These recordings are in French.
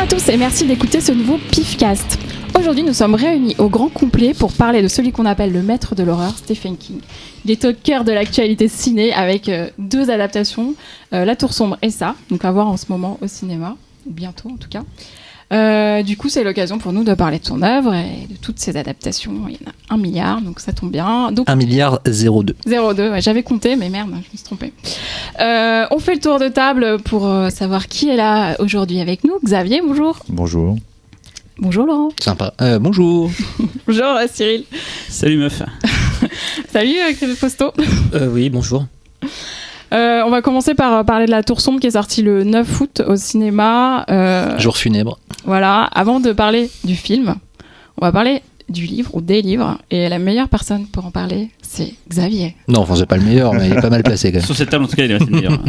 à tous et merci d'écouter ce nouveau PIFcast. Aujourd'hui, nous sommes réunis au grand complet pour parler de celui qu'on appelle le maître de l'horreur, Stephen King. Il est au cœur de l'actualité ciné avec deux adaptations, La Tour Sombre et ça, donc à voir en ce moment au cinéma, ou bientôt en tout cas. Du coup, c'est l'occasion pour nous de parler de son œuvre et de toutes ses adaptations. Il y en a 1 milliard, donc ça tombe bien. Donc, 1 milliard 02. 02, ouais, j'avais compté, mais merde, je me suis trompée. On fait le tour de table pour savoir qui est là aujourd'hui avec nous. Xavier, bonjour. Bonjour. Bonjour Laurent. Sympa. Bonjour. Bonjour Cyril. Salut meuf. Salut Fausto. Oui, bonjour. On va commencer par parler de La Tour Sombre qui est sortie le 9 août au cinéma. Jour funèbre. Voilà, avant de parler du film, on va parler du livre ou des livres. Et la meilleure personne pour en parler, c'est Xavier. Non, enfin, c'est pas le meilleur, mais il est pas mal placé quand même. Sur cette table, en tout cas, il est resté meilleur.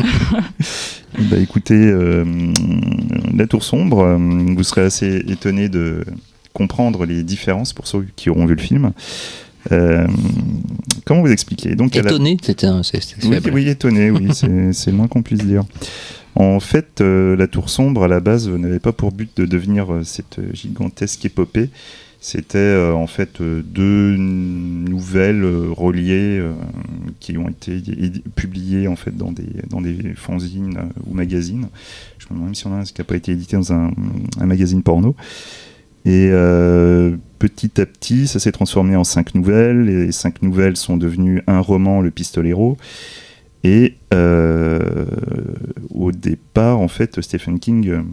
Bah écoutez, La Tour Sombre, vous serez assez étonné de comprendre les différences pour ceux qui auront vu le film. Comment vous expliquer? Donc, étonné, c'est faible. Oui, étonné, oui, c'est le moins qu'on puisse dire. En fait, La Tour Sombre, à la base, n'avait pas pour but de devenir cette gigantesque épopée. C'était en fait deux nouvelles reliées qui ont été publiées en fait dans des fanzines ou magazines. Je me demande même si on a un qui n'a pas été édité dans un magazine porno. Et petit à petit, ça s'est transformé en 5 nouvelles. Les 5 nouvelles sont devenues un roman, Le Pistolero. Et au départ, en fait, Stephen King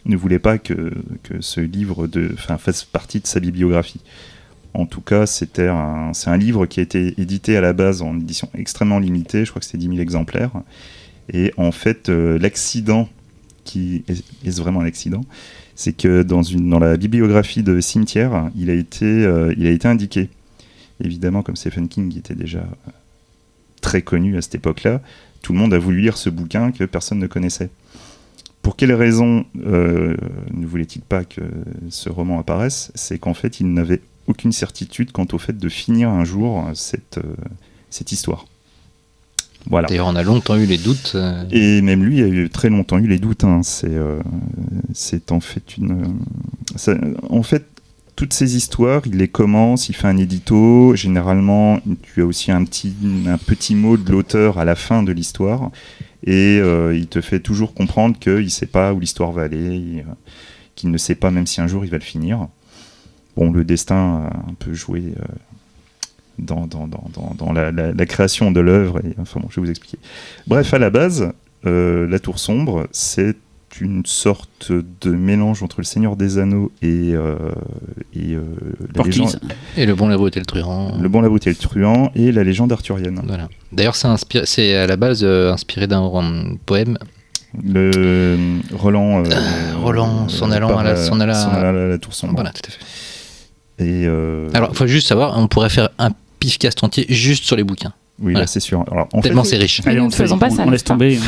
ne voulait pas que ce livre fasse partie de sa bibliographie. En tout cas, c'est un livre qui a été édité à la base en édition extrêmement limitée. Je crois que c'était 10 000 exemplaires. Et en fait, l'accident, qui est vraiment un accident, c'est que dans la bibliographie de Cimetière, il a été indiqué. Évidemment, comme Stephen King était déjà très connu à cette époque-là, tout le monde a voulu lire ce bouquin que personne ne connaissait. Pour quelle raison ne voulait-il pas que ce roman apparaisse? C'est qu'en fait, il n'avait aucune certitude quant au fait de finir un jour cette histoire. Voilà. D'ailleurs, on a longtemps eu les doutes. Et même lui a eu très longtemps eu les doutes. Hein. C'est en fait en fait, toutes ces histoires, il les commence, il fait un édito. Généralement, tu as aussi un petit mot de l'auteur à la fin de l'histoire. Et il te fait toujours comprendre qu'il ne sait pas où l'histoire va aller, qu'il ne sait pas même si un jour il va le finir. Bon, le destin a un peu joué dans la création de l'œuvre. Enfin bon, je vais vous expliquer. Bref, à la base, La Tour Sombre, c'est une sorte de mélange entre Le Seigneur des Anneaux et la légende. Et Le Bon, la Brute et le Truand. Le Bon, la Brute et le Truand et la légende arthurienne. Voilà. D'ailleurs, c'est à la base inspiré d'un poème. Roland s'en allant à la Tour Sombre. Voilà, tout à fait. Alors, il faut juste savoir, on pourrait faire un pifcast entier juste sur les bouquins. Oui, voilà. Là, c'est sûr. Alors, tellement c'est riche. Allez, on laisse tomber.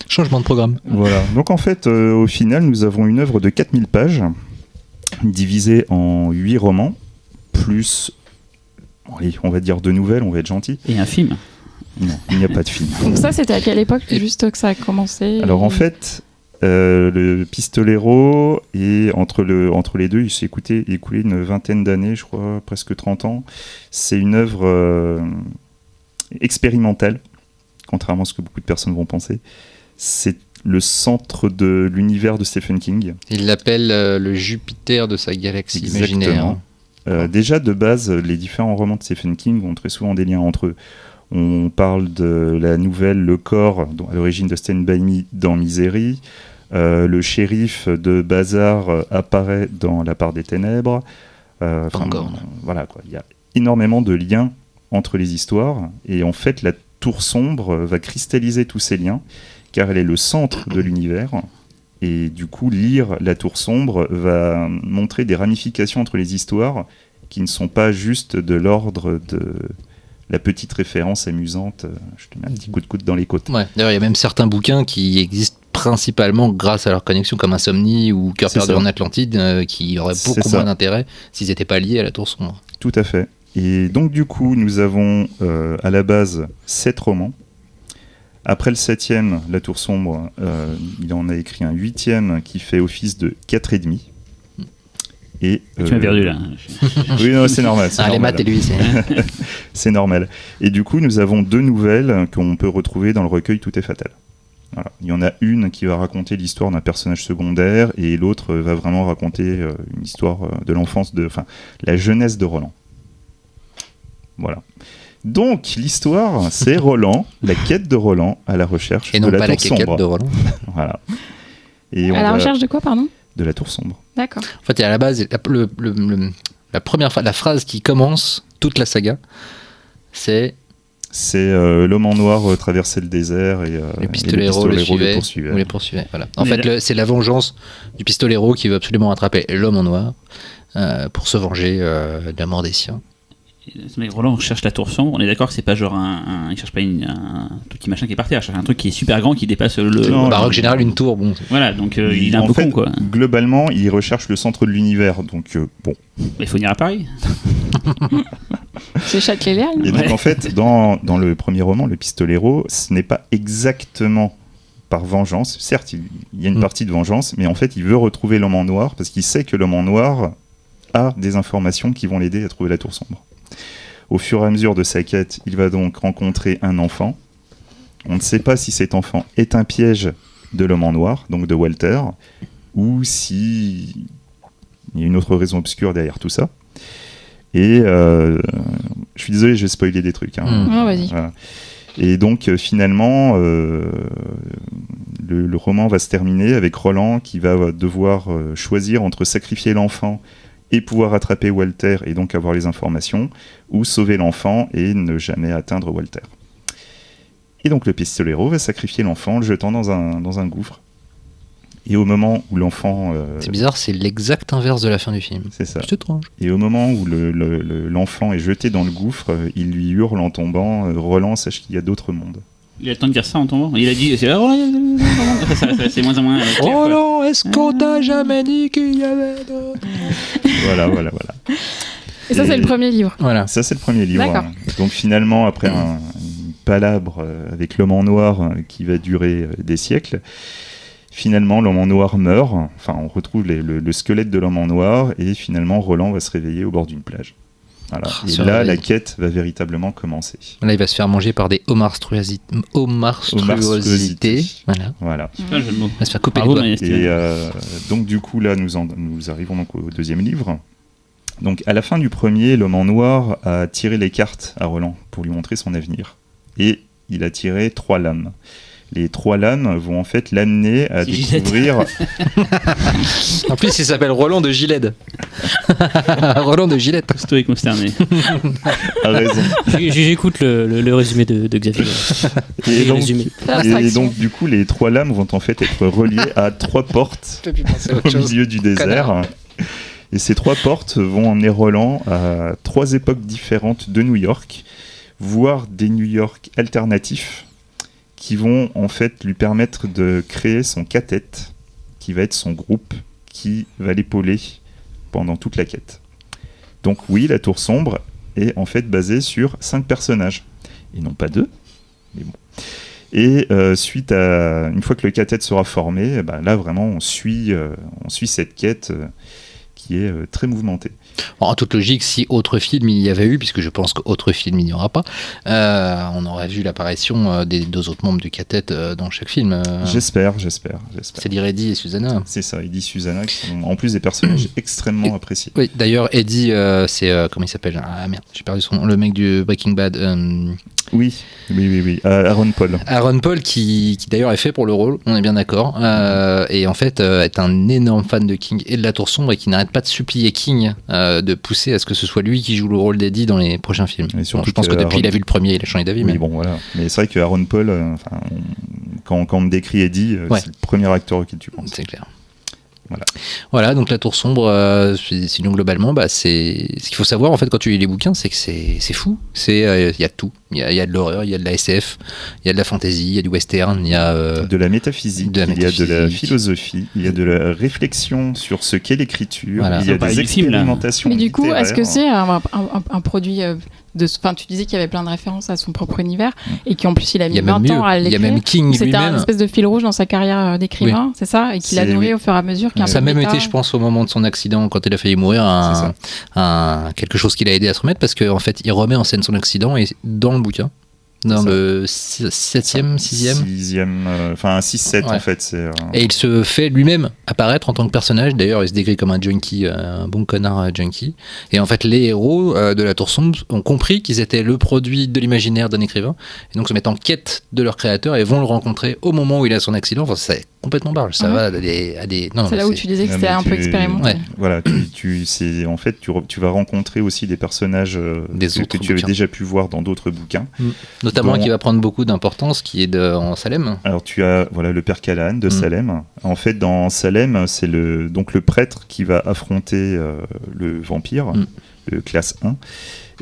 Changement de programme. Voilà. Donc en fait, au final, nous avons une œuvre de 4000 pages, divisée en 8 romans, plus, on va dire 2 nouvelles, on va être gentil. Et un film. Non, il n'y a pas de film. Donc ça, c'était à quelle époque juste que ça a commencé? Alors en fait, le Pistolero, et entre les deux, il s'est écoulé une vingtaine d'années, je crois, presque 30 ans. C'est une œuvre expérimentale, contrairement à ce que beaucoup de personnes vont penser. C'est le centre de l'univers de Stephen King. Il l'appelle le Jupiter de sa galaxie imaginaire. Déjà, de base, les différents romans de Stephen King ont très souvent des liens entre eux. On parle de la nouvelle Le Corps, à l'origine de Stand By Me dans Misery. Le shérif de Bazar apparaît dans La Part des Ténèbres. Voilà, quoi. Il y a énormément de liens entre les histoires. Et en fait, La Tour Sombre va cristalliser tous ces liens, car elle est le centre de l'univers. Et du coup, lire La Tour Sombre va montrer des ramifications entre les histoires qui ne sont pas juste de l'ordre de la petite référence amusante. Je te mets un petit coup de coude dans les côtes. Ouais. D'ailleurs, il y a même certains bouquins qui existent principalement grâce à leur connexion, comme Insomnie ou Cœur perdu en Atlantide, qui auraient beaucoup moins d'intérêt s'ils n'étaient pas liés à La Tour Sombre. Tout à fait. Et donc, du coup, nous avons à la base 7 romans, Après le 7e, La Tour Sombre, il en a écrit un 8e qui fait office de 4,5. Et, tu m'as perdu là. Oui, non, c'est normal. Les maths et lui, c'est normal. Et du coup, nous avons 2 nouvelles qu'on peut retrouver dans le recueil Tout est fatal. Voilà. Il y en a une qui va raconter l'histoire d'un personnage secondaire et l'autre va vraiment raconter une histoire de l'enfance, la jeunesse de Roland. Voilà. Donc, l'histoire, c'est Roland, la quête de Roland à la recherche de la Tour Sombre. Et non pas la quête de Roland. Voilà. Et à la recherche de quoi, pardon ? De la Tour Sombre. D'accord. En fait, à la base, la première fois, la phrase qui commence toute la saga, c'est l'homme en noir traversait le désert et les pistoleros le poursuivaient. Voilà. En fait, c'est la vengeance du pistolero qui veut absolument attraper l'homme en noir pour se venger de la mort des siens. Ce mec Roland cherche la Tour Sombre. On est d'accord que c'est pas genre il cherche pas un petit machin qui est par terre. Il cherche un truc qui est super grand, qui dépasse le. Non, Baroque général, une tour. Bon. Voilà, donc il est un peu con, quoi. Globalement, il recherche le centre de l'univers, donc bon. Mais il faut venir à Paris. C'est Châtelet-Léal. Et donc en fait, dans le premier roman, Le Pistolero, ce n'est pas exactement par vengeance. Certes, il y a une partie de vengeance, mais en fait, il veut retrouver l'homme en noir parce qu'il sait que l'homme en noir a des informations qui vont l'aider à trouver la Tour Sombre. Au fur et à mesure de sa quête, il va donc rencontrer un enfant. On ne sait pas si cet enfant est un piège de l'homme en noir, donc de Walter, ou si il y a une autre raison obscure derrière tout ça. Et je suis désolé, je vais spoiler des trucs. Vas-y. Voilà. Et donc finalement, le roman va se terminer avec Roland qui va devoir choisir entre sacrifier l'enfant et pouvoir attraper Walter et donc avoir les informations, ou sauver l'enfant et ne jamais atteindre Walter. Et donc le pistolero va sacrifier l'enfant en le jetant dans un gouffre. Et au moment où l'enfant... C'est bizarre, c'est l'exact inverse de la fin du film. C'est ça. C'est étrange. Et au moment où l'enfant est jeté dans le gouffre, il lui hurle en tombant « Roland, sache qu'il y a d'autres mondes ». Il a le temps de dire ça en tombant. Il a dit c'est moins en moins. Roland, est-ce qu'on t'a jamais dit qu'il y avait d'autres ? Voilà. Et ça, c'est le premier livre. Voilà. Ça, c'est le premier livre. D'accord. Donc finalement, après une palabre avec l'homme en noir qui va durer des siècles, finalement, l'homme en noir meurt. Enfin, on retrouve le squelette de l'homme en noir et finalement, Roland va se réveiller au bord d'une plage. Voilà. Et là, la quête va véritablement commencer. Là, il va se faire manger par des homarstruosités. Voilà. C'est pas un jeu de mots. Il va se faire couper les doigts. Et donc, du coup, là, nous arrivons donc au deuxième livre. Donc, à la fin du premier, l'homme en noir a tiré les cartes à Roland pour lui montrer son avenir. Et il a tiré 3 lames. Les 3 lames vont en fait l'amener à découvrir... En plus, il s'appelle Roland de Gilette. Roland de Gilette. Costaud et consterné. A raison. J'écoute le résumé de Xavier. Et donc, du coup, les 3 lames vont en fait être reliées à 3 portes au milieu du désert. Et ces 3 portes vont emmener Roland à 3 époques différentes de New York, voire des New York alternatifs, qui vont en fait lui permettre de créer son quartet, qui va être son groupe, qui va l'épauler pendant toute la quête. Donc oui, la Tour Sombre est en fait basée sur 5 personnages, et non pas 2, mais bon. Et une fois que le quartet sera formé, là vraiment on suit cette quête qui est très mouvementée. En toute logique, si autre film il y avait eu, puisque je pense qu'autre film il n'y aura pas, on aurait vu l'apparition des 2 autres membres du quartet dans chaque film. J'espère. C'est-à-dire Eddie et Susanna. C'est ça, Eddie et Susanna, qui sont en plus des personnages extrêmement appréciés. Oui, d'ailleurs, Eddie, c'est comment il s'appelle ? Ah merde, j'ai perdu son nom. Le mec du Breaking Bad. Oui. Aaron Paul. Aaron Paul, qui d'ailleurs est fait pour le rôle, on est bien d'accord. Et en fait, est un énorme fan de King et de la Tour Sombre et qui n'arrête pas de supplier King de pousser à ce que ce soit lui qui joue le rôle d'Eddie dans les prochains films. Bon, je pense que depuis il a vu le premier, il a changé d'avis. Oui, mais bon, voilà. Mais c'est vrai que Aaron Paul, quand on me décrit Eddie, c'est le premier acteur auquel tu penses. C'est clair. Voilà, donc la Tour Sombre, sinon globalement, c'est ce qu'il faut savoir en fait quand tu lis les bouquins, c'est que c'est fou. Il y a tout. Il y a de l'horreur, il y a de la SF, il y a de la fantasy, il y a du western, il y a de la métaphysique, il y a de la philosophie, il y a de la réflexion sur ce qu'est l'écriture, il y a des expérimentations. Mais du coup, est-ce que c'est un produit Enfin, tu disais qu'il y avait plein de références à son propre univers et qu'en plus il a Il y mis a même 20 ans mieux. à Il y a l'écrire. même King C'était un lui-même. espèce de fil rouge dans sa carrière d'écrivain, c'est ça, et qu'il a nourri au fur et à mesure. Ça a même été, je pense, au moment de son accident, quand il a failli mourir, quelque chose qui l'a aidé à se remettre, parce qu'en fait, il remet en scène son accident et dans le bouquin, dans le 7e, 6e. Enfin, 6-7 Ouais. en fait. Et il se fait lui-même apparaître en tant que personnage. D'ailleurs, il se décrit comme un junkie, un bon connard junkie. Et en fait, les héros de la Tour Sombre ont compris qu'ils étaient le produit de l'imaginaire d'un écrivain. Et donc se mettent en quête de leur créateur et vont le rencontrer au moment où il a son accident. Enfin, c'est complètement barge. Ça va à des... Non, c'est là où tu disais que c'était un peu expérimenté. Ouais. Voilà, en fait, tu vas rencontrer aussi des personnages que tu avais déjà pu voir dans d'autres bouquins. Notamment qui va prendre beaucoup d'importance, qui est en Salem. Alors tu as le père Callahan de Salem. En fait, dans Salem, c'est donc le prêtre qui va affronter le vampire, le classe 1,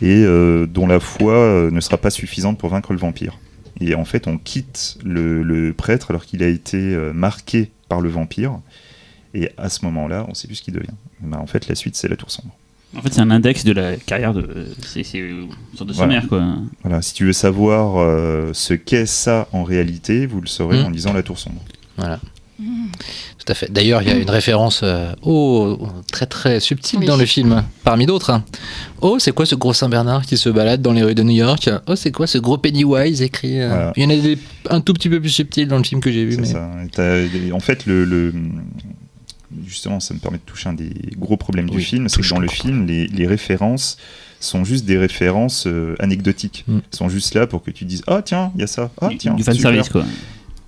et dont la foi ne sera pas suffisante pour vaincre le vampire. Et en fait, on quitte le prêtre alors qu'il a été marqué par le vampire. Et à ce moment-là, on ne sait plus ce qu'il devient. Ben, en fait, la suite, c'est la Tour Sombre. En fait, c'est un index de la carrière de. C'est une sorte de sommaire, quoi. Voilà, si tu veux savoir ce qu'est ça en réalité, vous le saurez en lisant La Tour Sombre. Voilà. Tout à fait. D'ailleurs, il y a une référence très très subtile dans le film, parmi d'autres. Hein. Oh, c'est quoi ce gros Saint-Bernard qui se balade dans les rues de New York? Oh, c'est quoi ce gros Pennywise écrit Voilà. Il y en a des un tout petit peu plus subtils dans le film que j'ai vu. C'est ça. En fait, justement, ça me permet de toucher un des gros problèmes du film, c'est que dans le film, les références sont juste des références anecdotiques. Elles sont juste là pour que tu dises « Ah tiens, il y a ça. Ah tiens, du fan service, quoi. »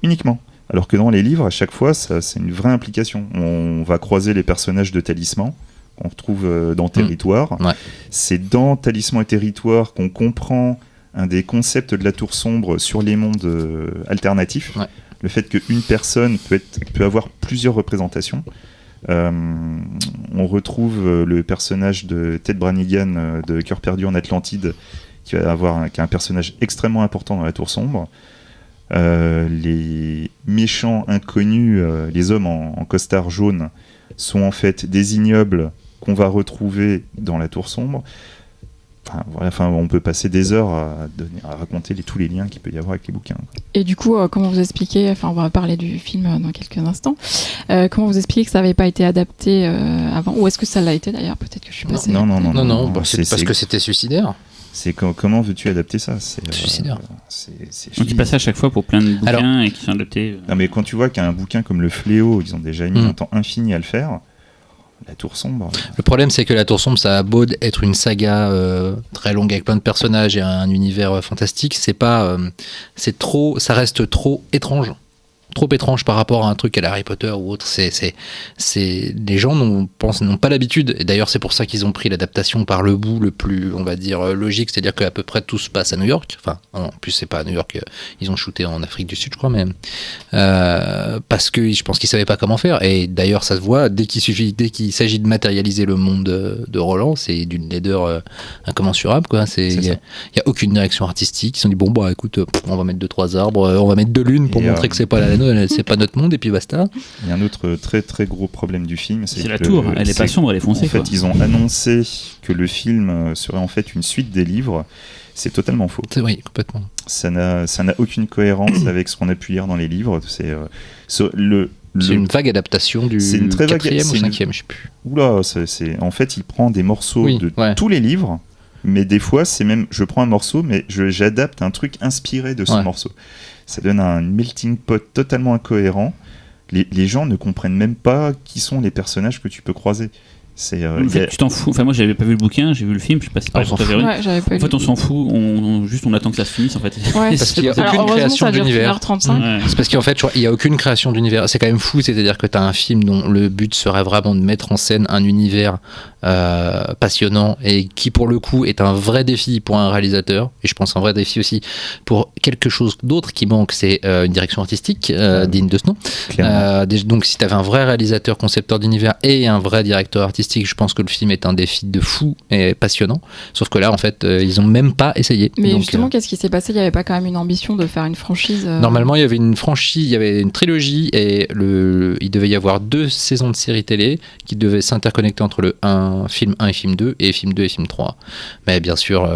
Uniquement. Alors que dans les livres, à chaque fois, c'est une vraie implication. On va croiser les personnages de Talisman, qu'on retrouve dans Territoire. Ouais. C'est dans Talisman et Territoire qu'on comprend un des concepts de la Tour Sombre sur les mondes alternatifs. Ouais. Le fait qu'une personne peut avoir plusieurs représentations. On retrouve le personnage de Ted Brannigan de Cœur perdu en Atlantide, qui est un personnage extrêmement important dans la Tour Sombre. Les méchants inconnus, les hommes en costard jaune, sont en fait des ignobles qu'on va retrouver dans la Tour Sombre. On peut passer des heures à raconter tous les liens qu'il peut y avoir avec les bouquins. Et du coup, comment vous expliquez, on va parler du film dans quelques instants, comment vous expliquez que ça n'avait pas été adapté avant, ou est-ce que ça l'a été d'ailleurs? Peut-être que je suis passée. Non, c'est parce que c'était suicidaire. C'est comment veux-tu adapter ça? C'est suicidaire. Donc ils passent à chaque fois pour plein de bouquins et qui sont adaptés. Non, mais quand tu vois qu'un bouquin comme Le Fléau, ils ont déjà mis un temps infini à le faire. La Tour Sombre. Le problème, c'est que la Tour Sombre, ça a beau être une saga très longue avec plein de personnages et un univers fantastique, ça reste trop étrange. Trop étrange par rapport à un truc à Harry Potter ou autre. Les gens n'ont pas l'habitude. Et d'ailleurs, c'est pour ça qu'ils ont pris l'adaptation par le bout le plus, on va dire, logique. C'est-à-dire qu'à peu près tout se passe à New York. Enfin, en plus, c'est pas à New York. Ils ont shooté en Afrique du Sud, je crois, mais parce que je pense qu'ils savaient pas comment faire. Et d'ailleurs, ça se voit dès qu'il s'agit de matérialiser le monde de Roland, c'est d'une laideur incommensurable, quoi. Il y a aucune direction artistique. Ils se sont dit bon, bah écoute, on va mettre 2-3 arbres, on va mettre 2 lunes pour montrer que c'est pas c'est pas notre monde et puis basta. Il y a un autre très très gros problème du film, c'est la tour, elle est pas sombre, elle est foncée. En fait, ils ont annoncé que le film serait en fait une suite des livres. C'est totalement faux. Oui, complètement. Ça n'a aucune cohérence avec ce qu'on a pu lire dans les livres. C'est une vague adaptation du 4e ou 5e, je sais plus. Oula, en fait, il prend des morceaux de tous les livres. Mais des fois, c'est même, je prends un morceau, mais j'adapte un truc inspiré de ce morceau. Ça donne un melting pot totalement incohérent. Les gens ne comprennent même pas qui sont les personnages que tu peux croiser. En fait, tu t'en fous. Enfin, moi, j'avais pas vu le bouquin, j'ai vu le film, je sais pas si on s'en fout. En fait, on s'en fout. On attend que ça se finisse, en fait. Ouais, parce qu'il y a aucune création d'univers. C'est parce qu'en fait, il y a aucune création d'univers. C'est quand même fou, c'est-à-dire que tu as un film dont le but serait vraiment de mettre en scène un univers passionnant et qui, pour le coup, est un vrai défi pour un réalisateur. Et je pense un vrai défi aussi pour quelque chose d'autre qui manque, c'est une direction artistique digne de ce nom. Donc, si tu avais un vrai réalisateur, concepteur d'univers et un vrai directeur artistique, je pense que le film est un défi de fou et passionnant. Sauf que là, en fait, ils ont même pas essayé. Mais donc, justement, qu'est-ce qui s'est passé? Il n'y avait pas quand même une ambition de faire une franchise Normalement, il y avait une franchise, il y avait une trilogie et il devait y avoir 2 saisons de séries télé qui devaient s'interconnecter entre le 1 un film 1 et film 2, et film 2 et film 3. Mais bien sûr,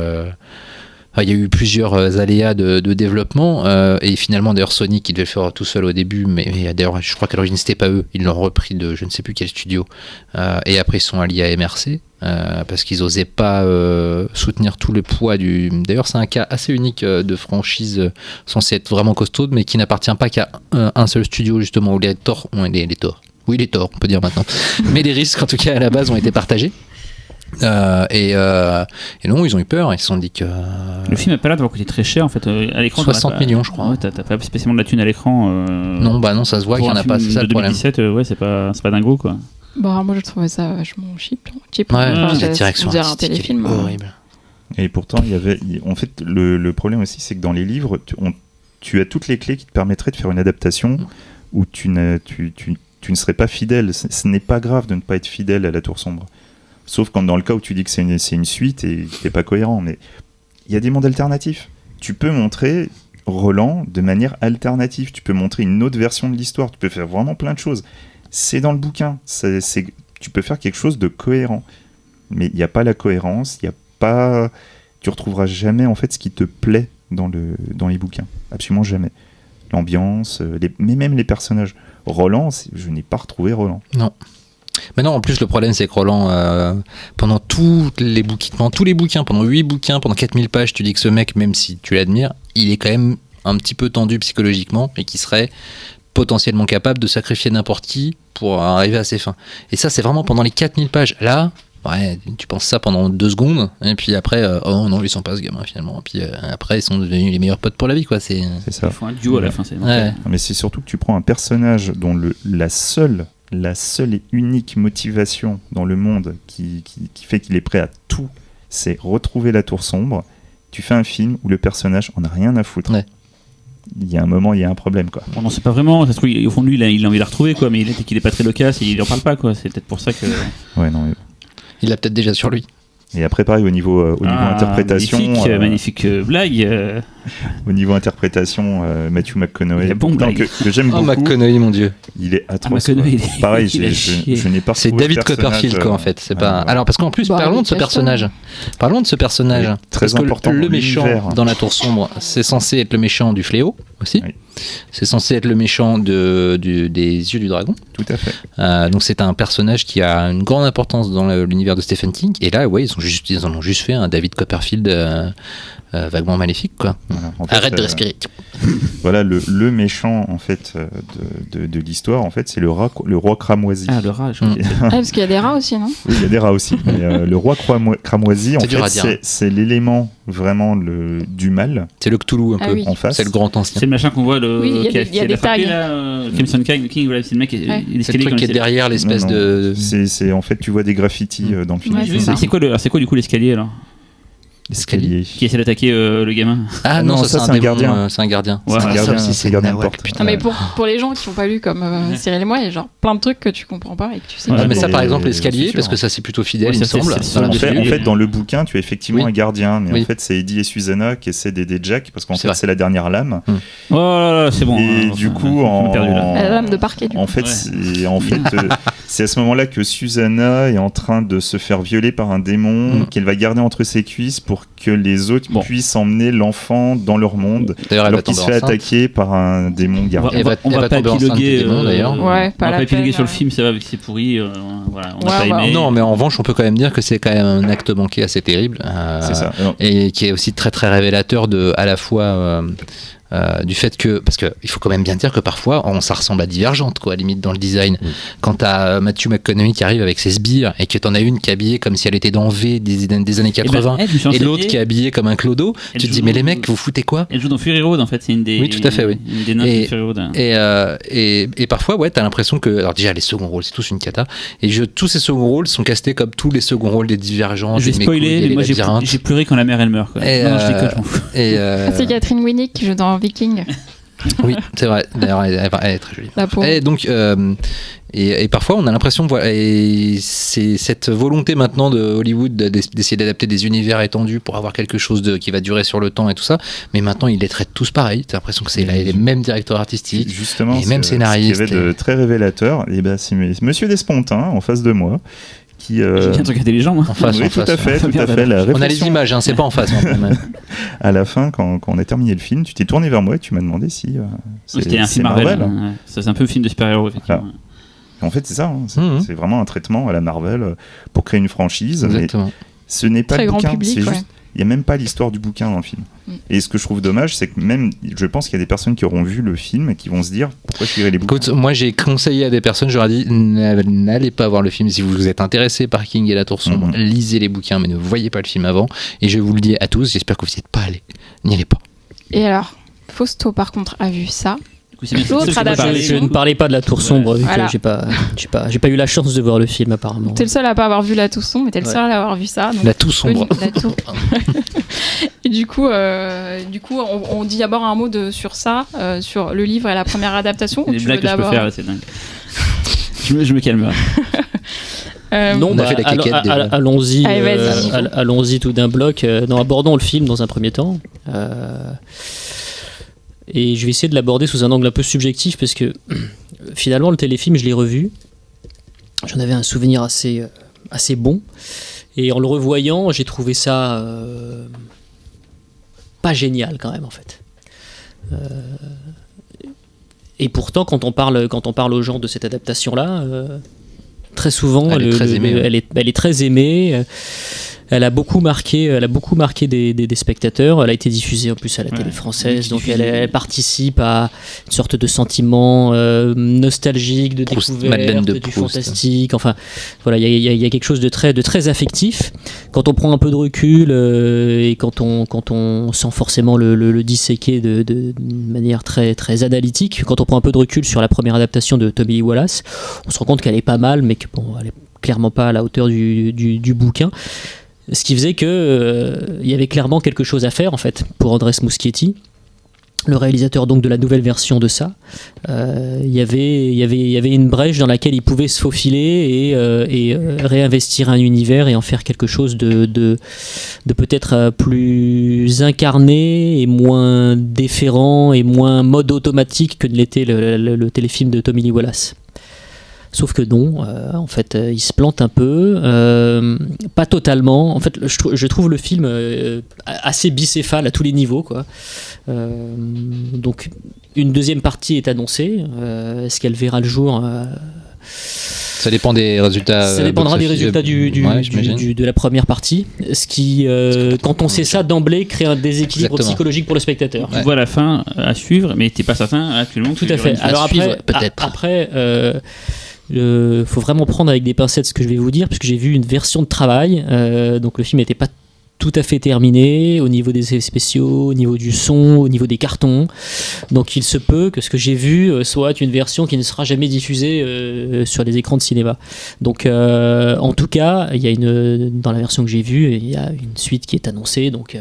il y a eu plusieurs aléas de développement, et finalement, d'ailleurs, Sony qui devait le faire tout seul au début, mais d'ailleurs, je crois qu'à l'origine, c'était pas eux, ils l'ont repris de je ne sais plus quel studio, et après, ils sont alliés à MRC. Parce qu'ils n'osaient pas soutenir tout le poids du... D'ailleurs, c'est un cas assez unique de franchise censée être vraiment costaude, mais qui n'appartient pas qu'à un seul studio, justement, où les torts ont les torts. Oui, les torts, on peut dire maintenant. Mais les risques, en tout cas, à la base, ont été partagés. Et non, ils ont eu peur, ils se sont dit que... Le film n'a pas l'air d'avoir coûté très cher, en fait. À l'écran, 60 millions, je crois. Ouais, t'as pas spécialement de la thune à l'écran. Non, ça se voit qu'il n'y en a pas, c'est ça le problème. 2017, ouais, c'est pas dingo, quoi. Bah, moi, je trouvais ça vachement cheap. Ouais, la direction artistique, un téléfilm, horrible. Et pourtant, en fait, le problème aussi, c'est que dans les livres, tu as toutes les clés qui te permettraient de faire une adaptation où tu ne serais pas fidèle. Ce n'est pas grave de ne pas être fidèle à la Tour Sombre. Sauf quand dans le cas où tu dis que c'est une suite et que t'es pas cohérent. Mais il y a des mondes alternatifs. Tu peux montrer Roland de manière alternative. Tu peux montrer une autre version de l'histoire. Tu peux faire vraiment plein de choses. C'est dans le bouquin. Tu peux faire quelque chose de cohérent. Mais il n'y a pas la cohérence. Tu retrouveras jamais en fait ce qui te plaît dans les bouquins. Absolument jamais. L'ambiance, mais même les personnages. Roland, je n'ai pas retrouvé Roland. Non. Mais non, en plus, le problème, c'est que Roland, pendant tous les bouquins, pendant 8 bouquins, pendant 4000 pages, tu dis que ce mec, même si tu l'admires, il est quand même un petit peu tendu psychologiquement et qui serait potentiellement capable de sacrifier n'importe qui pour arriver à ses fins. Et ça, c'est vraiment pendant les 4000 pages. Là, ouais, tu penses ça pendant 2 secondes, et puis après, oh non, ils sont pas ce gamin finalement. Et puis après, ils sont devenus les meilleurs potes pour la vie, quoi. C'est ça. Ils font un duo à la fin, c'est ouais. Mais c'est surtout que tu prends un personnage dont la seule et unique motivation dans le monde qui fait qu'il est prêt à tout, c'est retrouver la Tour Sombre. Tu fais un film où le personnage en a rien à foutre. Ouais. Il y a un moment, il y a un problème, quoi. Bon, non, c'est pas vraiment. Ça se trouve, au fond de lui, il a envie de la retrouver, quoi. Mais il est pas très loquace et il en parle pas, quoi. C'est peut-être pour ça que. Ouais, non. Mais... Il l'a peut-être déjà sur lui. Et après, pareil, au niveau interprétation. Magnifique blague. Au niveau interprétation, Matthew McConaughey. Il est bon, que j'aime beaucoup. McConaughey, mon Dieu. Il est atroce. Pareil, je n'ai pas. C'est David Copperfield, quoi, en fait. C'est pas. Alors, parce qu'en plus, parlons de ce personnage. Très important. Le méchant dans la Tour Sombre, c'est censé être le méchant du Fléau aussi. Oui. C'est censé être le méchant des Yeux du Dragon. Tout à fait. Donc c'est un personnage qui a une grande importance dans l'univers de Stephen King. Et là, ouais, ils en ont juste fait un David Copperfield vaguement maléfique, quoi. Voilà, en fait, arrête de respirer. Voilà, le méchant en fait de l'histoire, en fait, c'est le roi cramoisi. Ah, le rat. Parce qu'il y a des rats aussi, non? Oui, il y a des rats aussi. Mais le roi cramoisi, en fait, c'est l'élément vraiment du mal. C'est le Cthulhu un peu oui. en face. C'est le grand ancien. C'est le machin qu'on voit il y a des tags. Crimson King, voilà, c'est le mec qui c'est le truc qui est derrière l'espèce de. C'est en fait, tu vois des graffitis dans le film. Ouais, c'est quoi du coup l'escalier alors? L'escalier. Qui essaie d'attaquer le gamin. Ah non, ça c'est un gardien. C'est un gardien. Ouais, c'est un gardien de porte. Non, mais pour les gens qui n'ont pas lu comme Cyril et moi, il y a genre plein de trucs que tu comprends pas et que tu sais. Mais ça, par exemple, l'escalier, parce que ça c'est plutôt fidèle, il me semble. En fait, dans le bouquin, tu as effectivement un gardien, mais en fait, c'est Eddie et Susanna qui essaient d'aider Jack parce qu'en fait, c'est la dernière lame. Oh là là, c'est bon. Et du coup, la lame de parquet. En fait, c'est à ce moment-là que Susanna est en train de se faire violer par un démon qu'elle va garder entre ses cuisses pour que les autres puissent emmener l'enfant dans leur monde. D'ailleurs, alors qu'il se fait attaquer par un démon gardien. On va pas épiloguer d'ailleurs. Ouais, on va pas épiloguer sur le film, ça va, c'est pourri. Voilà, on n'a pas aimé. Non, mais en revanche, on peut quand même dire que c'est quand même un acte manqué assez terrible. C'est ça. Et qui est aussi très très révélateur à la fois. Du fait que, parce qu'il faut quand même bien dire que parfois ça ressemble à Divergente, quoi, à limite dans le design. Quand t'as Matthew McConaughey qui arrive avec ses sbires et que t'en as une qui est habillée comme si elle était dans V des années 80 et l'autre qui est habillée comme un clodo, tu te dis mais les mecs vous foutez quoi? Elle joue dans Fury Road en fait, c'est une des. Oui, tout à fait, oui. Une des notes de Fury Road. Et parfois ouais t'as l'impression que, alors déjà les seconds rôles c'est tous une cata et tous ces seconds rôles sont castés comme tous les seconds rôles des Divergentes. Je vais spoiler, mais moi j'ai pleuré quand la mère elle meurt, quoi. Non, je déconne, je m'en fous. C'est Catherine Winnick qui joue dans Viking. Oui, c'est vrai. D'ailleurs, elle est très jolie. Et donc, et parfois, on a l'impression, et c'est cette volonté maintenant de Hollywood d'essayer d'adapter des univers étendus pour avoir quelque chose qui va durer sur le temps et tout ça. Mais maintenant, ils les traitent tous pareil. T'as l'impression que c'est les mêmes directeurs artistiques, justement, les mêmes scénaristes. Ce qui avait de très révélateur, et ben, c'est Monsieur Despontin en face de moi, qui. J'ai bien un truc intelligent, moi. En face, oui, en tout face. à fait, tout à fait. La On a les réflexion, images, hein, c'est pas en face. à la fin, quand on a terminé le film, tu t'es tourné vers moi et tu m'as demandé si C'était un film Marvel. Ouais. Ça, c'est un peu un film de super-héros, effectivement. En fait, c'est ça. Hein. Mhm. C'est vraiment un traitement à la Marvel pour créer une franchise. Exactement. Mais ce n'est pas Très le grand bouquin, public, c'est ouais. juste. Il n'y a même pas l'histoire du bouquin dans le film. Et ce que je trouve dommage, c'est que même, je pense qu'il y a des personnes qui auront vu le film et qui vont se dire pourquoi je lirai les bouquins. Écoute, moi j'ai conseillé à des personnes, je leur ai dit n'allez pas voir le film si vous êtes intéressé par King et la Tour Sombre, lisez les bouquins mais ne voyez pas le film avant. Et je vous le dis à tous, j'espère que vous n'y êtes pas allés, n'y allez pas. Et alors, Fausto, par contre, a vu ça. Du coup, c'est bien, L'autre c'est ce que je peux parler. Je ne parlais pas de la Tour Sombre, vu Voilà. que j'ai pas eu la chance de voir le film apparemment. T'es le seul à pas avoir vu la Tour Sombre, mais t'es le Ouais. seul à avoir vu ça. Donc La Tour Sombre. La Tour. Et du coup, on dit d'abord un mot sur ça, sur le livre et la première adaptation. ou Les tu blagues veux que je peux d'abord- faire, là, c'est dingue. je me calme. Non, On a fait les quéquettes déjà. allons-y, Allez, vas-y. allons-y tout d'un bloc. Abordons le film dans un premier temps. Et je vais essayer de l'aborder sous un angle un peu subjectif parce que finalement le téléfilm je l'ai revu. J'en avais un souvenir assez bon. Et en le revoyant, j'ai trouvé ça pas génial quand même en fait. Et pourtant, quand on parle aux gens de cette adaptation-là, très souvent, Elle est très aimée, ouais. elle est très aimée. Elle a beaucoup marqué des spectateurs. Elle a été diffusée en plus à la télé française, donc elle participe à une sorte de sentiment nostalgique, de Proust, découverte, Madeleine de du Proust. fantastique. Enfin, voilà, il y a quelque chose de très affectif. Quand on prend un peu de recul et quand on sans forcément le disséquer de manière très analytique, quand on prend un peu de recul sur la première adaptation de Tommy Lee Wallace, on se rend compte qu'elle est pas mal, mais que bon, elle est clairement pas à la hauteur du bouquin. Ce qui faisait que il y avait clairement quelque chose à faire en fait pour Andrés Muschietti, le réalisateur donc de la nouvelle version de ça. Il y avait une brèche dans laquelle il pouvait se faufiler et réinvestir un univers et en faire quelque chose de peut-être plus incarné et moins déférent et moins mode automatique que ne l'était le téléfilm de Tommy Lee Wallace. Sauf que non, en fait, il se plante un peu, pas totalement. En fait, je trouve le film assez bicéphale à tous les niveaux, quoi. Donc, une deuxième partie est annoncée. Est-ce qu'elle verra le jour Ça dépend des résultats. Ça dépendra des résultats ouais, j'imagine. de la première partie. Ce qui, quand on sait ça d'emblée, crée un déséquilibre Exactement. psychologique pour le spectateur. Tu vois la fin à suivre, mais t'es pas certain actuellement. Tout à fait. Alors suivre, après, peut-être. faut vraiment prendre avec des pincettes ce que je vais vous dire, puisque j'ai vu une version de travail. Donc le film n'était pas tout à fait terminé au niveau des effets spéciaux, au niveau du son, au niveau des cartons. Donc il se peut que ce que j'ai vu soit une version qui ne sera jamais diffusée sur les écrans de cinéma. Donc en tout cas, dans la version que j'ai vue, il y a une suite qui est annoncée. Donc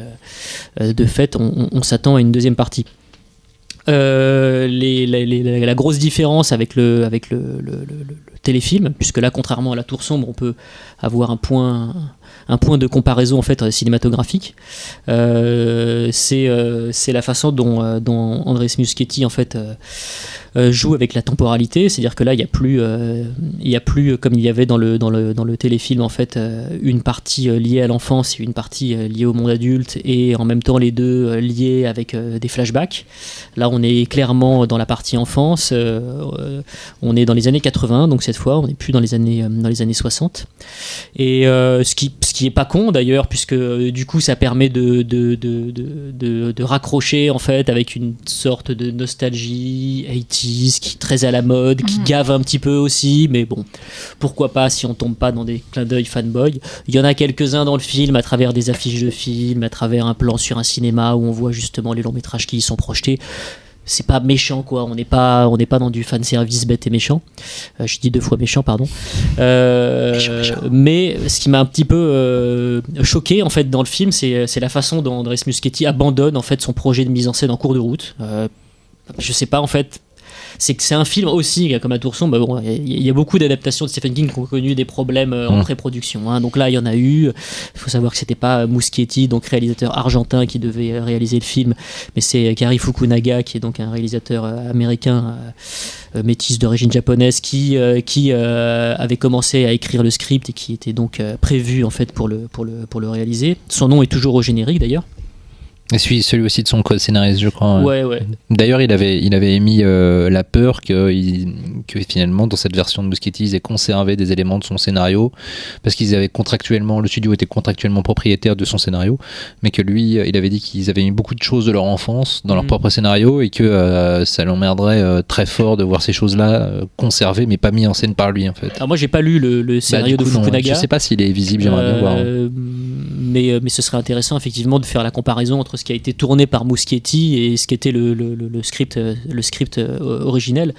de fait, on s'attend à une deuxième partie. La grosse différence avec le téléfilm, puisque là, contrairement à La Tour Sombre, on peut avoir un point de comparaison en fait cinématographique, c'est la façon dont Andrés Muschietti en fait joue avec la temporalité, c'est-à-dire que là il y a plus comme il y avait dans le téléfilm en fait une partie liée à l'enfance et une partie liée au monde adulte, et en même temps les deux liés avec des flashbacks. Là on est clairement dans la partie enfance, on est dans les années 80, donc cette fois on n'est plus dans les années 60, et ce qui est pas con d'ailleurs, puisque du coup ça permet de raccrocher en fait avec une sorte de nostalgie 80s qui est très à la mode, qui gave un petit peu aussi, mais bon, pourquoi pas si on tombe pas dans des clins d'œil fanboy. Il y en a quelques-uns dans le film à travers des affiches de films, à travers un plan sur un cinéma où on voit justement les longs métrages qui y sont projetés. C'est pas méchant quoi, on n'est pas dans du fanservice bête et méchant. Je dis 2 fois méchant, pardon. Méchant. Mais ce qui m'a un petit peu choqué en fait dans le film, c'est la façon dont Andrés Muschietti abandonne en fait son projet de mise en scène en cours de route. Je sais pas en fait. c'est que c'est un film aussi comme Un Tourson. Bah bon, il y a beaucoup d'adaptations de Stephen King qui ont connu des problèmes en pré-production. Hein. Donc là, il y en a eu. Il faut savoir que c'était pas Muschietti, donc réalisateur argentin, qui devait réaliser le film, mais c'est Cary Fukunaga, qui est donc un réalisateur américain métis d'origine japonaise, qui avait commencé à écrire le script et qui était donc prévu en fait pour le réaliser. Son nom est toujours au générique d'ailleurs. Et celui aussi de son co-scénariste, je crois. Ouais. D'ailleurs, il avait émis la peur que finalement, dans cette version de Muschietti, ils aient conservé des éléments de son scénario, parce qu'ils avaient le studio était contractuellement propriétaire de son scénario, mais que lui, il avait dit qu'ils avaient mis beaucoup de choses de leur enfance dans leur propre scénario, et que ça l'emmerderait très fort de voir ces choses-là conservées, mais pas mis en scène par lui, en fait. Alors moi, j'ai pas lu le scénario de Fukunaga. Je sais pas s'il est visible, j'aimerais bien voir. Mais ce serait intéressant effectivement de faire la comparaison entre ce qui a été tourné par Muschietti et ce qui était le script originel.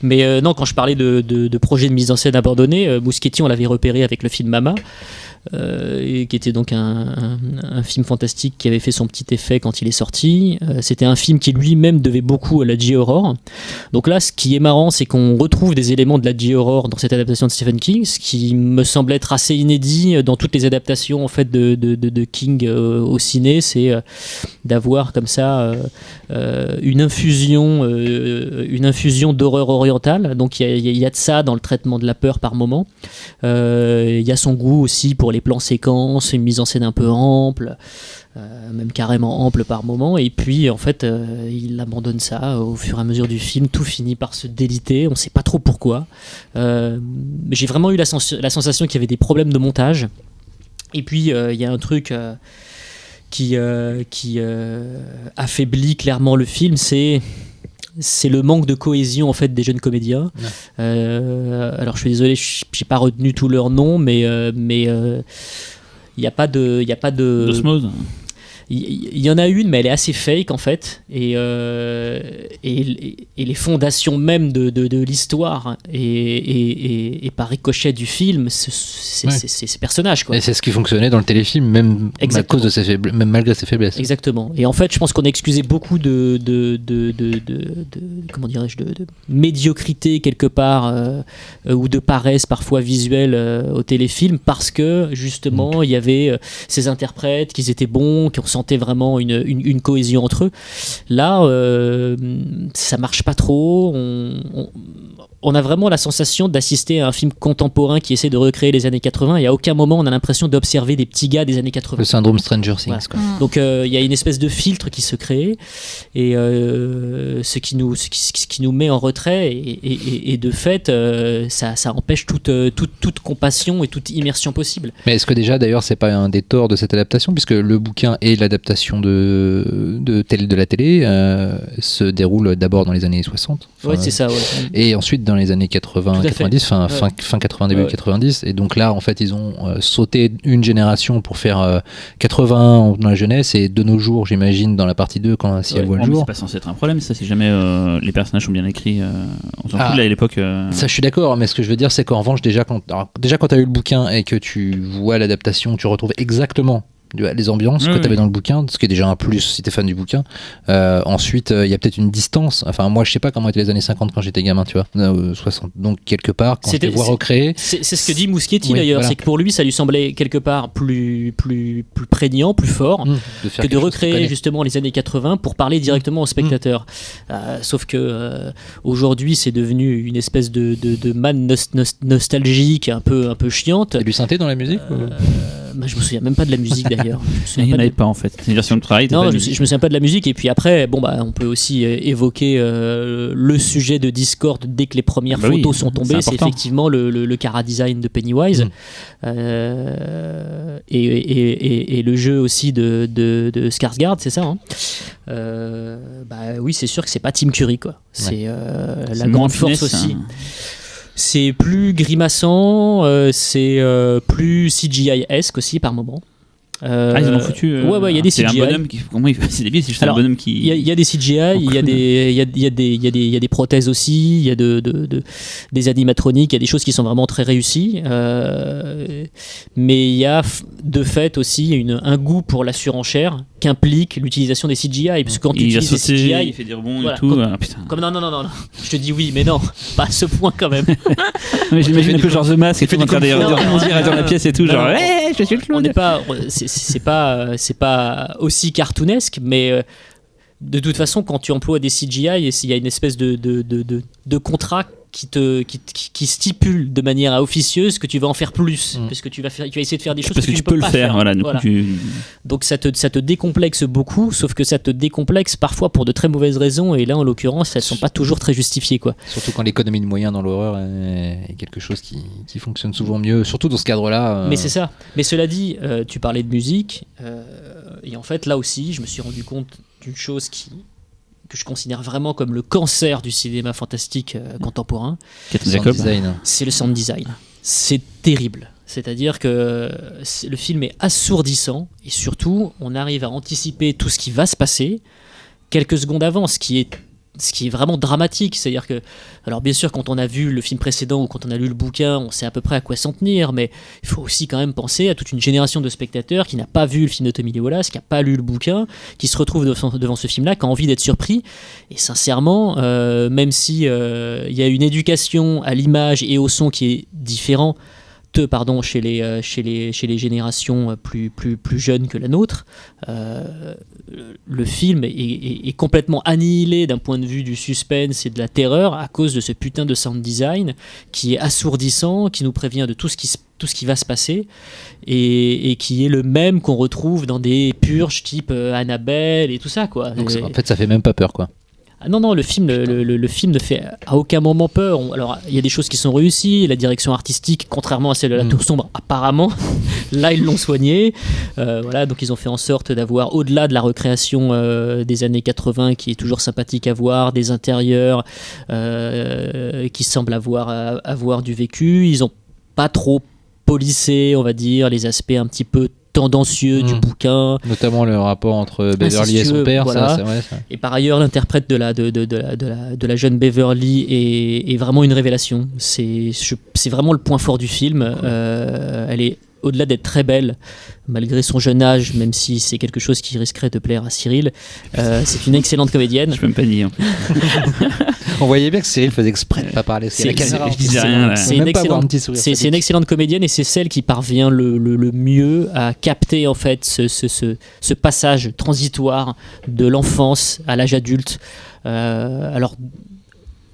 Mais non, quand je parlais de projet de mise en scène abandonné, Muschietti, on l'avait repéré avec le film Mama, et qui était donc un film fantastique qui avait fait son petit effet quand il est sorti. C'était un film qui lui-même devait beaucoup à la J-Horror. Donc là, ce qui est marrant, c'est qu'on retrouve des éléments de la J-Horror dans cette adaptation de Stephen King, ce qui me semble être assez inédit dans toutes les adaptations en fait de King au ciné, c'est d'avoir comme ça une infusion d'horreur orientale. Donc il y a de ça dans le traitement de la peur par moment. Il y a son goût aussi pour les plans séquences, une mise en scène un peu ample, même carrément ample par moment, et puis en fait il abandonne ça au fur et à mesure du film. Tout finit par se déliter, on sait pas trop pourquoi. J'ai vraiment eu la sensation qu'il y avait des problèmes de montage, et puis il y a un truc qui affaiblit clairement le film, c'est le manque de cohésion en fait des jeunes comédiens. Alors je suis désolé, j'ai pas retenu tous leurs noms, mais il y a pas de D'osmose. Il y en a une, mais elle est assez fake en fait, et les fondations même de l'histoire et par ricochet du film, c'est ces personnages, quoi. Et c'est ce qui fonctionnait dans le téléfilm, même à cause de même malgré ses faiblesses. Exactement. Et en fait, je pense qu'on a excusé beaucoup de comment dirais-je, de médiocrité quelque part, ou de paresse parfois visuelle au téléfilm, parce que justement il y avait ces interprètes qui étaient bons, qui ressentait vraiment une cohésion entre eux. Là, ça marche pas trop. On a vraiment la sensation d'assister à un film contemporain qui essaie de recréer les années 80, et à aucun moment on a l'impression d'observer des petits gars des années 80. Le syndrome Stranger Things. Voilà. Donc il y a une espèce de filtre qui se crée, et ce qui nous met en retrait, et de fait ça empêche toute compassion et toute immersion possible. Mais est-ce que déjà d'ailleurs c'est pas un des torts de cette adaptation, puisque le bouquin et l'adaptation de la télé se déroulent d'abord dans les années 60. Ouais, c'est ça, ouais. Et ensuite dans les années 80, 90, fin 80, début 90, et donc là en fait ils ont sauté une génération pour faire 80 dans la jeunesse, et de nos jours j'imagine dans la partie 2 quand si elle voit le jour. C'est pas censé être un problème ça, si jamais les personnages sont bien écrits, on s'en fout là à l'époque. Ça je suis d'accord, mais ce que je veux dire c'est qu'en revanche déjà quand tu as lu le bouquin et que tu vois l'adaptation, tu retrouves exactement les ambiances que tu avais dans le bouquin, ce qui est déjà un plus si t'es fan du bouquin. Ensuite il y a peut-être une distance, enfin moi je sais pas comment étaient les années 50 quand j'étais gamin, tu vois, 60, donc quelque part quand je les vois recréer, c'est ce que dit Muschietti d'ailleurs, voilà. C'est que pour lui ça lui semblait quelque part plus prégnant, plus fort que de recréer justement les années 80 pour parler directement au spectateur. Sauf que aujourd'hui c'est devenu une espèce de manne nostalgique un peu chiante. Il y a du synthé dans la musique je me souviens même pas de la musique d'ailleurs. Il n'y en avait pas en fait. C'est une version de travail. Non, je me souviens pas de la musique. Et puis après, on peut aussi évoquer le sujet de Discord dès que les premières photos sont tombées. C'est effectivement le chara-design de Pennywise, et le jeu aussi de Skarsgård, c'est ça. Hein. Oui, c'est sûr que c'est pas Tim Curry, quoi. C'est la grande force aussi. C'est plus grimaçant, c'est plus CGI-esque aussi par moment. Ils en ont foutu. Il y a des CGI. C'est un bonhomme qui. Comment il fait ? C'est débile, c'est juste un bonhomme qui. Il y a des CGI, il y a des prothèses aussi, il y a des animatroniques, il y a des choses qui sont vraiment très réussies. Mais il y a de fait aussi un goût pour la surenchère qu'implique l'utilisation des CGI, parce que quand tu Il va utilises des sauter, CGI, il fait des rebonds voilà, et tout. quand- Putain. comme non, je te dis oui, mais non, pas à ce point quand même. Mais j'imagine un peu genre The Mask et tout, en train de Non, rebondir dans la pièce et tout, non, genre, non, hey, je suis le On clown. n'est pas, c'est pas aussi cartoonesque, mais de toute façon, quand tu emploies des CGI, il y a une espèce de contrat qui stipule de manière officieuse que tu vas en faire plus, parce que tu vas essayer de faire des choses Parce que tu tu ne peux le pas faire, voilà. Du coup, Voilà. tu- Donc ça te décomplexe beaucoup, sauf que ça te décomplexe parfois pour de très mauvaises raisons, et là en l'occurrence elles sont pas toujours très justifiées quoi. Surtout quand l'économie de moyens dans l'horreur est quelque chose qui fonctionne souvent mieux, surtout dans ce cadre-là. Mais c'est ça. Mais cela dit, tu parlais de musique, et en fait là aussi je me suis rendu compte d'une chose que je considère vraiment comme le cancer du cinéma fantastique contemporain, Captain sound Jacob. design. c'est le sound design. C'est terrible. C'est-à-dire que le film est assourdissant, et surtout on arrive à anticiper tout ce qui va se passer quelques secondes avant, ce qui est vraiment dramatique. C'est-à-dire que, alors bien sûr, quand on a vu le film précédent ou quand on a lu le bouquin, on sait à peu près à quoi s'en tenir, mais il faut aussi quand même penser à toute une génération de spectateurs qui n'a pas vu le film de Tommy Lee Wallace, qui n'a pas lu le bouquin, qui se retrouve devant ce film-là, qui a envie d'être surpris. Et sincèrement, même si il y a une éducation à l'image et au son qui est différent, chez les générations plus jeunes que la nôtre, le film est complètement annihilé d'un point de vue du suspense et de la terreur à cause de ce putain de sound design qui est assourdissant, qui nous prévient de tout ce qui va se passer, et qui est le même qu'on retrouve dans des purges type Annabelle et tout ça quoi. Donc, en fait, ça fait même pas peur, quoi. Ah non, le film ne fait à aucun moment peur. Alors, il y a des choses qui sont réussies. La direction artistique, contrairement à celle de La Tour Sombre, apparemment, là, ils l'ont soignée. Voilà, donc ils ont fait en sorte d'avoir, au-delà de la recréation des années 80, qui est toujours sympathique à voir, des intérieurs qui semblent avoir du vécu. Ils n'ont pas trop polissé, on va dire, les aspects un petit peu tendancieux du bouquin. Notamment le rapport entre Beverly et son père, voilà. ça, c'est vrai. Ça. Et par ailleurs, l'interprète de la jeune Beverly est vraiment une révélation. C'est vraiment le point fort du film. Elle est, au-delà d'être très belle, malgré son jeune âge, même si c'est quelque chose qui risquerait de plaire à Cyril, c'est une excellente comédienne. Je peux même pas dire. On voyait bien que Cyril faisait exprès de pas parler. C'est Je disais rien, là. C'est une excellente comédienne, et c'est celle qui parvient le mieux à capter en fait ce passage transitoire de l'enfance à l'âge adulte. Alors,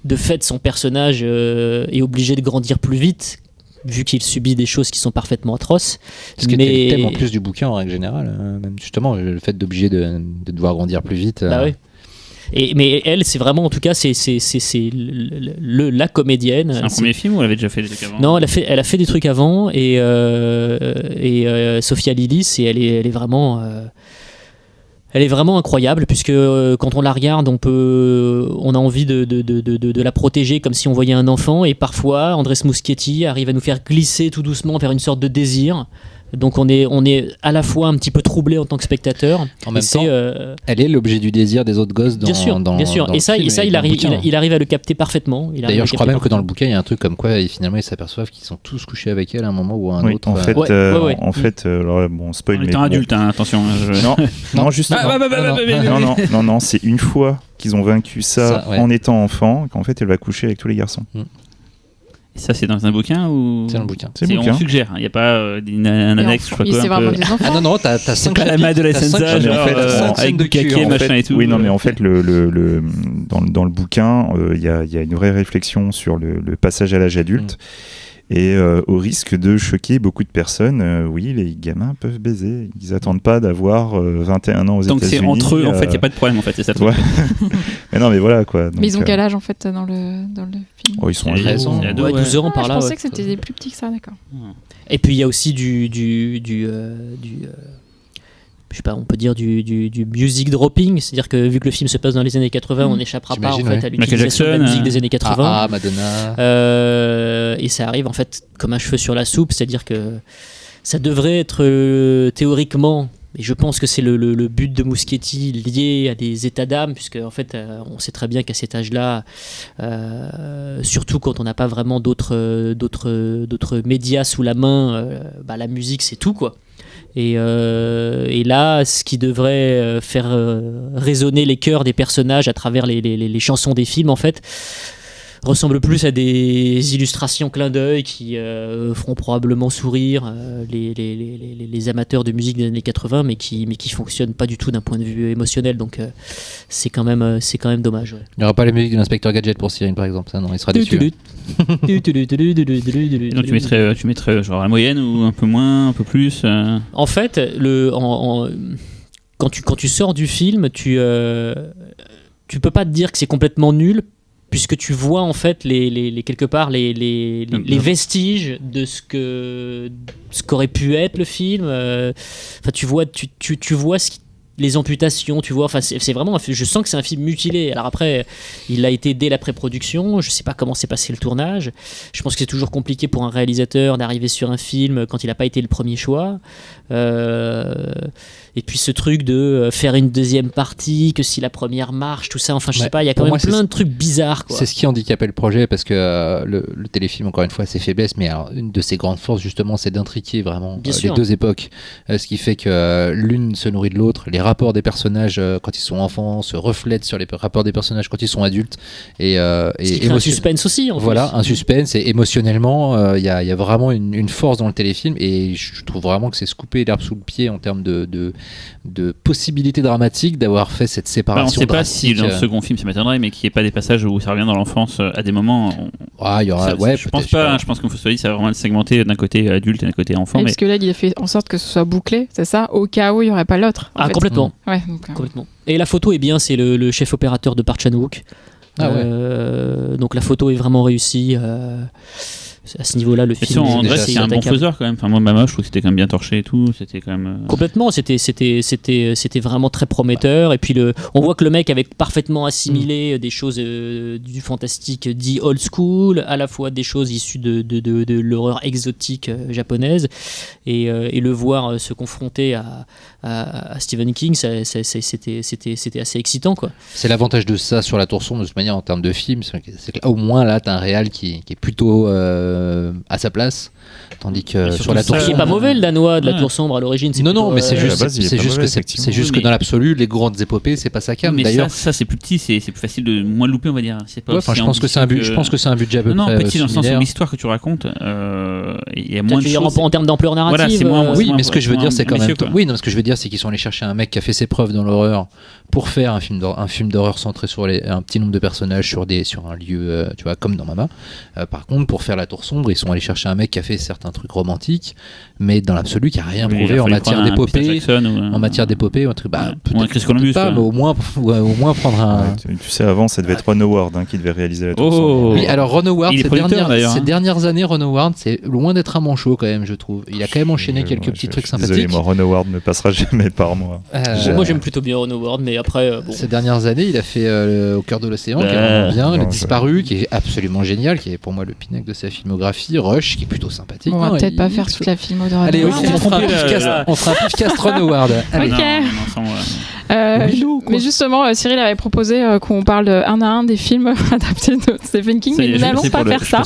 de fait, son personnage est obligé de grandir plus vite, vu qu'il subit des choses qui sont parfaitement atroces. Ce qui était le thème en plus du bouquin en règle générale, même justement le fait d'obliger de devoir grandir plus vite. Bah oui. Mais elle, c'est vraiment, en tout cas, c'est la comédienne. C'est un premier film ou elle avait déjà fait des trucs avant? Non, elle a fait des trucs avant, et Sophia Lillis, et elle est vraiment. Elle est vraiment incroyable, puisque quand on la regarde, on a envie de la protéger comme si on voyait un enfant, et parfois Andrés Muschietti arrive à nous faire glisser tout doucement vers une sorte de désir. Donc on est à la fois un petit peu troublé en tant que spectateur. En même temps, elle est l'objet du désir des autres gosses dans bien sûr. Dans Et ça, il arrive à le capter parfaitement. D'ailleurs, je crois même que dans le bouquin, il y a un truc comme quoi finalement ils s'aperçoivent qu'ils sont tous couchés avec elle à un moment ou à un autre. En fait, ouais. en fait, alors bon, spoil. En Mais étant bon. adulte, hein, attention. Non, justement. Non, c'est une fois qu'ils ont vaincu ça, ouais. en étant enfant, qu'en fait elle va coucher avec tous les garçons. Ça, c'est dans un bouquin ou C'est dans le bouquin. C'est le bouquin. On suggère, il n'y a pas un annexe, je sais pas quoi. C'est un vraiment peu... des enfants. Ah non, t'as 5 pas la de la Senza, genre, avec de Bukake, cul, en machin fait. et tout. Oui, non, mais en fait, dans le bouquin, il y a une vraie réflexion sur le passage à l'âge adulte. Et au risque de choquer beaucoup de personnes, oui, les gamins peuvent baiser. Ils n'attendent pas d'avoir 21 ans aux Donc États-Unis. c'est entre eux, en fait, il n'y a pas de problème, en fait, c'est ça le truc. Ouais. Mais non, mais voilà quoi. Donc, Mais ils ont quel âge en fait dans le film? Oh, ils sont Il y a 13 ans. 12 ans par Je là. pensais ouais. que c'était des plus petits que ça, d'accord. Et puis il y a aussi je sais pas, on peut dire du music dropping, c'est-à-dire que vu que le film se passe dans les années 80, on n'échappera pas en J'imagine, fait à Michael l'utilisation de la Jackson, musique des années 80. Madonna. Et ça arrive en fait comme un cheveu sur la soupe, c'est-à-dire que ça devrait être théoriquement, et je pense que c'est le but de Muschietti, lié à des états d'âme, puisque en fait on sait très bien qu'à cet âge-là, surtout quand on n'a pas vraiment d'autres médias sous la main, la musique c'est tout quoi. Et là, ce qui devrait faire résonner les cœurs des personnages à travers les chansons des films, en fait, ressemble plus à des illustrations clin d'œil qui feront probablement sourire les amateurs de musique des années 80, mais qui fonctionnent pas du tout d'un point de vue émotionnel. Donc c'est quand même dommage. Ouais. Il n'y aura pas la musique de l'inspecteur Gadget pour Cyril, par exemple. Ça, non, il sera déçu. Donc tu mettrais genre la moyenne ou un peu moins, un peu plus En fait, quand tu sors du film, tu peux pas te dire que c'est complètement nul, puisque tu vois en fait quelque part les vestiges de ce qu'aurait pu être le film. Enfin, tu vois les amputations, tu vois. Enfin, c'est vraiment. Je sens que c'est un film mutilé. Alors après, il a été dès la pré-production. Je sais pas comment s'est passé le tournage. Je pense que c'est toujours compliqué pour un réalisateur d'arriver sur un film quand il n'a pas été le premier choix. Et puis ce truc de faire une deuxième partie, que si la première marche, tout ça. Enfin, je sais pas. Il y a quand même plein de trucs bizarres, quoi. C'est ce qui handicapait le projet, parce que le téléfilm, encore une fois, a ses faiblesses, mais alors, une de ses grandes forces, justement, c'est d'intriquer vraiment les deux époques. Ce qui fait que l'une se nourrit de l'autre. Les rapports des personnages quand ils sont enfants se reflètent sur les rapports des personnages quand ils sont adultes. Et un suspense aussi, en voilà, plus. un suspense. Et émotionnellement, il y a vraiment une force dans le téléfilm. Et je trouve vraiment que c'est se couper l'herbe sous le pied en termes de possibilités dramatiques d'avoir fait cette séparation. On ne sait pas si dans le second film, ça m'étonnerait, mais qu'il n'y ait pas des passages où ça revient dans l'enfance à des moments. Il y aura. Je pense pas. Je pense qu'il faut se dire, ça va vraiment le segmenter d'un côté adulte et d'un côté enfant. Parce que là, il a fait en sorte que ce soit bouclé, c'est ça, au cas où il n'y aurait pas l'autre. Ah, complètement. Ouais, complètement. Et la photo est bien, c'est le chef opérateur de Park Chan-wook. Donc la photo est vraiment réussie. À ce niveau-là, le film. En vrai, c'est un bon faiseur quand même. Enfin, moi, Mama, je trouve que c'était quand même bien torché et tout. C'était quand même. Complètement. C'était vraiment très prometteur. Et puis on voit que le mec avait parfaitement assimilé des choses du fantastique dit old school, à la fois des choses issues de l'horreur exotique japonaise, et le voir se confronter à Stephen King, c'était assez excitant, quoi. C'est l'avantage de ça sur La Tour Sombre, de toute manière, en termes de film, c'est que là, au moins là, t'as un réal qui est plutôt à sa place, tandis que sur La Tour Sombre, qui est pas mauvais, le danois de La Tour Sombre à l'origine. Non, mais c'est juste que dans l'absolu, les grandes épopées, c'est pas sa cam. Mais d'ailleurs, ça c'est plus petit, c'est plus facile de moins louper, on va dire. C'est pas. Je pense que c'est un budget à peu près. Non, petit dans le sens où l'histoire que tu racontes, il y a moins de choses. En termes d'ampleur narrative. Voilà, c'est moins. Oui, mais ce que je veux dire, c'est quand même. Oui, non, ce que je veux dire, c'est qu'ils sont allés chercher un mec qui a fait ses preuves dans l'horreur pour faire un film d'horreur centré sur un petit nombre de personnages sur un lieu, tu vois, comme dans Mama. Par contre, pour faire La Tour Sombre, ils sont allés chercher un mec qui a fait certains trucs romantiques, mais dans l'absolu, qui a rien prouvé en matière d'épopée. En matière d'épopée, un truc, ou un Chris Columbus, pas, mais au moins prendre un. Tu sais, avant, ça devait être Ron Howard qui devait réaliser La Tour Sombre. Oui, alors Ron Howard, ces hein. dernières années, Ron Howard, c'est loin d'être un manchot quand même, je trouve. Il a quand même enchaîné quelques petits trucs sympathiques. Désolé, moi, Ron Howard ne passera jamais par moi. Moi, j'aime plutôt bien Ron Howard, mais après. Ces dernières années, il a fait Au cœur de l'océan, qui est vraiment bien, Le Disparu, qui est absolument génial, qui est pour moi le pinacle de sa filmographie, Rush, qui est plutôt sympathique. On va peut-être pas faire toute la filmo de Ron Howard. Allez, on fera un pifcast Ron Howard. Ok. Mais justement, Cyril avait proposé qu'on parle un à un des films adaptés de Stephen King, mais nous n'allons pas faire ça.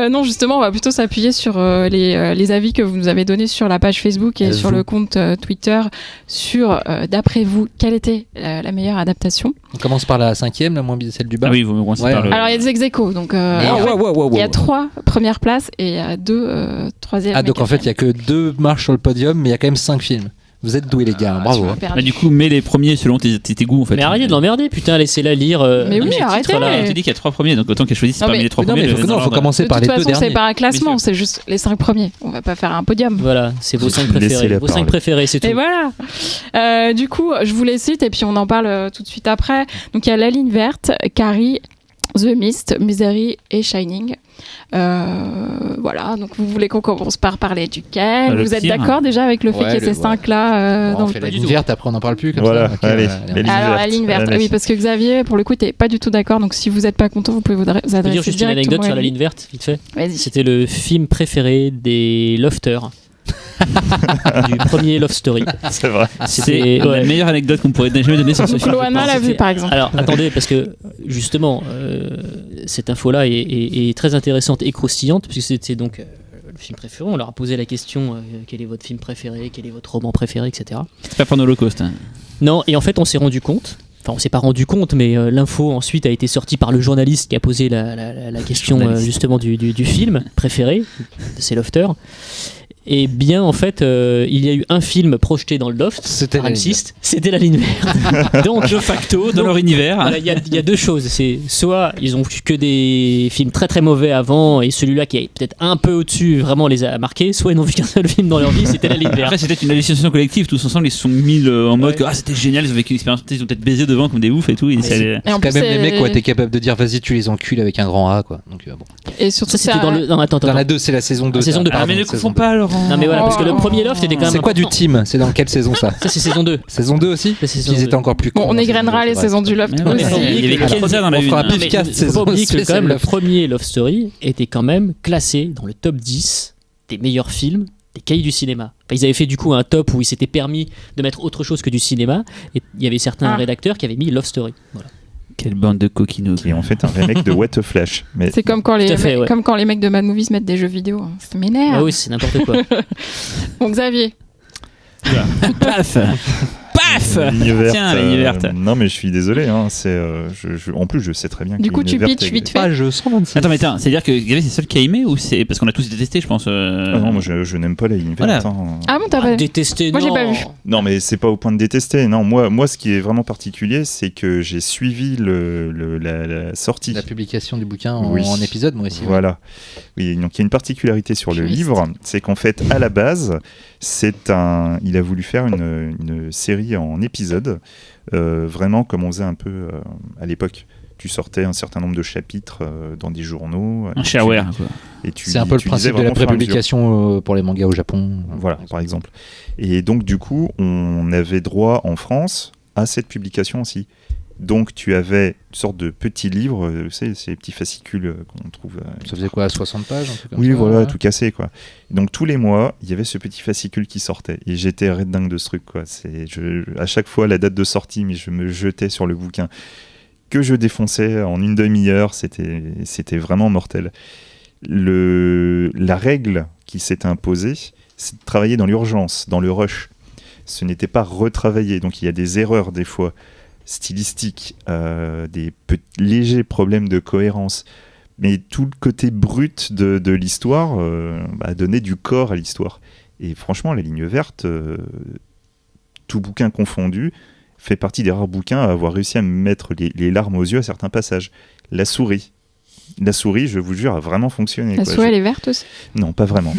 Non, justement, on va plutôt s'appuyer sur les avis que vous nous avez donnés sur la page Facebook et sur le compte Twitter sur, d'après vous, quelle était la meilleure adaptation. On commence par la 5e, la moins bien celle du bas. Ah oui, vous par le... Alors, il y a des ex-aequo, donc il y a 3 premières places et il y a 2 troisièmes. Ah, donc en fait, il n'y a que 2 marches sur le podium, mais il y a quand même 5 films. Vous êtes doués, les gars, bravo. Du coup, mets les premiers selon tes goûts, en fait. Mais arrêtez de l'emmerder, putain, laissez-la lire. Mais oui, arrêtez. Tu dis qu'il y a 3 premiers, donc autant qu'elle choisisse parmi les 3 premiers. Il faut commencer par les 2 derniers. De toute façon, c'est pas un classement, c'est juste les 5 premiers. On va pas faire un podium. Voilà, c'est vos 5 préférés. Vos 5 préférés, c'est tout. Et voilà. Du coup, je vous les cite et puis on en parle tout de suite après. Donc il y a La Ligne Verte, Carrie, The Mist, Misery et Shining. Voilà, donc vous voulez qu'on commence par parler duquel? Vous êtes d'accord déjà avec le fait qu'il y ait ces 5-là on fait la ligne verte, après on n'en parle plus comme ça. Allez, alors la ligne verte, oui, parce que Xavier, pour le coup, t'es pas du tout d'accord, donc si vous n'êtes pas content, vous pouvez vous adresser directement. Je peux dire juste une anecdote sur la ligne verte, vite fait. Vas-y. C'était le film préféré des lofters. Du premier Love Story. C'est vrai. C'est la meilleure anecdote qu'on pourrait jamais donner sur ce film. Loana l'a vu par exemple. Alors attendez, parce que justement, cette info-là est très intéressante et croustillante, puisque c'était donc le film préféré. On leur a posé la question quel est votre film préféré, quel est votre roman préféré, etc. C'est pas pour l'Holocauste. Hein. Non, et en fait, on s'est rendu compte. Enfin, on s'est pas rendu compte, mais l'info ensuite a été sortie par le journaliste qui a posé la question justement du film préféré, c'est Lofter. Et bien, en fait, il y a eu un film projeté dans le loft, C'était par la M6, c'était La Ligne Verte. Donc, De facto, dans leur univers. voilà, il y a deux choses. C'est soit ils ont vu que des films très très mauvais avant, et celui-là qui est peut-être un peu au-dessus vraiment les a marqués, soit ils n'ont vu qu'un seul film dans leur vie, c'était La Ligne Verte. Après, c'était une hallucination collective. Tous ensemble, ils se sont mis en mode que c'était génial, ils ont vécu une expérience, ils ont peut-être baisé devant comme des oufs et tout. Et en C'est quand plus, même les mecs qui ont été capables de dire vas-y tu les encules avec un grand A quoi. Donc bon. Et surtout, Ça, c'était dans le. Non, attends. Dans la 2 c'est la saison 2. La saison 2, Ah, mais ne confond pas, Laurent. Non, mais voilà, parce que le premier loft était quand même. C'est quoi du important. team? C'est dans quelle saison ça? Ça, c'est saison 2. Saison 2 aussi? Ça, c'est saison Ils 2. étaient encore plus Bon, cons on dans saison égrènera 2, les c'est vrai. saisons du Loft. Mais non, mais aussi. il y avait Alors, Kenza dans la on fera un une. podcast Il faut saison pas oublier que quand spéciale même le Loft. premier Love Story était quand même classé dans le top 10 des meilleurs films des cahiers du cinéma. Enfin, ils avaient fait du coup un top où ils s'étaient permis de mettre autre chose que du cinéma, et il y avait certains rédacteurs qui avaient mis Love Story. Voilà. Quelle bande de coquinots. Qui est en fait un remake de What a Flash. Mais C'est comme quand, Tout à fait, ouais. comme quand les mecs de Mad Movies mettent des jeux vidéo. hein. Ça m'énerve. Ah oui, c'est n'importe quoi. Bon, Xavier. Paf. Paf. La ligne verte, Tiens, la ligne verte. non, mais je suis désolé. Hein, en plus, je sais très bien que Du coup, la ligne tu verte pitches est- vite fait. Page 126. Attends, mais c'est-à-dire que Xavier, c'est le seul qui a aimé ou c'est parce qu'on a tous détesté, je pense. Ah non, moi je n'aime pas la ligne Voilà. verte. hein. Ah bon, t'as pas. Détesté, Moi, j'ai non. pas vu. Non, mais c'est pas au point de détester. Non, moi, ce qui est vraiment particulier, c'est que j'ai suivi la sortie. La publication du bouquin en, Oui. en épisode, moi aussi. Voilà. Oui, donc il y a une particularité sur le Juriste. livre, c'est qu'en fait, à la base, il a voulu faire une série en épisodes, vraiment comme on faisait un peu à l'époque. Tu sortais un certain nombre de chapitres dans des journaux. Un shareware, quoi. C'est un peu le principe de la prépublication pour les mangas au Japon. Voilà, par exemple. Et donc, du coup, on avait droit en France à cette publication aussi. Donc, tu avais une sorte de petit livre, tu sais, ces petits fascicules qu'on trouve. Ça faisait quoi, 60 pages un truc comme Oui, ça, voilà, ouais. tout cassé, quoi. Donc, tous les mois, il y avait ce petit fascicule qui sortait. Et j'étais red dingue de ce truc, quoi. À chaque fois, la date de sortie, mais je me jetais sur le bouquin que je défonçais en une demi-heure. C'était vraiment mortel. La règle qui s'était imposée, c'est de travailler dans l'urgence, dans le rush. Ce n'était pas retravaillé. Donc, il y a des erreurs, des fois, stylistiques, des légers problèmes de cohérence. Mais tout le côté brut de l'histoire donnait du corps à l'histoire. Et franchement, La Ligne Verte, tout bouquin confondu, fait partie des rares bouquins à avoir réussi à me mettre les larmes aux yeux à certains passages. La souris, je vous jure, a vraiment fonctionné. La quoi. souris, elle est verte aussi. Non, pas vraiment.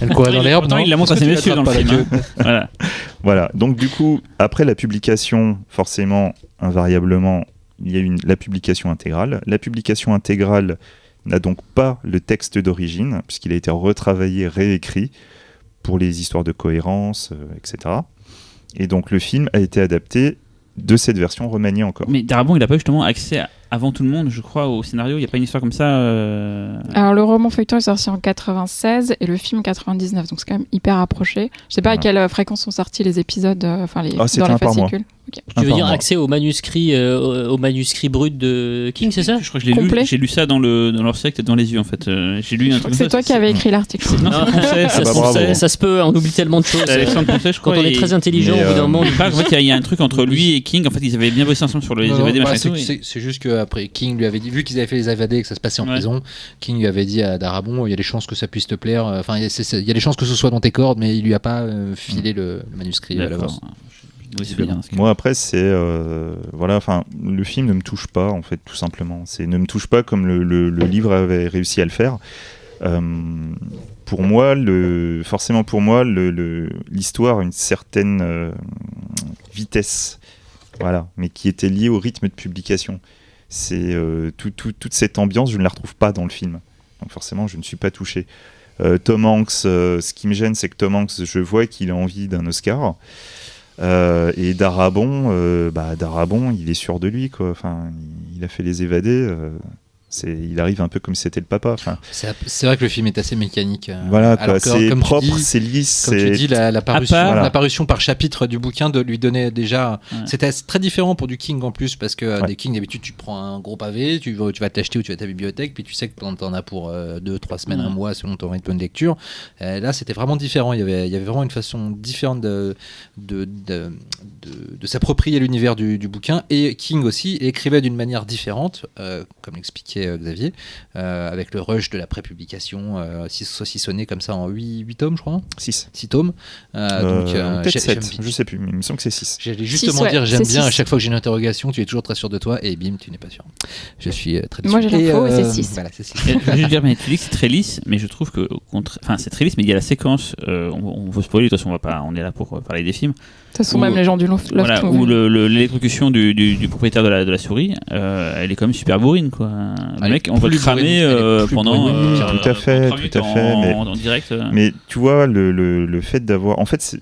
Elle courait dans l'herbe, Pourtant, non il la montre à ses Est-ce que tu messieurs dans le l'attrapes film. pas la hein. Voilà. Voilà, donc du coup, après la publication, forcément, invariablement, il y a eu la publication intégrale. La publication intégrale n'a donc pas le texte d'origine, puisqu'il a été retravaillé, réécrit, pour les histoires de cohérence, etc. Et donc le film a été adapté de cette version remaniée encore. Mais Darabon, il n'a pas justement accès avant tout le monde, je crois, au scénario. Il n'y a pas une histoire comme ça. Alors, le roman feuilleton est sorti en 96 et le film 99, donc c'est quand même hyper approché. Je sais pas à quelle fréquence sont sortis les épisodes, c'était dans les un par mois. fascicules. Tu veux dire Apparemment. accès au manuscrit brut de King, c'est ça? Je crois que je l'ai Complet. lu. J'ai lu ça dans leur secte dans les yeux, en fait. J'ai lu un Je crois truc que c'est comme toi ça. qui avais écrit l'article. Non, c'est Poncet, ça, bah, bravo. ça se peut, on oublie tellement de choses. C'est Alexandre Poncet, je Quand crois. on est très intelligent, mais, au bout d'un moment, En fait, il y a un truc entre lui et King. En fait, ils avaient bien bossé ensemble sur les Non, DVD, bah, machin et tout. c'est juste qu'après King lui avait dit, vu qu'ils avaient fait les AVD et que ça se passait en Ouais. prison, King lui avait dit à Darabon, il y a des chances que ça puisse te plaire, enfin il y a des chances que ce soit dans tes cordes, mais il lui a pas filé le manuscrit à l'avance. D'accord. Oui, c'est bien. Moi après c'est voilà, enfin le film ne me touche pas en fait, tout simplement. Ne me touche pas comme le livre avait réussi à le faire. Pour moi, forcément pour moi, l'histoire a une certaine vitesse, voilà, mais qui était liée au rythme de publication. C'est toute cette ambiance, je ne la retrouve pas dans le film. Donc forcément, je ne suis pas touché. Tom Hanks, ce qui me gêne, c'est que Tom Hanks, je vois qu'il a envie d'un Oscar. Et Darabon, il est sûr de lui, quoi. Enfin, il a fait Les Évadés. Il arrive un peu comme si c'était le papa. Enfin, c'est vrai que le film est assez mécanique. Voilà, alors que, c'est comme propre, c'est lisse. Comme tu dis, la parution par chapitre du bouquin lui donnait déjà. Ouais. C'était très différent pour du King en plus, parce que Ouais. des King, d'habitude, tu prends un gros pavé, tu vas t'acheter ou tu vas à ta bibliothèque, puis tu sais que t'en as pour 2-3 semaines, un mois, selon ton rythme de lecture. Là, c'était vraiment différent. Il y avait vraiment une façon différente de s'approprier l'univers du bouquin. Et King aussi écrivait d'une manière différente, comme l'expliquait Xavier, avec le rush de la prépublication, saucissonné comme ça en 8 tomes, je crois. 6. 6 tomes. Peut-être 7, je sais plus, mais il me semble que c'est 6. J'allais justement 6, ouais, dire, j'aime c'est bien 6. à chaque fois que j'ai une interrogation, tu es toujours très sûr de toi, et bim, tu n'es pas sûr. Je suis très déçu. Moi, j'ai l'info, et c'est 6. Voilà, c'est 6. Je veux dire, mais tu dis que c'est très lisse, mais je trouve que, enfin, c'est très lisse, mais il y a la séquence, on veut spoiler, de toute façon, on est là pour parler des films. De toute façon, Où- même les gens du Loft Voilà, ont où vu. l'électrocution du propriétaire de la souris, elle est quand même super bourrine, quoi. Le Elle mec, est on va le plus bourrine, cramer elle est plus pendant. bourrine. Tout à fait, 3 minutes tout à fait, mais- en direct. Mais tu vois, le fait d'avoir... En fait,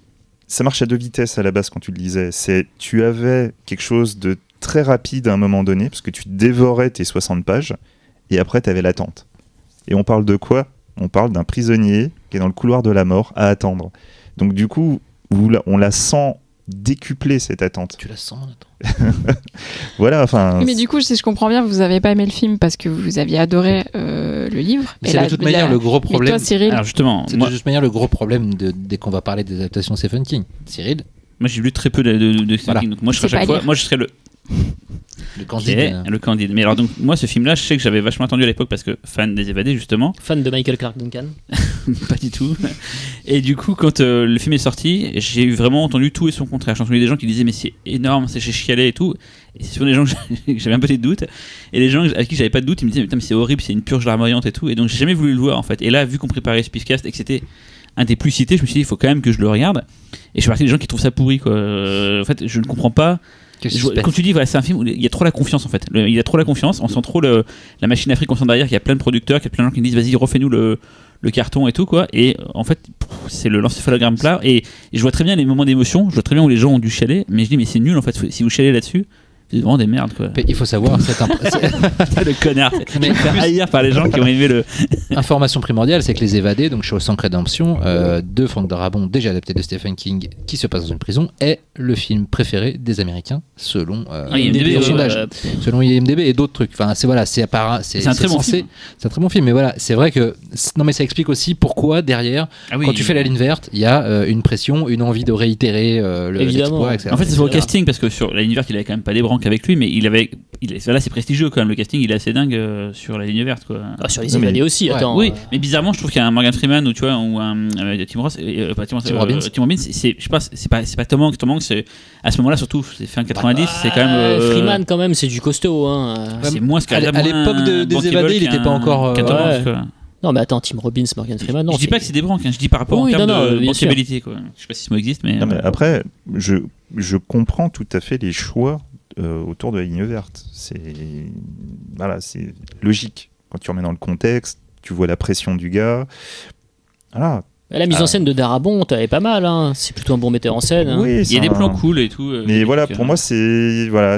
ça marche à 2 vitesses à la base quand tu le lisais. Tu avais quelque chose de très rapide à un moment donné, parce que tu dévorais tes 60 pages, et après, tu avais l'attente. Et on parle de quoi ? On parle d'un prisonnier qui est dans le couloir de la mort à attendre. Donc du coup, on la sent décupler cette attente. Tu la sens, attends. Voilà, enfin... Oui, mais du coup, si je comprends bien, vous avez pas aimé le film parce que vous aviez adoré le livre. Mais Et c'est là, de toute manière le gros Mais problème. toi, Cyril, Alors justement, C'est moi, de toute manière le gros problème dès qu'on va parler des adaptations Stephen King. Cyril, j'ai lu très peu de Stephen Voilà. King, donc moi je serais C'est à chaque pas fois, lire. moi je serais le le Candide. le Candide. Mais alors donc moi ce film-là, je sais que j'avais vachement attendu à l'époque parce que fan des évadés justement. Fan de Michael Clark Duncan. Pas du tout. Et du coup, quand le film est sorti, j'ai vraiment entendu tout et son contraire. J'ai entendu des gens qui disaient mais c'est énorme, c'est chez chialé et tout. Et c'est sur des gens que j'avais un peu des doutes. Et les gens à qui j'avais pas de doute, ils me disaient mais, putain, mais c'est horrible, c'est une purge larmoyante et tout. Et donc j'ai jamais voulu le voir en fait. Et là, vu qu'on préparait ce Pifcast et que c'était un des plus cités, je me suis dit il faut quand même que je le regarde. Et je suis parti des gens qui trouvent ça pourri quoi. En fait, je ne comprends pas. Comme tu dis, voilà, c'est un film où il y a trop la confiance en fait. Il y a trop la confiance, on sent trop la machine à fric, on sent derrière qu'il y a plein de producteurs, qu'il y a plein de gens qui me disent vas-y refais-nous le carton et tout quoi. Et en fait, c'est le l'encéphalogramme plat. Et je vois très bien les moments d'émotion, je vois très bien où les gens ont dû chialer, mais je dis mais c'est nul en fait. Si vous chialez là-dessus, c'est vraiment des merdes quoi. Il faut savoir, Le connard. Mais- Je me fais haïr par les gens qui ont aimé le. information primordiale, c'est que Les Évadés, donc Shawshank Redemption, de Frank Darabont, déjà adapté de Stephen King, qui se passe dans une prison, est le film préféré des Américains selon IMDb, les sondages, selon IMDb et d'autres trucs. Enfin, c'est voilà, c'est un très bon film. C'est un très bon film, mais voilà, c'est vrai que non, mais ça explique aussi pourquoi derrière, Ah oui, quand tu fais la ligne verte, il y a une pression, une envie de réitérer Évidemment. l'exploit, etc. En fait, c'est sur le casting parce que sur la ligne verte, il avait quand même pas des branques avec lui, mais là, c'est prestigieux quand même. Le casting, il est assez dingue sur la ligne verte, quoi. Ah, sur les Non, mais- évadés aussi, Ouais. attends. Oui, mais bizarrement, je trouve qu'il y a un Morgan Freeman ou tu vois, ou un Tim Ross, pas Tim Ross, Tim Robbins. Tim Robbins, je sais pas, c'est pas Tom Hanks. Tom Hanks, c'est à ce moment-là surtout, c'est fin 90, c'est quand même. Freeman, quand même, c'est du costaud. Hein. C'est moins ce À l'époque des évadés, il était pas encore, Tom Hanks, ouais. quoi. Non, mais attends, Tim Robbins, Morgan Freeman, non. Je dis pas que c'est des branques, hein, je dis par rapport Oui, en termes non, de bien sûr. bankabilité, quoi. Je sais pas si ce mot existe, mais. Non, mais après, je comprends tout à fait les choix autour de la ligne verte. Voilà, c'est logique. Quand tu remets dans le contexte, tu vois la pression du gars. Voilà. La mise en scène de Darabont, elle est pas mal. Hein. C'est plutôt un bon metteur en scène. Hein. Oui, il y a des plans cool et tout. Mais voilà, donc, pour moi, c'est voilà.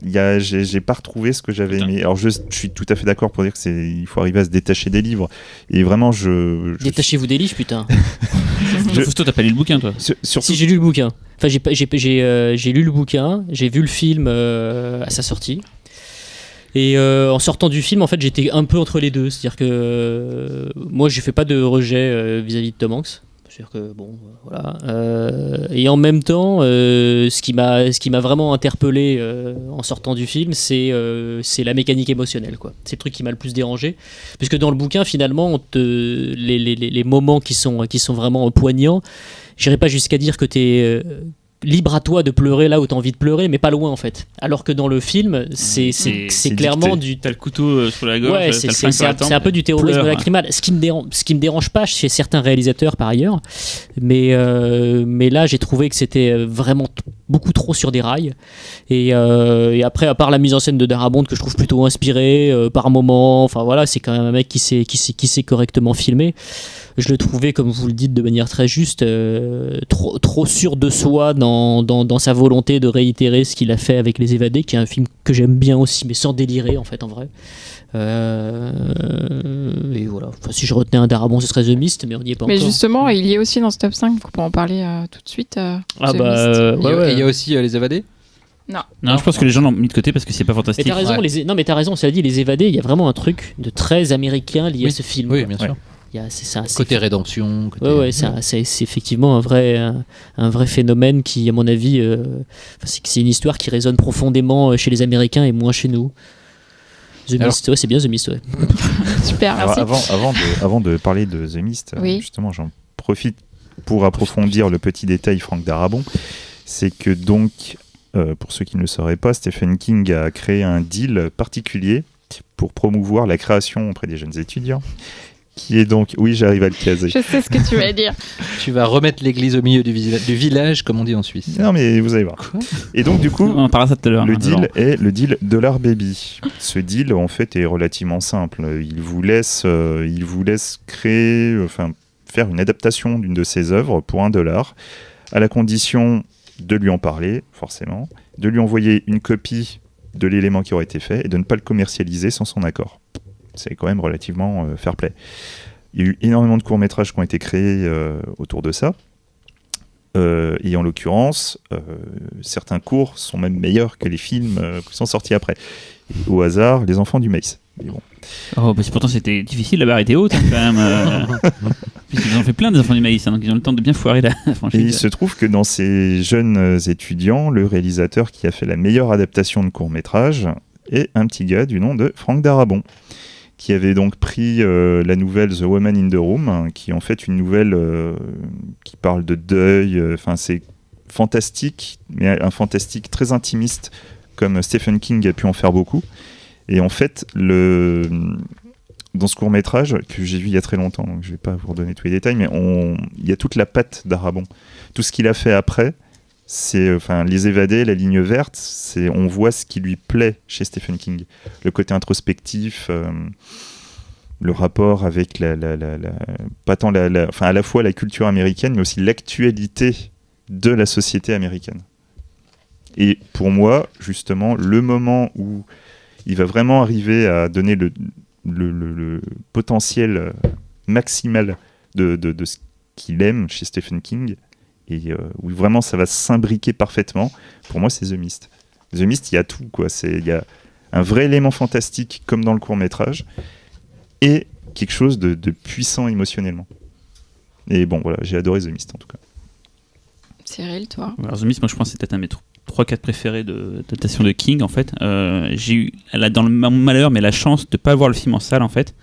J'ai pas retrouvé ce que j'avais Putain. aimé. Alors je suis tout à fait d'accord pour dire que il faut arriver à se détacher des livres. Et vraiment, Détachez-vous des livres, putain. Fausto, t'as pas lu le bouquin, toi? surtout. Si, j'ai lu le bouquin. Enfin, j'ai lu le bouquin, j'ai vu le film à sa sortie. Et en sortant du film, en fait, j'étais un peu entre les deux. C'est-à-dire que moi, je fais pas de rejet vis-à-vis de Tom Hanks. C'est-à-dire que bon, voilà. Et en même temps, ce qui m'a vraiment interpellé en sortant du film, c'est la mécanique émotionnelle, quoi. C'est le truc qui m'a le plus dérangé, puisque dans le bouquin, finalement, les moments qui sont vraiment poignants, j'irai pas jusqu'à dire que t'es libre à toi de pleurer là où t'as envie de pleurer, mais pas loin en fait. Alors que dans le film, c'est clairement dicté. T'as le couteau sur la gorge, ouais, t'as le flingue sur la tempe. c'est un peu du terrorisme pleure. lacrymal. Ce qui me dérange pas chez certains réalisateurs par ailleurs, mais là j'ai trouvé que c'était vraiment beaucoup trop sur des rails. Et après, à part la mise en scène de Darabont que je trouve plutôt inspirée par moment, enfin voilà, c'est quand même un mec qui sait correctement filmer. Je le trouvais, comme vous le dites de manière très juste, trop sûr de soi dans dans sa volonté de réitérer ce qu'il a fait avec Les Évadés, qui est un film que j'aime bien aussi, mais sans délirer en fait en vrai. Et voilà. Enfin, si je retenais un Darabont, ce serait The Mist, mais on n'y est pas Mais encore. justement, il y est aussi dans ce top 5, on peut en parler tout de suite. Ah The bah Mist. Et il y a aussi Les Évadés. Non, je pense que les gens l'ont mis de côté parce que c'est pas fantastique. Mais t'as raison, Ouais. non mais t'as raison, ça dit Les Évadés, il y a vraiment un truc de très américain lié à ce film. Oui, quoi. bien sûr. Il y a, c'est ça, Côté rédemption. Côté... Ouais, c'est effectivement un vrai phénomène qui, à mon avis, c'est une histoire qui résonne profondément chez les Américains et moins chez nous. The Mist, ouais, c'est bien The Mist, ouais. Super, Alors, merci. avant de parler de The Mist, Oui. justement, j'en profite pour approfondir le petit détail Franck Darabont. C'est que donc, pour ceux qui ne le sauraient pas, Stephen King a créé un deal particulier pour promouvoir la création auprès des jeunes étudiants, qui est donc... Oui, j'arrive à le caser. Je sais ce que tu vas dire. Tu vas remettre l'église au milieu du village, comme on dit en Suisse. Non, mais vous allez voir. Quoi ? Et donc, du coup... On en parlera ça tout à l'heure. Le hein, deal Laurent. est le deal Dollar Baby. Ce deal, en fait, est relativement simple. Il vous laisse créer, faire une adaptation d'une de ses œuvres pour $1, à la condition de lui en parler, forcément, de lui envoyer une copie de l'élément qui aurait été fait et de ne pas le commercialiser sans son accord. C'est quand même relativement fair play. Il y a eu énormément de courts-métrages qui ont été créés autour de ça. Et en l'occurrence, certains courts sont même meilleurs que les films qui sont sortis après. Et au hasard, Les Enfants du Maïs. Mais bon. Oh, bah, pourtant c'était difficile, la barre était haute hein, quand même. Ils ont fait plein des Enfants du Maïs, hein, donc ils ont le temps de bien foirer la Et franchise. il se trouve que dans ces jeunes étudiants, le réalisateur qui a fait la meilleure adaptation de court-métrage est un petit gars du nom de Franck Darabont, qui avait donc pris la nouvelle The Woman in the Room, hein, qui est en fait une nouvelle qui parle de deuil. C'est fantastique, mais un fantastique très intimiste, comme Stephen King a pu en faire beaucoup. Et en fait, dans ce court-métrage, que j'ai vu il y a très longtemps, donc je ne vais pas vous redonner tous les détails, mais il y a toute la patte d'Arabont. Tout ce qu'il a fait après, c'est Les Évadés, La Ligne Verte, on voit ce qui lui plaît chez Stephen King. Le côté introspectif, le rapport avec pas tant à la fois la culture américaine, mais aussi l'actualité de la société américaine. Et pour moi, justement, le moment où il va vraiment arriver à donner le potentiel maximal de ce qu'il aime chez Stephen King, et où vraiment ça va s'imbriquer parfaitement, pour moi c'est The Mist. The Mist, il y a tout, quoi. Il y a un vrai élément fantastique comme dans le court-métrage, et quelque chose de puissant émotionnellement. Et bon, voilà, j'ai adoré The Mist en tout cas. Cyril, toi? Alors, The Mist, moi je pense que c'est peut-être un de mes 3-4 préférés d'adaptation de King en fait. J'ai eu, dans le malheur, mais la chance de ne pas voir le film en salle en fait.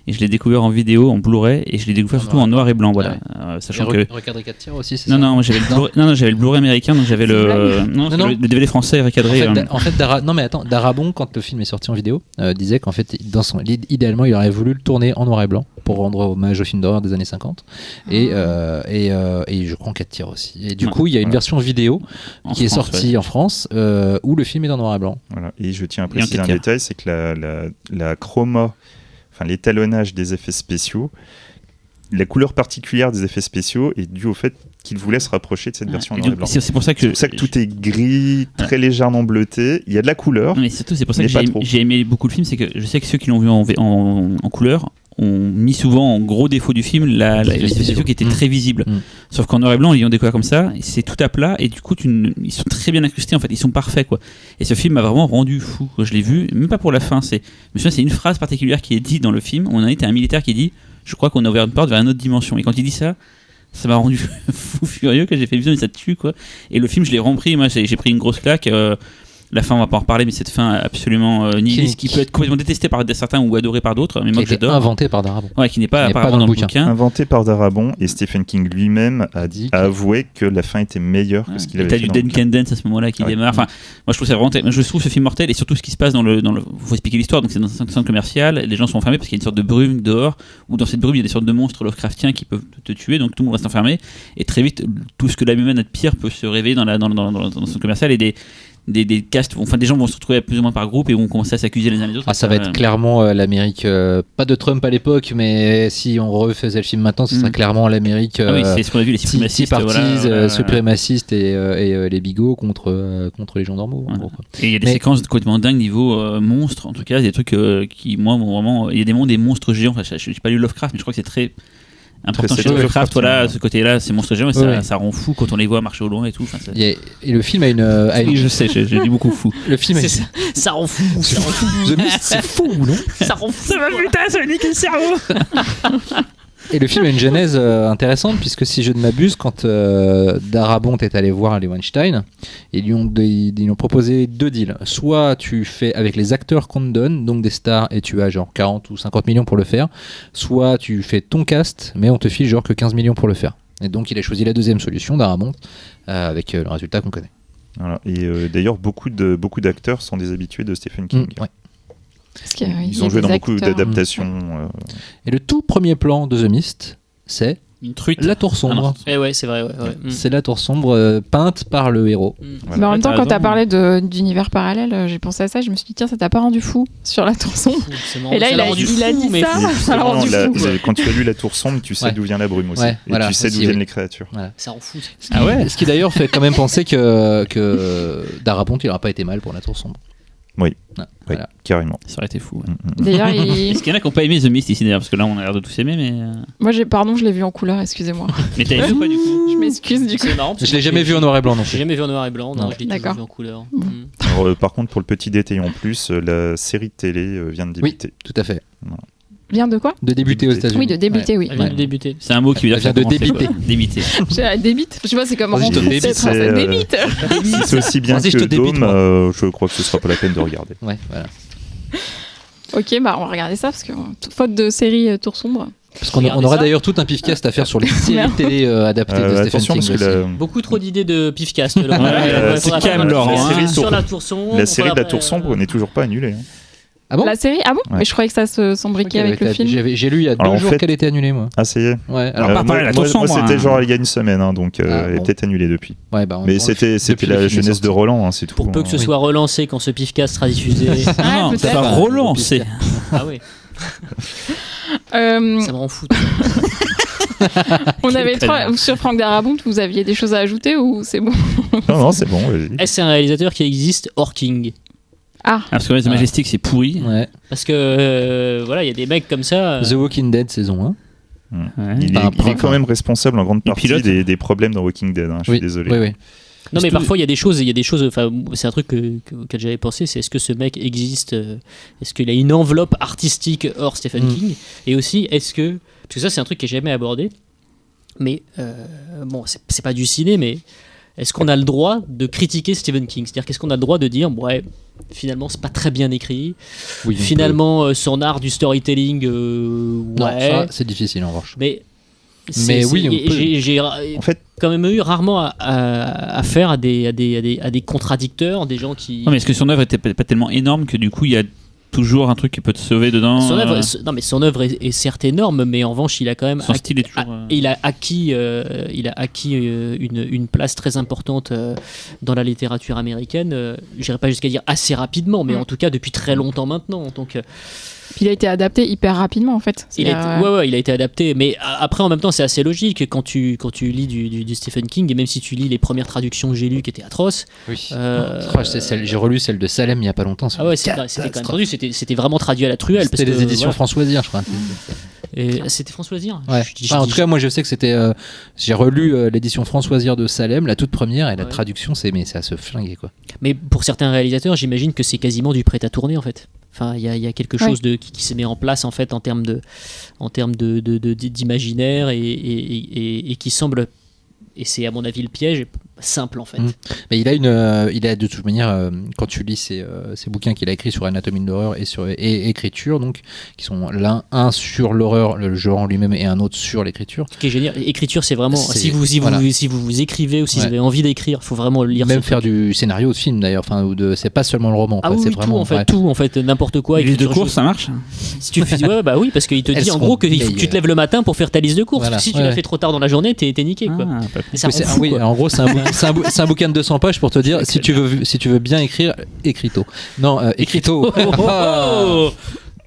Et je l'ai découvert en vidéo, en Blu-ray, et je l'ai découvert surtout en noir et blanc, voilà. Sachant que Recadré 4 tiers aussi, c'est non, ça? moi j'avais le Blu-ray, j'avais le Blu-ray américain, donc j'avais le DVD français recadré. En fait, non mais attends, Darabont, quand le film est sorti en vidéo, disait qu'en fait, idéalement, il aurait voulu le tourner en noir et blanc pour rendre hommage au film d'horreur des années 50. Et je crois en 4 tiers aussi. Et du coup, il y a une version vidéo qui est sortie en France où le film est en noir et blanc. Voilà. Et je tiens à préciser un détail, c'est que la chroma, l'étalonnage des effets spéciaux, la couleur particulière des effets spéciaux est due au fait qu'il voulait se rapprocher de cette version en noir et blanc. C'est pour ça que tout est gris, très légèrement bleuté. Il y a de la couleur. Non, mais surtout, c'est pour ça que mais j'ai aimé beaucoup le film, c'est que je sais que ceux qui l'ont vu en couleur ont mis souvent en gros défaut du film les effets spéciaux qui étaient très visibles. Sauf qu'en noir et blanc, ils ont découvert comme ça, c'est tout à plat, et du coup, ils sont très bien incrustés, en fait, ils sont parfaits, quoi. Et ce film m'a vraiment rendu fou. Quand je l'ai vu, même pas pour la fin, je me souviens, c'est une phrase particulière qui est dite dans le film. On a été un militaire qui dit, je crois qu'on a ouvert une porte vers une autre dimension. Et quand il dit ça m'a rendu fou furieux, que j'ai fait vision et ça tue, quoi. Et le film, je l'ai repris, moi, j'ai pris une grosse claque. La fin, on va pas en reparler, mais cette fin absolument nihiliste qui peut être complètement détestée par certains ou adorée par d'autres, mais moi que j'adore. Inventé par Darabont. Ouais, qui n'est pas apparemment dans le bouquin. Inventé par Darabont, et Stephen King lui-même a avoué que la fin était meilleure que ce qu'il avait fait. T'as du Dan Dance à ce moment-là qui démarre. Enfin, moi je trouve ça vraiment. Je trouve ce film mortel, et surtout ce qui se passe dans le. Faut expliquer l'histoire. Donc c'est dans un centre commercial, les gens sont enfermés parce qu'il y a une sorte de brume dehors, où dans cette brume il y a des sortes de monstres Lovecraftiens qui peuvent te tuer, donc tout le monde reste enfermé, et très vite tout ce que l'âme humaine a de pire peut se réveiller dans le centre commercial, et des castes, enfin des gens vont se retrouver plus ou moins par groupe et vont commencer à s'accuser les uns les autres. Ah, ça va être clairement l'Amérique, pas de Trump à l'époque, mais si on refaisait le film maintenant, ce serait clairement l'Amérique. Ah oui, c'est ce qu'on a vu, les suprémacistes. Suprémacistes et les bigots contre les gens normaux. En gros, quoi. Et il y a des séquences complètement dingues niveau monstres, en tout cas, des trucs qui, moi, vraiment. Il y a des monstres géants, enfin, je n'ai pas lu Lovecraft, mais je crois que c'est très important chez Lovecraft, voilà, ce côté-là, ces monstres géants, ça rend fou quand on les voit marcher au loin et tout. Et le film a une. Oui, je sais, j'ai dit beaucoup fou. Le film ça rend fou. The Mist, c'est fou, non? Ça rend fou. Ça va, putain, ça va niquer le cerveau. Et le film a une genèse intéressante, puisque si je ne m'abuse, quand Darabont est allé voir les Weinstein, ils lui ont proposé 2 deals. Soit tu fais avec les acteurs qu'on te donne, donc des stars, et tu as genre 40 ou 50 millions pour le faire, soit tu fais ton cast, mais on te file genre que 15 millions pour le faire. Et donc il a choisi la deuxième solution, Darabont, avec le résultat qu'on connaît. Voilà. Et d'ailleurs, beaucoup d'acteurs sont des habitués de Stephen King. Ouais. Ils ont joué dans beaucoup d'adaptations. Et le tout premier plan de The Mist, c'est une truite. La tour sombre. Et ouais, c'est vrai. Ouais. C'est la tour sombre peinte par le héros. Voilà. Mais en même temps, quand t'as parlé d'univers parallèle, j'ai pensé à ça, je me suis dit, tiens, ça t'a pas rendu fou sur la tour sombre. Et là, il a dit ça l'a rendu fou. Quand tu as lu La tour sombre, tu sais d'où vient la brume aussi. Ouais, et tu sais d'où viennent les créatures. Voilà. Ça rend fou. Ah ouais. Ce qui d'ailleurs fait quand même penser que Darabont, il n'aura pas été mal pour la tour sombre. Oui, voilà. Carrément. Ça aurait été fou. D'ailleurs, Est-ce qu'il y en a qui n'ont pas aimé The Mist ici d'ailleurs? Parce que là, on a l'air de tous aimer, mais. Moi, je l'ai vu en couleur, excusez-moi. Mais t'as aimé ou pas du coup? Je m'excuse du coup. C'est marrant. Je l'ai jamais vu en noir et blanc non plus. J'ai jamais vu en noir et blanc, non, je l'ai toujours D'accord. vu en couleur. Alors, par contre, pour le petit détail en plus, la série de télé vient de débuter. Oui, tout à fait. Vient de quoi? De débuter aux États-Unis. Oui, de débuter, oui. Elle vient de débuter. C'est un mot qui veut dire Elle vient de débiter. Débiter. J'ai la débite. Je sais pas, c'est comme Vas-y, en je te français, débite, français. Débite. Si c'est aussi bien Vas-y, je que te débite, Dôme, je crois que ce sera pas la peine de regarder. Ouais, voilà. Ok, bah on va regarder ça parce que faute de série Tour sombre. Parce qu'on aura d'ailleurs tout un pifcast à faire sur les séries télé adaptées de Stephen attention, King. parce que Beaucoup trop d'idées de pifcast. C'est calme, Laurent. Sur la tour sombre. La série de La Tour Sombre n'est toujours pas annulée. Ah bon? La série? Ah bon? Ouais. Mais je croyais que ça s'embriquait avec le film. J'ai lu il y a 2 jours qu'elle était annulée, moi. Ah, ça y est. Ouais, Alors, pas pareil, La Tour Sombre. Moi, c'était genre il y a une semaine, donc elle bon. était annulée depuis. Ouais, bah, Mais c'était la jeunesse de Roland, c'est tout. Pour peu que ce soit relancé quand ce pifcast sera diffusé. Non, peut-être. ça va relancer. Ah oui, ça me rend fou. On avait sur Frank Darabont, vous aviez des choses à ajouter ou c'est bon? Non, c'est bon. Est-ce un réalisateur qui existe hors King? Parce que The Majestic, c'est pourri. Ouais. Parce que voilà, il y a des mecs comme ça. The Walking Dead saison 1. Il est quand même responsable en grande partie des problèmes dans Walking Dead. Je suis désolé. Oui. Non, mais parfois il y a des choses. Enfin, c'est un truc auquel j'avais pensé. C'est est-ce que ce mec existe? Est-ce qu'il a une enveloppe artistique hors Stephen King? Et aussi, est-ce que parce que ça, c'est un truc qui est jamais abordé. Mais bon, c'est pas du ciné, mais est-ce qu'on a le droit de critiquer Stephen King? C'est-à-dire qu'est-ce qu'on a le droit de dire, ouais, finalement c'est pas très bien écrit, finalement son art du storytelling, Non, ouais, ça, c'est difficile en revanche. mais oui, j'ai En fait, quand même eu rarement à faire à des contradicteurs, des gens qui. Non, mais est-ce que son œuvre était pas tellement énorme que du coup il y a toujours un truc qui peut te sauver dedans? Son œuvre est certes énorme, mais en revanche, il a quand même son style est toujours. il a acquis une place très importante dans la littérature américaine. J'irai pas jusqu'à dire assez rapidement, mais en tout cas depuis très longtemps maintenant. Donc, Puis il a été adapté hyper rapidement en fait. il a été adapté, mais après en même temps c'est assez logique quand tu lis du Stephen King, et même si tu lis les premières traductions que j'ai lues qui étaient atroces. Oui. J'ai relu celle de Salem il y a pas longtemps. Ah ouais, c'était quand même traduit, c'était vraiment traduit à la truelle. C'était les éditions François-Zir, je crois. Et c'était François-Zir. Ouais. En tout cas, moi je sais que c'était. J'ai relu l'édition François-Zir de Salem, la toute première, et la traduction, c'est à se flinguer quoi. Mais pour certains réalisateurs, j'imagine que c'est quasiment du prêt à tourner en fait. Enfin, il y a quelque chose qui se met en place en fait en termes d'imaginaire et qui semble, et c'est à mon avis le piège, simple en fait. Mais il a de toute manière, quand tu lis ces bouquins qu'il a écrits sur Anatomie de l'horreur et écriture, donc qui sont un sur l'horreur, le genre en lui-même, et un autre sur l'écriture. Ce qui est génial, l'écriture c'est vraiment, si vous écrivez ou si vous avez envie d'écrire, il faut vraiment lire. Même faire du scénario de film d'ailleurs, c'est pas seulement le roman. Oui, c'est vraiment tout en fait, n'importe quoi. Les listes de courses, ça marche. Si tu fais, bah oui, parce qu'il te dit en gros qu'il faut que tu te lèves le matin pour faire ta liste de courses. Si tu l'as fait trop tard dans la journée, t'es niqué quoi. En gros, c'est un bouquin C'est un bouquin de 200 pages pour te dire si tu veux bien écrire, écris tôt. Non, écris tôt.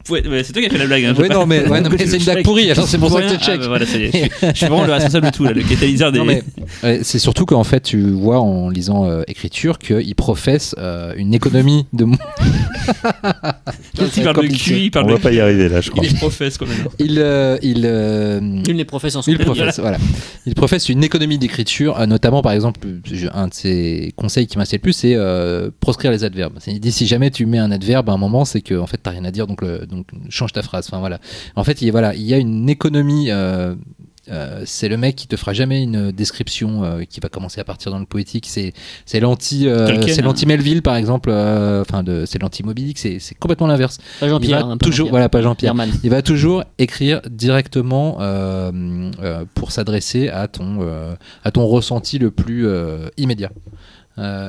Ouais, c'est toi qui as fait la blague. Hein, ouais, non, mais c'est une blague pourrie, alors c'est pour ça que tu check. Voilà, ça y est. Je suis vraiment le responsable de tout, là, le catalyseur des. Non, mais, c'est surtout qu'en fait, tu vois en lisant écriture qu'il professe une économie de. Il parle de QI, On va pas y arriver là, je crois. Il professe quand même. Il les professe en il professe, voilà. Il professe une économie d'écriture, notamment par exemple, un de ses conseils qui m'intéresse le plus, c'est proscrire les adverbes. Il dit si jamais tu mets un adverbe à un moment, c'est que en fait t'as rien à dire, donc change ta phrase. Enfin voilà. En fait, il y a une économie. C'est le mec qui te fera jamais une description qui va commencer à partir dans le poétique. C'est l'anti Melville par exemple. C'est l'anti Moby Dick. C'est complètement l'inverse. Pas Jean-Pierre. Pas Jean-Pierre. Il va toujours écrire directement pour s'adresser à ton ressenti le plus immédiat.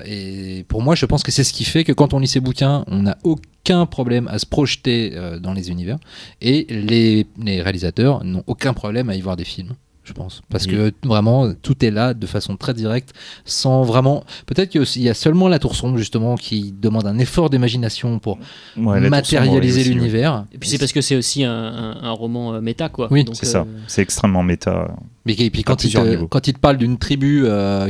Et pour moi, je pense que c'est ce qui fait que quand on lit ces bouquins, on n'a aucun problème à se projeter dans les univers, et les réalisateurs n'ont aucun problème à y voir des films, je pense, parce que vraiment tout est là de façon très directe, sans vraiment. Peut-être qu'il y a seulement La Tour Sombre justement qui demande un effort d'imagination pour matérialiser l'univers. Et puis c'est parce que c'est aussi un roman méta, quoi. Oui, donc, c'est ça. C'est extrêmement méta. Mais et puis quand il te parle d'une tribu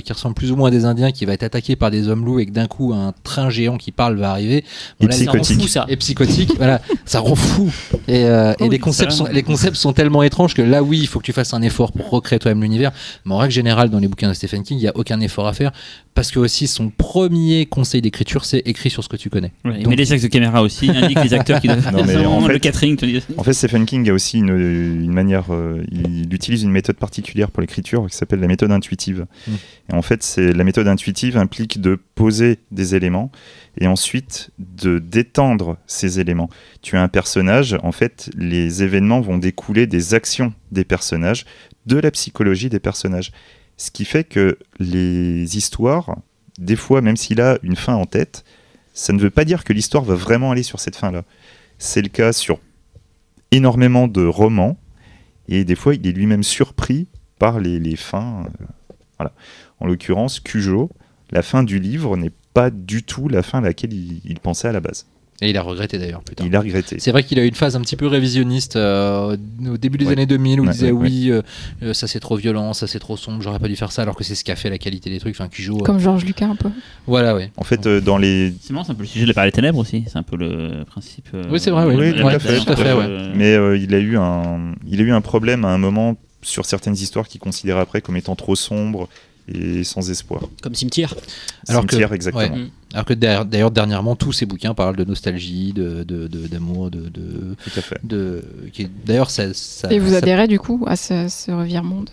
qui ressemble plus ou moins à des Indiens, qui va être attaquée par des hommes loups, et que d'un coup un train géant qui parle va arriver, et psychotique. Ça. Et psychotique, voilà, ça rend fou. Et les concepts sont tellement étranges que là, oui, il faut que tu fasses un effort pour recréer toi-même l'univers. Mais en règle générale, dans les bouquins de Stephen King, il n'y a aucun effort à faire, parce que aussi son premier conseil d'écriture, c'est écris sur ce que tu connais. Ouais, mais les axes de caméra aussi indiquent les acteurs qui doivent faire le catering. En fait, Stephen King a aussi une manière, il utilise une méthode particulière pour l'écriture qui s'appelle la méthode intuitive. Et en fait, la méthode intuitive implique de poser des éléments et ensuite de d'étendre ces éléments. Tu as un personnage, en fait, les événements vont découler des actions des personnages, de la psychologie des personnages. Ce qui fait que les histoires, des fois, même s'il a une fin en tête, ça ne veut pas dire que l'histoire va vraiment aller sur cette fin-là. C'est le cas sur énormément de romans, et des fois, il est lui-même surpris par les fins. Voilà. En l'occurrence, Cujo, la fin du livre n'est pas du tout la fin à laquelle il pensait à la base. Et il a regretté d'ailleurs plus tard. Il a regretté. C'est vrai qu'il a eu une phase un petit peu révisionniste au début des années 2000 où il disait ça c'est trop violent, ça c'est trop sombre, j'aurais pas dû faire ça, alors que c'est ce qui a fait la qualité des trucs. Enfin, Cujo. Comme George Lucas un peu. Voilà, oui. En fait, dans les. C'est marrant, c'est un peu le sujet de la part des ténèbres aussi. C'est un peu le principe. Oui, c'est vrai, oui. Tout à fait. Ouais. Mais il a eu un problème à un moment sur certaines histoires qu'il considérait après comme étant trop sombres et sans espoir. Comme Cimetière. Cimetière, exactement. Ouais. Alors que d'ailleurs dernièrement tous ces bouquins parlent de nostalgie, d'amour, tout à fait. D'ailleurs ça. Et vous adhérez du coup à ce revirement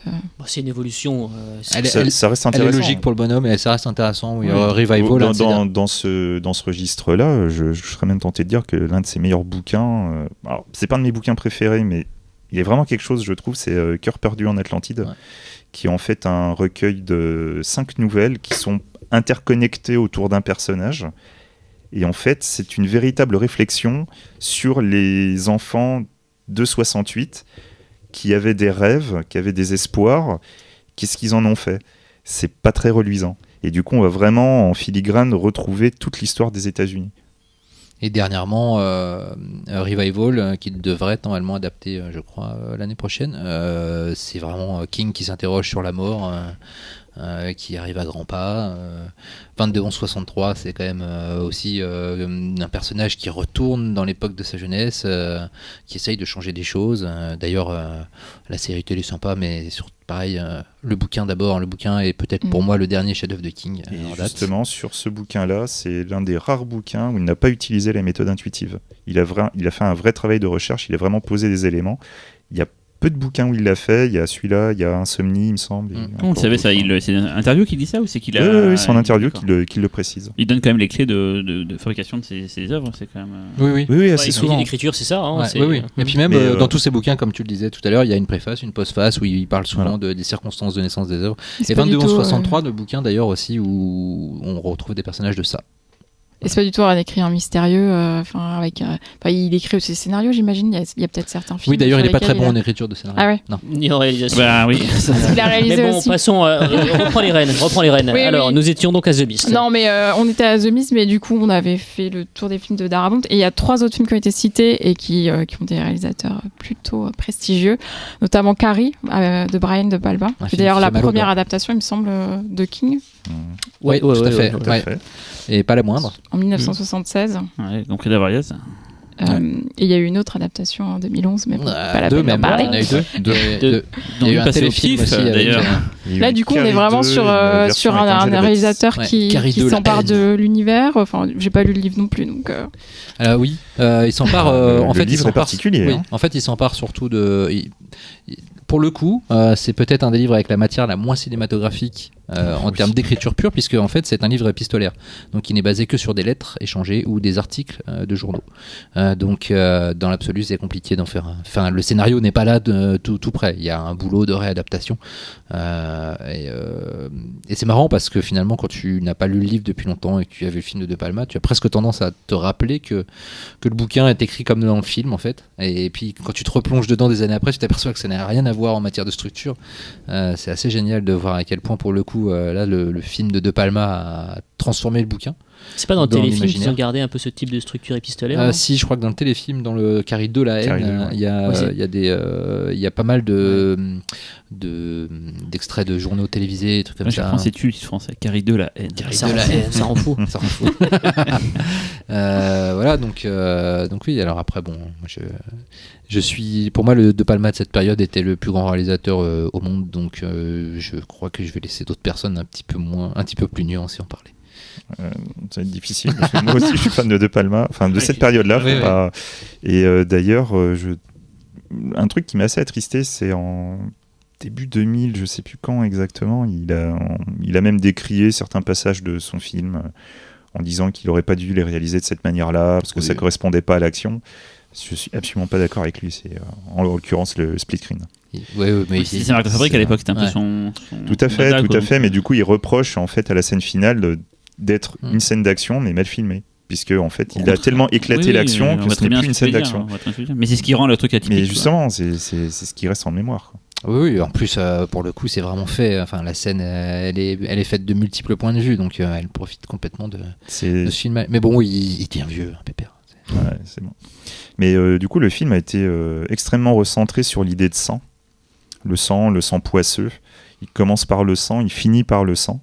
C'est une évolution. Ça reste intéressant. Elle est logique pour le bonhomme et ça reste intéressant. Oui. Revival. Dans ce registre-là, je serais même tenté de dire que l'un de ses meilleurs bouquins. Alors c'est pas un de mes bouquins préférés, mais il y a vraiment quelque chose, je trouve, c'est Cœur perdu en Atlantide, qui est en fait un recueil de 5 nouvelles qui sont interconnectées autour d'un personnage. Et en fait, c'est une véritable réflexion sur les enfants de 68 qui avaient des rêves, qui avaient des espoirs. Qu'est-ce qu'ils en ont fait ? C'est pas très reluisant. Et du coup, on va vraiment en filigrane retrouver toute l'histoire des États-Unis. Et dernièrement, Revival, qui devrait être normalement adapté, je crois, l'année prochaine. C'est vraiment King qui s'interroge sur la mort, qui arrive à grands pas. 22-11-63, c'est quand même aussi un personnage qui retourne dans l'époque de sa jeunesse, qui essaye de changer des choses. D'ailleurs, la série télé est sympa, mais pareil, le bouquin d'abord. Le bouquin est peut-être pour moi le dernier chef-d'œuvre de King. Et justement, sur ce bouquin-là, c'est l'un des rares bouquins où il n'a pas utilisé la méthode intuitive. Il a fait un vrai travail de recherche, il a vraiment posé des éléments. Il y a peu de bouquins où il l'a fait, il y a celui-là, il y a Insomnie, il me semble. Comment vous savez ça ? C'est une interview qui dit ça ou c'est qu'il a... Oui, c'est en interview qu'il le précise. Il donne quand même les clés de fabrication de ses œuvres, c'est quand même... Oui, assez souvent. L'écriture, c'est ça. Hein, oui. Et puis même dans tous ces bouquins, comme tu le disais tout à l'heure, il y a une préface, une postface où il parle souvent des circonstances de naissance des œuvres. Et 22-11-63, le bouquin d'ailleurs aussi où on retrouve des personnages de ça. Et c'est pas du tout un écrivain mystérieux. Il écrit aussi des scénarios, j'imagine. Il y a peut-être certains films. Oui, d'ailleurs, il est pas très bon en il a- écriture de scénario. Ah ouais. Non. Ni en réalisation. Bah oui. Il a réalisé Mais bon, aussi. passons, reprends les rênes. Oui, Alors, oui. nous étions donc à The Beast. Non, mais on était à The Mist, mais du coup, on avait fait le tour des films de Darabont. Et il y a 3 autres films qui ont été cités et qui ont des réalisateurs plutôt prestigieux, notamment Carrie de Brian De Palma, Un qui est film d'ailleurs qui la fait mal au première doigt. adaptation, il me semble, de King, Oui, tout à fait. Tout à Ouais. fait. Et pas la moindre. en 1976. Ouais, compris la variette. Et il y a eu une autre adaptation en 2011, mais bon, pas la Deux peine d'en même. parler. Il y en a eu deux. Deux. Il y a eu un passé au téléfilm pif, aussi avec, d'ailleurs. Il y a eu Là, du coup, on est Carrie vraiment 2, sur, une version sur avec un Angela Bassett. réalisateur Ouais, qui Carrie 2, la s'empare haine. de l'univers. Enfin, j'ai pas lu le livre non plus, donc. Oui, il s'empare. En Le fait, il livre est s'empare. particulier. Oui, hein. en fait, il s'empare surtout de. Pour le coup, c'est peut-être un des livres avec la matière la moins cinématographique en termes d'écriture pure, puisque en fait, c'est un livre épistolaire, donc il n'est basé que sur des lettres échangées ou des articles de journaux. Donc, dans l'absolu, c'est compliqué d'en faire. Enfin, le scénario n'est pas là tout près. Il y a un boulot de réadaptation, et c'est marrant parce que finalement, quand tu n'as pas lu le livre depuis longtemps et que tu as vu le film de De Palma, tu as presque tendance à te rappeler que le bouquin est écrit comme dans le film, en fait. Et puis, quand tu te replonges dedans des années après, tu t'aperçois que ça n'a rien à voir en matière de structure. C'est assez génial de voir à quel point, pour le coup, là, le film de Palma a transformé le bouquin. C'est pas dans le Dans téléfilm qu'ils l'imaginaire. ont gardé un peu ce type de structure épistolaire non Si, je crois que dans le téléfilm, dans le Carrie 2, la Carrie haine, 2, il y a, Ouais, c'est- il y a pas mal d'extraits de journaux télévisés, des trucs comme Moi, je ça. reprends ces titres français. Carrie 2, la haine. Carrie Ça de rend la fou, haine. ça rend fou. Ça rend fou. Voilà, donc oui, alors après, bon, moi, je suis, pour moi, le De Palma de cette période était le plus grand réalisateur au monde, donc je crois que je vais laisser d'autres personnes un petit peu plus nuancées en parler. Ça va être difficile. Parce que moi aussi, je suis fan de Palma, enfin de cette période-là. Oui, faut pas- Et d'ailleurs, un truc qui m'a assez attristé, c'est en début 2000, je sais plus quand exactement, il a même décrié certains passages de son film en disant qu'il n'aurait pas dû les réaliser de cette manière-là parce que Oui. ça correspondait pas à l'action. Je suis absolument pas d'accord avec lui. C'est en l'occurrence le split screen. Mais C'est Marc de Fabrique à l'époque, c'était un peu Ouais. son Tout à fait, dada, tout quoi. à fait. Mais du coup, il reproche en fait à la scène finale d'être Mm. une scène d'action mais mal filmée, puisque en fait, il a Contre- tellement éclaté Oui, l'action on que voit ce très n'est bien plus une ce que tu scène veux dire, d'action. on voit très bien ce que tu veux dire. Mais c'est ce qui rend le truc atypique. Mais quoi. justement, c'est ce qui reste en mémoire. quoi. Oui, en plus, pour le coup, c'est vraiment fait. Enfin, la scène, elle est faite de multiples points de vue, donc elle profite complètement de C'est ce film. Mais bon, il est bien vieux, un pépère. ouais, c'est bon. Mais du coup, le film a été extrêmement recentré sur l'idée de sang. Le sang poisseux. Il commence par le sang, il finit par le sang.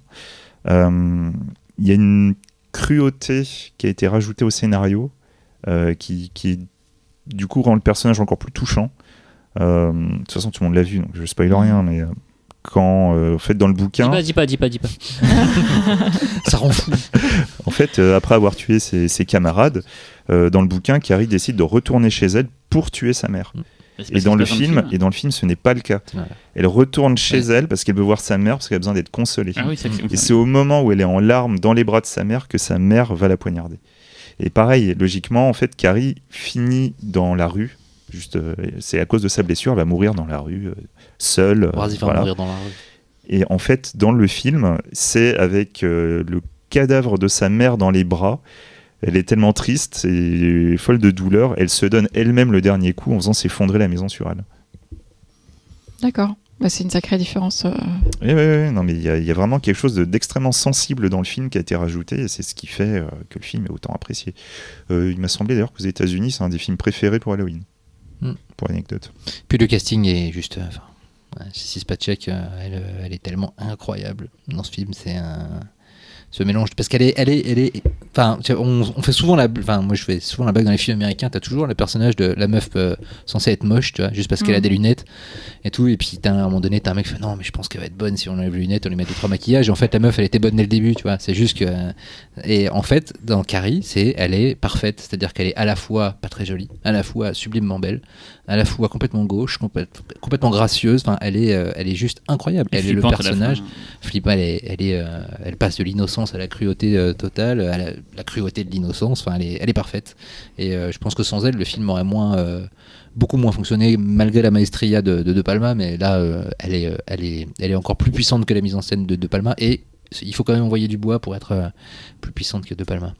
Il y a une cruauté qui a été rajoutée au scénario qui du coup rend le personnage encore plus touchant. De toute façon, tout le monde l'a vu, donc je spoil rien, mais quand, en fait, dans le bouquin, Dis pas. Ça rend fou. en fait, après avoir tué ses camarades, dans le bouquin, Carrie décide de retourner chez elle pour tuer sa mère. C'est Et parce dans que le c'est pas film, ce n'est pas le cas. Ouais. Elle retourne chez Ouais. elle parce qu'elle veut voir sa mère, parce qu'elle a besoin d'être consolée. Ah oui, c'est Et c'est au moment où elle est en larmes dans les bras de sa mère que sa mère va la poignarder. Et pareil, logiquement, en fait, Carrie finit dans la rue. Juste, c'est à cause de sa blessure, elle va mourir dans la rue, seule. Vas-y, va voilà. mourir dans la rue. Et en fait, dans le film, c'est avec le cadavre de sa mère dans les bras. Elle est tellement triste et folle de douleur, elle se donne elle-même le dernier coup en faisant s'effondrer la maison sur elle. D'accord. Bah, c'est une sacrée différence. Oui, non, mais il y a vraiment quelque chose d'extrêmement sensible dans le film qui a été rajouté, et c'est ce qui fait que le film est autant apprécié. Il m'a semblé d'ailleurs qu'aux États-Unis, c'est un des films préférés pour Halloween. Pour anecdote. Puis le casting est juste. Sissy Spacek, elle est tellement incroyable dans ce film. C'est ce mélange parce qu'elle est. Enfin, on fait souvent moi je fais souvent la blague dans les films américains. T'as toujours le personnage de la meuf censée être moche, tu vois, juste parce qu'elle a des lunettes et tout. Et puis à un moment donné, t'as un mec qui fait non, mais je pense qu'elle va être bonne si on enlève les lunettes, on lui met 2-3 maquillages. Et en fait, la meuf, elle était bonne dès le début, tu vois. C'est juste que. Et en fait, dans Carrie, elle est parfaite. C'est-à-dire qu'elle est à la fois pas très jolie, à la fois sublimement belle, à la fois complètement gauche, complètement gracieuse. Enfin, elle est juste incroyable. Elle est le personnage. Flippant, elle passe de l'innocence à la cruauté totale, à la cruauté de l'innocence. Enfin, elle est parfaite. Et je pense que sans elle, le film aurait beaucoup moins fonctionné, malgré la maestria de Palma. Mais là, elle est encore plus puissante que la mise en scène de Palma. Et il faut quand même envoyer du bois pour être plus puissante que De Palma.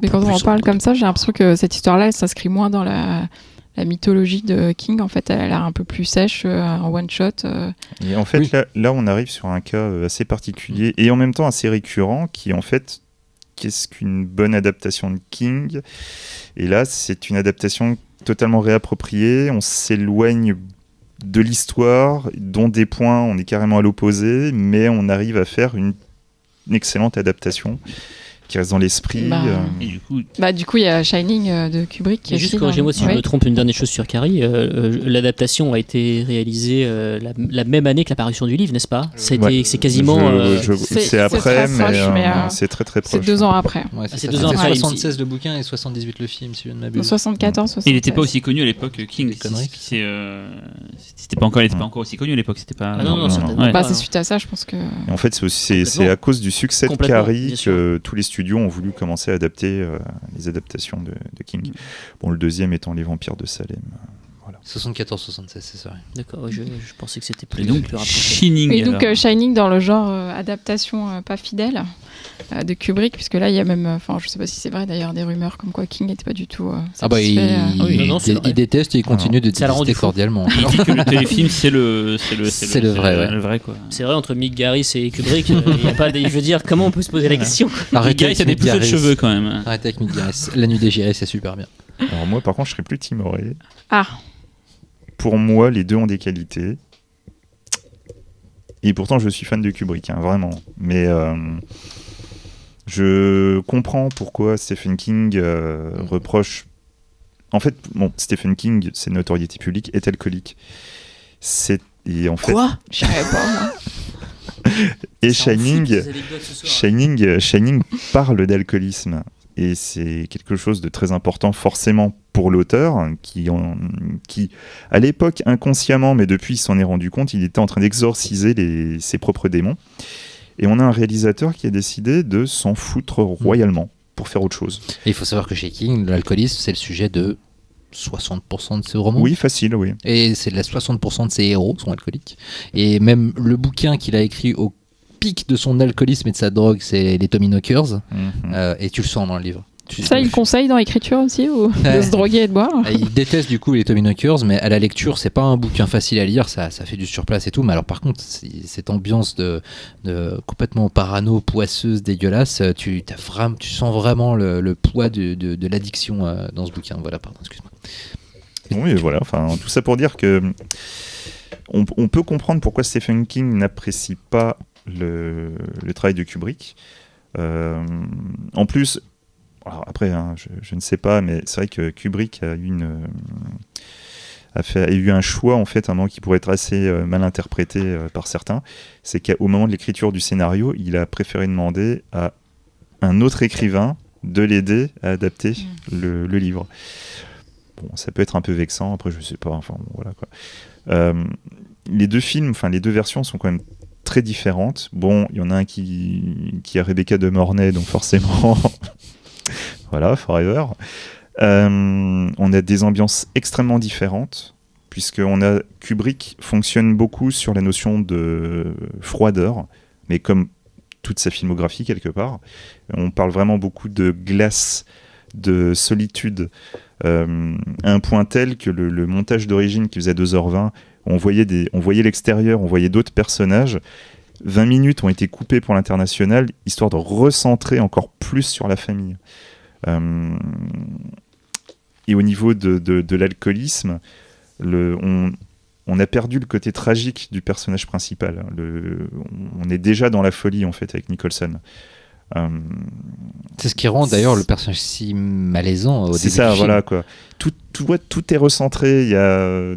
Mais quand on en Plus parle comme ça, j'ai l'impression que cette histoire-là, elle s'inscrit moins dans la mythologie de King. En fait, elle a l'air un peu plus sèche, en one-shot. Et en fait, Oui. là, on arrive sur un cas assez particulier et en même temps assez récurrent qui, en fait, qu'est-ce qu'une bonne adaptation de King ? Et là, c'est une adaptation totalement réappropriée. On s'éloigne de l'histoire, dont des points, on est carrément à l'opposé, mais on arrive à faire une excellente adaptation qui reste dans l'esprit. Et du coup, Du coup, il y a Shining de Kubrick qui Et est juste aussi corrigez-moi si je Ouais. me trompe, une dernière chose sur Carrie. L'adaptation a été réalisée la même année que l'apparition du livre, n'est-ce pas ? C'est quasiment. C'est après, très proche, mais, c'est très très proche. C'est 2 ans après. Ouais, c'est ça. 2 ans C'était après, 76 le bouquin et 78 le film, si je ne m'abuse. 74, 76. il n'était pas aussi connu à l'époque, King. Des conneries. C'était pas encore, il était pas encore aussi connu à l'époque. C'était pas. Ah non, certainement Ouais. pas. C'est suite à ça, je pense que. Et en fait, c'est Complètement. à cause du succès de Complètement, Carrie bien sûr. que tous les studios ont voulu commencer à adapter les adaptations de King. Bon, le deuxième étant Les Vampires de Salem. 74-76, c'est ça. D'accord, ouais, je pensais que c'était Et plus, donc, plus rapproché. Shining. Et donc alors. Shining dans le genre adaptation pas fidèle de Kubrick, puisque là il y a même, je sais pas si c'est vrai d'ailleurs, des rumeurs comme quoi King n'était pas du tout Il, satisfait. oui, non, c'est vrai. il déteste et il continue de Ça l'a rendu détester fou. cordialement. Il dit que le téléfilm c'est le vrai, ouais. le vrai quoi. C'est vrai, entre Mick Garris et Kubrick, il y a pas, je veux dire, comment on peut se poser la question quoi. Arrêtez Arrêtez, il y a des avec pousseaux de Mick cheveux Garris. quand même. Arrêtez avec Mick Garris. La nuit déchirée, c'est super bien. Alors moi, par contre, je serais plus timoré. Ah, Pour moi, les deux ont des qualités. Et pourtant, je suis fan de Kubrick, hein, vraiment. Mais je comprends pourquoi Stephen King reproche. En fait, bon, Stephen King, c'est notoriété publique, est alcoolique. Et en fait, Quoi ? je savais pas. Moi. et Ça en fout, Shining, ces anecdotes ce soir. Shining parle d'alcoolisme. Et c'est quelque chose de très important forcément pour l'auteur, qui à l'époque inconsciemment, mais depuis il s'en est rendu compte, il était en train d'exorciser ses propres démons. Et on a un réalisateur qui a décidé de s'en foutre royalement pour faire autre chose. Et il faut savoir que chez King, l'alcoolisme, c'est le sujet de 60% de ses romans. Oui, facile, oui. Et c'est 60% de ses héros sont alcooliques. Et même le bouquin qu'il a écrit au pic de son alcoolisme et de sa drogue, c'est les Tommy Knockers. Et tu le sens dans le livre. Ça, il conseille dans l'écriture aussi, ou de Ouais. se droguer et de boire. Il déteste du coup les Tommy Knockers, mais à la lecture, c'est pas un bouquin facile à lire, ça fait du surplace et tout. Mais alors par contre, cette ambiance de complètement parano, poisseuse, dégueulasse, tu sens vraiment le poids de l'addiction dans ce bouquin. Voilà, pardon, excuse-moi. Oui, voilà. Enfin, tout ça pour dire que on peut comprendre pourquoi Stephen King n'apprécie pas le travail de Kubrick. En plus, alors après, hein, je ne sais pas, mais c'est vrai que Kubrick a eu un choix en fait, un moment qui pourrait être assez mal interprété par certains. C'est qu'au moment de l'écriture du scénario, il a préféré demander à un autre écrivain de l'aider à adapter le livre. Bon, ça peut être un peu vexant. Après, je sais pas. Enfin, bon, voilà quoi. Les deux films, enfin les deux versions sont quand même très différentes. Bon, il y en a un qui a Rebecca de Mornay, donc forcément, voilà, Forever. On a des ambiances extrêmement différentes, puisqu'on a Kubrick fonctionne beaucoup sur la notion de froideur, mais comme toute sa filmographie quelque part, on parle vraiment beaucoup de glace, de solitude, à un point tel que le montage d'origine qui faisait 2h20, on voyait l'extérieur, on voyait d'autres personnages. 20 minutes ont été coupées pour l'international, histoire de recentrer encore plus sur la famille. Et au niveau de l'alcoolisme, on a perdu le côté tragique du personnage principal. On est déjà dans la folie, en fait, avec Nicholson. C'est ce qui rend d'ailleurs le personnage si malaisant au début C'est ça, du film. voilà quoi. Tout est recentré,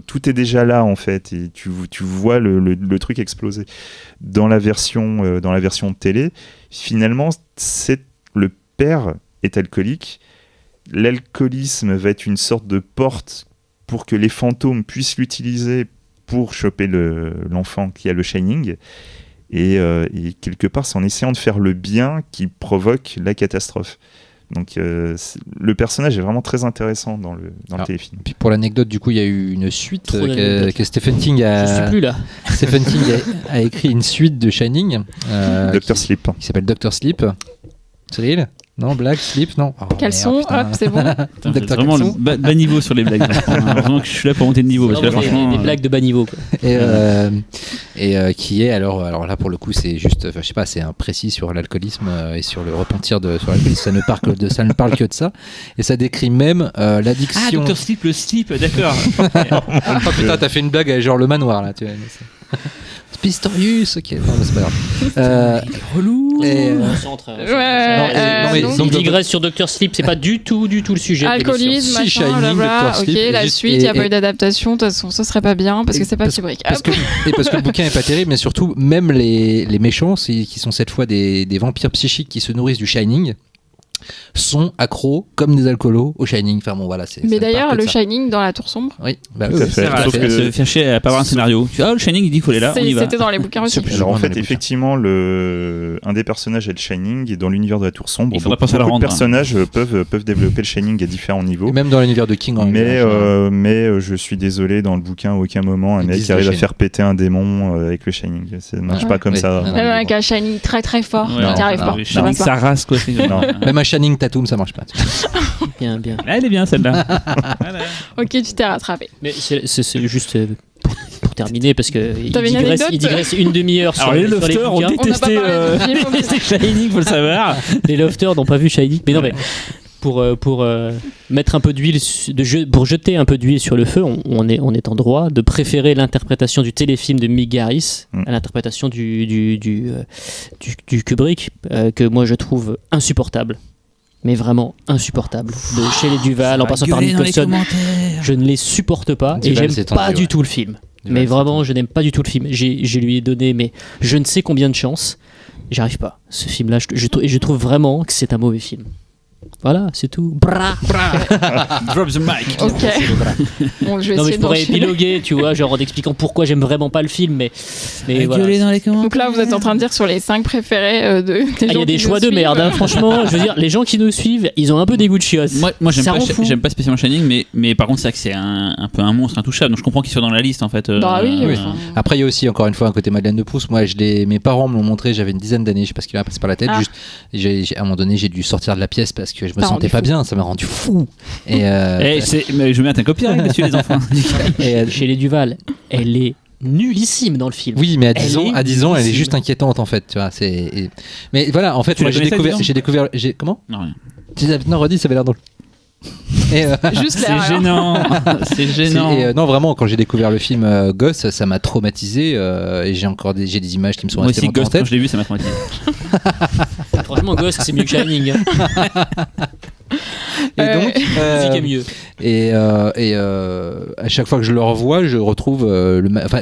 tout est déjà là en fait, et tu vois le truc exploser. Dans la version de télé, finalement, le père est alcoolique. L'alcoolisme va être une sorte de porte pour que les fantômes puissent l'utiliser pour choper l'enfant qui a le Shining. Et quelque part, c'est en essayant de faire le bien qui provoque la catastrophe. Donc le personnage est vraiment très intéressant dans le téléfilm. Puis pour l'anecdote, du coup, il y a eu une suite Trop d'anecdotes. que Stephen King Je suis a. plus là. Stephen King a écrit une suite de Shining Dr. Sleep. qui s'appelle Dr. Sleep. Cyril, Non, blague, slip, non. Oh, Caleçon, merde, putain. hop, c'est bon. Putain, Dr. c'est vraiment le Caleçon. bas niveau sur les blagues. Vraiment que je suis là pour monter de niveau. Parce que là, franchement, des blagues de bas niveau. Quoi. Et qui est alors là pour le coup c'est juste, je sais pas, c'est un précis sur l'alcoolisme et sur le repentir sur l'alcoolisme. Ça ne parle que de ça. Et ça décrit même l'addiction. Dr. Sleep, le slip, d'accord. Oh putain, t'as fait une blague genre le manoir là. Tu vois, Pistorius, ok. Non, mais c'est pas grave. Relou. Et, Centre. Ouais, non, mais Donc, donc, il digresse sur Dr. Sleep, c'est pas du tout le sujet. de Alcoolisme, Si, machin, Shining, blabla. Dr. Ok, Sleep, la juste- suite, il n'y a et- pas eu d'adaptation. De toute façon, ça serait pas bien parce que c'est pas parce- Kubrick. parce que le bouquin est pas terrible, mais surtout même les méchants, qui sont cette fois des vampires psychiques qui se nourrissent du Shining, sont accros comme des alcoolos au Shining. Enfin bon, voilà. Mais ça d'ailleurs, part que le de ça. Shining dans la tour sombre, Oui, bah Tout oui, à oui, fait. c'est vrai. Sauf que- Se faire chier à pas avoir un scénario. Tu vois, le Shining, il dit qu'il faut aller là, on y va. c'était dans les bouquins aussi. Alors en Dans fait, les bouquins. effectivement, un des personnages est le Shining, et dans l'univers de la Tour Sombre, Il faudrait beaucoup penser à le de rendre, personnages peuvent développer le Shining à différents niveaux. Et même dans l'univers de King en général. Mais je suis désolé, dans le bouquin, à aucun moment, un Ils mec disent qui arrive le à faire péter un démon avec le Shining. Ça ne marche Ouais. pas comme Oui. ça. Non, Même avec un Shining très très fort, Ouais, il n'y arrive non, pas. Le C'est pas Shining, ça. ça rase, quoi. Non. Même un Shining Tatum, ça marche pas. Bien. Ah, elle est bien celle-là. Voilà. Ok, tu t'es rattrapé. Mais c'est juste pour terminer parce que il T'avais une anecdote digresse une demi-heure sur Alors, les sur lofters ont bouquins. détesté On n'a pas parlé du film, détesté Shining, faut le savoir. Les lofters n'ont pas vu Shining. Mais non, mais pour mettre un peu d'huile, pour jeter un peu d'huile sur le feu, on est en droit de préférer l'interprétation du téléfilm de Mick Garris à l'interprétation du Kubrick, que moi je trouve insupportable. Mais vraiment insupportable. De Shelley Duvall en passant par Nicholson, je ne les supporte pas et Duvall, j'aime c'est pas tendu, du ouais. tout le film. Duvall, Mais c'est vraiment, tendu. je n'aime pas du tout le film. Je lui ai donné mais je ne sais combien de chances. J'arrive pas. Ce film-là, je trouve vraiment que c'est un mauvais film. Voilà, c'est tout. Bra. Drop the mic. Ok. Bon, je vais Non mais essayer je pourrais d'enchaîner. épiloguer, tu vois, genre en expliquant pourquoi j'aime vraiment pas le film, mais voilà. Gueuler dans les commentaires. Donc là, vous êtes en train de dire sur les 5 préférés des Ah, il y gens a des qui choix nous de merde, suivent. hein, franchement. Je veux dire, les gens qui nous suivent, ils ont un peu des goûts de chiottes. Moi Ça rend fou. j'aime pas spécialement Shining, mais par contre, c'est vrai que c'est un peu un monstre intouchable. Donc je comprends qu'il soit dans la liste en fait. Bah oui, oui. enfin. Après, il y a aussi encore une fois un côté Madeleine de Proust. Moi, mes parents me l'ont montré, j'avais une dizaine d'années, je sais pas ce qui m'a passé par la tête. Ah. Juste, à un moment donné, j'ai dû sortir de la pièce parce que je me T'as sentais rendu pas fou. bien, ça m'a rendu fou. Et, Mais je mets un copyright, monsieur les enfants. Chez les Duval, elle est nullissime dans le film. oui, mais à 10 Elle ans, est elle est nullissime. juste inquiétante en fait. Tu vois, mais voilà, en fait, Tu moi la connaissais, j'ai découvert. Comment Non, rien. Non, redis, ça avait l'air drôle. Et, Juste C'est l'air. alors. gênant. C'est gênant. non, vraiment, quand j'ai découvert le film Gosse, ça m'a traumatisé et j'ai des images qui me sont Moi restées aussi, longtemps en Ghost, quand tête. je l'ai vu, ça m'a traumatisé. Franchement, Ghost, c'est mieux que Shining. Hein. Et donc, La musique est mieux. et à chaque fois que je le revois, je retrouve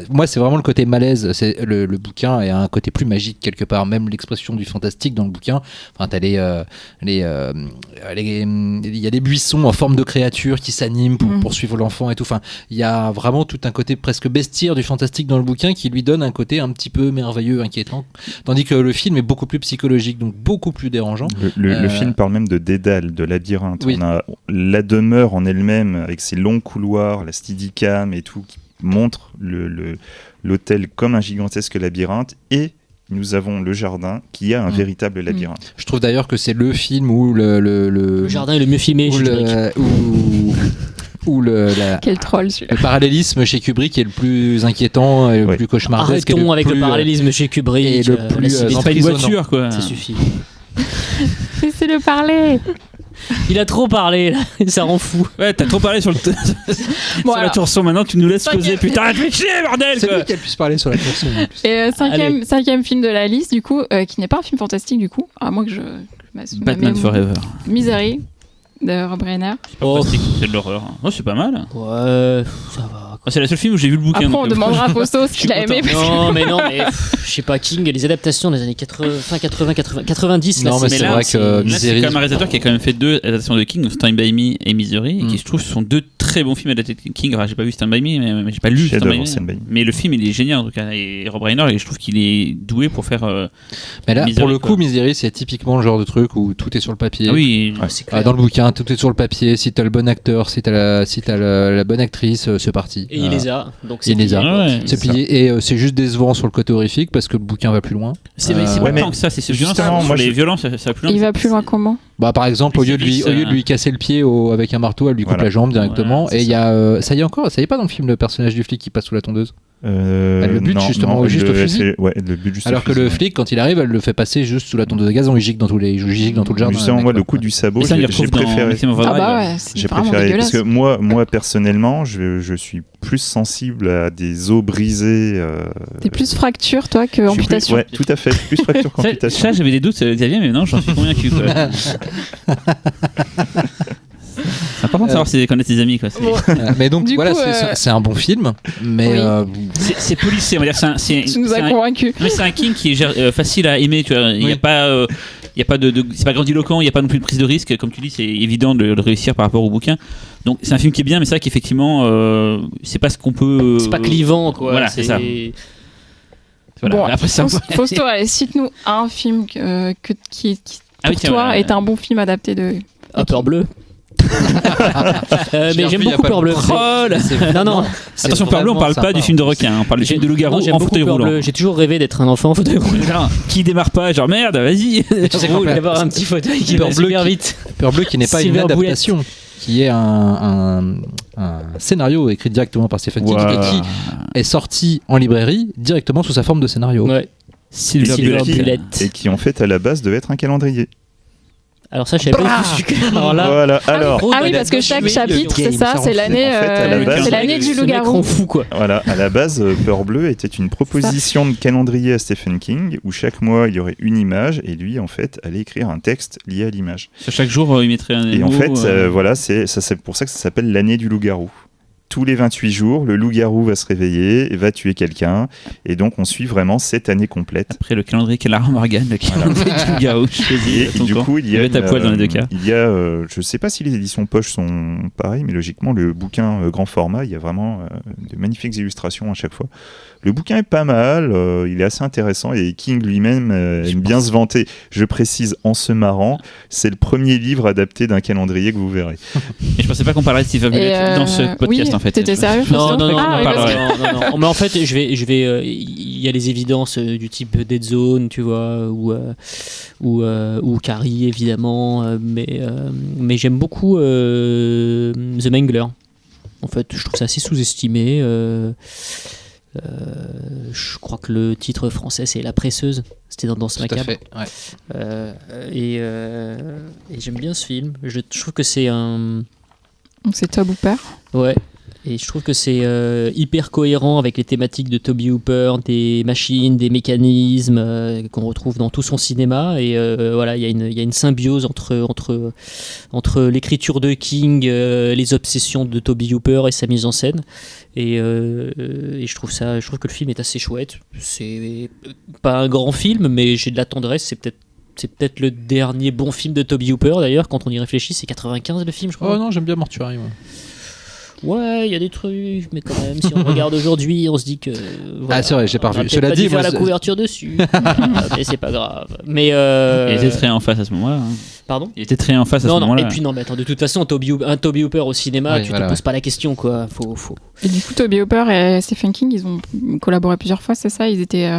moi, c'est vraiment le côté malaise. C'est le bouquin a un côté plus magique quelque part. Même l'expression du fantastique dans le bouquin. Enfin, t'as il y a des buissons en forme de créatures qui s'animent pour poursuivre l'enfant et tout. Enfin, il y a vraiment tout un côté presque bestiaire du fantastique dans le bouquin qui lui donne un côté un petit peu merveilleux, inquiétant. Tandis que le film est beaucoup plus psychologique, donc beaucoup plus dérangeant. Le film parle même de dédale, de labyrinthe. Oui. On a la demeure en elle-même, avec ses longs couloirs, la steadicam et tout, qui montre l'hôtel comme un gigantesque labyrinthe. Et nous avons le jardin, qui a un véritable labyrinthe. Je trouve d'ailleurs que c'est le film où Le jardin est le mieux filmé où chez le, Kubrick. où Quel troll celui-là. le parallélisme chez Kubrick est le plus inquiétant et le Oui. plus cauchemardesque. et Arrêtons avec le plus, parallélisme chez Kubrick. et le la plus, symétrie, C'est pas une emprisonnant. voiture, quoi. ça suffit. Laissez-le parler. Il a trop parlé, là. Ça rend fou. Ouais, t'as trop parlé sur sur la alors. tour sombre. Maintenant, tu nous laisses Cinquième- causer. Putain, réfléchis, bordel, C'est quoi. lui qu'elle puisse parler sur la chanson. en plus. Et Allez. cinquième film de la liste, du coup, qui n'est pas un film fantastique, du coup, à moins que je. Batman Forever. Misery de Rob Reiner. Oh, Fantastique, c'est de l'horreur. Oh, c'est pas mal. ouais, ça va. Oh, c'est le seul film où j'ai vu le bouquin. Après, on donc, demandera à Posto ce je suis qu'il a aimé. content. Non, mais je sais pas, King et les adaptations des années 90, là, Non, mais Mais c'est là, vrai que Là, c'est Misery. quand même un réalisateur qui a quand même fait 2 adaptations de King, Stand By Me et Misery, et qui je trouve sont 2 très bons films adaptés de King. Alors, j'ai pas vu Stand By Me, mais j'ai pas lu Stand Chef-d'œuvre, By Stand By Me. Me. Mais le film, il est génial en tout cas. Et Rob Reiner, et je trouve qu'il est doué pour faire. Mais là, Misery, pour le quoi. coup, Misery, c'est typiquement le genre de truc où tout est sur le papier. Ah oui, c'est Ah, clair. dans le bouquin, tout est sur le papier. Si t'as le bon acteur, si t'as la bonne actrice, c'est parti. Et il les a, donc c'est Il les a. plié. Ouais, C'est plié. Et c'est juste décevant sur le côté horrifique parce que le bouquin va plus loin. c'est Euh, pas ouais, mais tant que ça, c'est ce justement, violence. moi, Sur les je- violences, ça va plus loin. Il va plus loin comment Bah, par exemple, au lieu de lui casser le pied avec un marteau, elle lui coupe Voilà. la jambe directement. Voilà, et il y a, ça y est pas dans le film le personnage du flic qui passe sous la tondeuse. Elle le bute justement juste au fusil. Ouais, elle le bute juste Alors au que fusil, le flic, quand il arrive, elle le fait passer juste sous la tondeuse de gazon. Il gicle dans tout le jardin. Justement, moi, le coup du sabot, Et ça, on y j'ai retrouve dans préféré. Maximum Ah Overdrive. bah ouais, c'est J'ai vraiment préféré parce dégueulasse. que moi personnellement, je suis plus sensible à des os brisés. T'es plus fracture, toi, que je suis plus- amputation. Ouais, tout à fait. Plus fracture qu'amputation. Ça, j'avais des doutes, Xavier, mais non, j'en suis convaincu. Quoi. C'est important de savoir si connaître ses amis. Quoi. Mais donc Du voilà, coup, c'est un bon film, mais Oui. C'est policé, on va dire. Tu nous as convaincus. Mais c'est un King qui est facile à aimer. Tu vois. Il n'y a pas, c'est pas grandiloquent, il n'y a pas non plus de prise de risque. Comme tu dis, c'est évident de réussir par rapport au bouquin. Donc c'est un film qui est bien, mais c'est vrai qu'effectivement, c'est pas ce qu'on peut. C'est pas clivant, quoi. Voilà, c'est ça. Voilà. Bon, Après, ça, Fausto, allez, cite-nous un film qui Ah oui, pour tiens, toi voilà. est un bon film adapté de. Peur bleue. Mais j'aime beaucoup Peur bleue. Troll. Non, non. Attention, Peur bleu, on parle pas du film de requin, on parle du film de loup-garou Non, j'aime en beaucoup fauteuil Peur roulant. bleue. J'ai toujours rêvé d'être un enfant en fauteuil roulant. Genre, qui démarre pas, genre merde, vas-y. Tu sais d'avoir un petit fauteuil qui Peur va bleue super qui- vite. Peur bleue qui n'est pas une Silver Bullet. adaptation, qui est un scénario écrit directement par Stephen King et qui est sorti en librairie directement sous sa forme de scénario. Ouais. Silver Silver Bullet. Bullet. Et qui en fait à la base devait être un calendrier. Alors ça, je savais pas du tout. Alors là, Voilà. Alors. gros, Ah oui, dans parce que chaque le chapitre, game, c'est ça, ça c'est en l'année, fait, à la base, c'est l'année du ce mec loup-garou. rend fou, quoi. Voilà, à la base, Peur bleue était une proposition de calendrier à Stephen King où chaque mois il y aurait une image et lui en fait allait écrire un texte lié à l'image. Chaque jour, il mettrait un Et mot, en fait, voilà, c'est pour ça que ça s'appelle l'année du loup-garou. Tous les 28 jours, le loup-garou va se réveiller et va tuer quelqu'un. Et donc, on suit vraiment cette année complète. Après le calendrier Calara Morgan, le calendrier du loup-garou, je Et choisis. du coup, il y a être à poil dans les deux cas. Il y a, je sais pas si les éditions poche sont pareilles, mais logiquement, le bouquin grand format, il y a vraiment de magnifiques illustrations à chaque fois. Le bouquin est pas mal, il est assez intéressant et King lui-même aime bien se vanter. Je précise en se marrant, c'est le premier livre adapté d'un calendrier que vous verrez. Et je pensais pas qu'on parlerait de Silver Bullet dans ce podcast oui, en fait. T'étais sérieux, Non, Fausto non, non, Ah, non, oui, parce parlerai. que- non. Mais en fait, il y a les évidences du type Dead Zone, tu vois, ou Carrie, évidemment, mais j'aime beaucoup The Mangler. En fait, je trouve ça assez sous-estimé. Je crois que le titre français, c'est La Presseuse. C'était dans Danse Tout à Macabre. fait. Ouais. Et j'aime bien ce film. Je trouve que c'est un... Donc c'est Tobe Hooper. Ouais. Et je trouve que c'est hyper cohérent avec les thématiques de Tobe Hooper, des machines, des mécanismes qu'on retrouve dans tout son cinéma. Et voilà, il y a une symbiose entre l'écriture de King, les obsessions de Tobe Hooper et sa mise en scène. Et je trouve que le film est assez chouette. C'est pas un grand film, mais j'ai de la tendresse. C'est peut-être le dernier bon film de Tobe Hooper d'ailleurs. Quand on y réfléchit, c'est 95 le film, je crois. Oh non, j'aime bien Mortuary. Moi. Ouais, il y a des trucs, mais quand même, si on regarde aujourd'hui, on se dit que. Voilà, Ah, c'est vrai, j'ai pas on a revu. peut-être Cela pas dit, dû faire moi, la couverture dessus. Mais c'est pas grave. Mais. Il était très en face à ce moment-là. hein. Pardon. Il était très en face à ce Non, non, moment-là. et puis non, mais attends, de toute façon, un Tobe Hooper au cinéma, Ouais, tu voilà, te poses ouais. pas la question, quoi. Faut... Et du coup, Tobe Hooper et Stephen King, ils ont collaboré plusieurs fois, c'est ça? Ils étaient.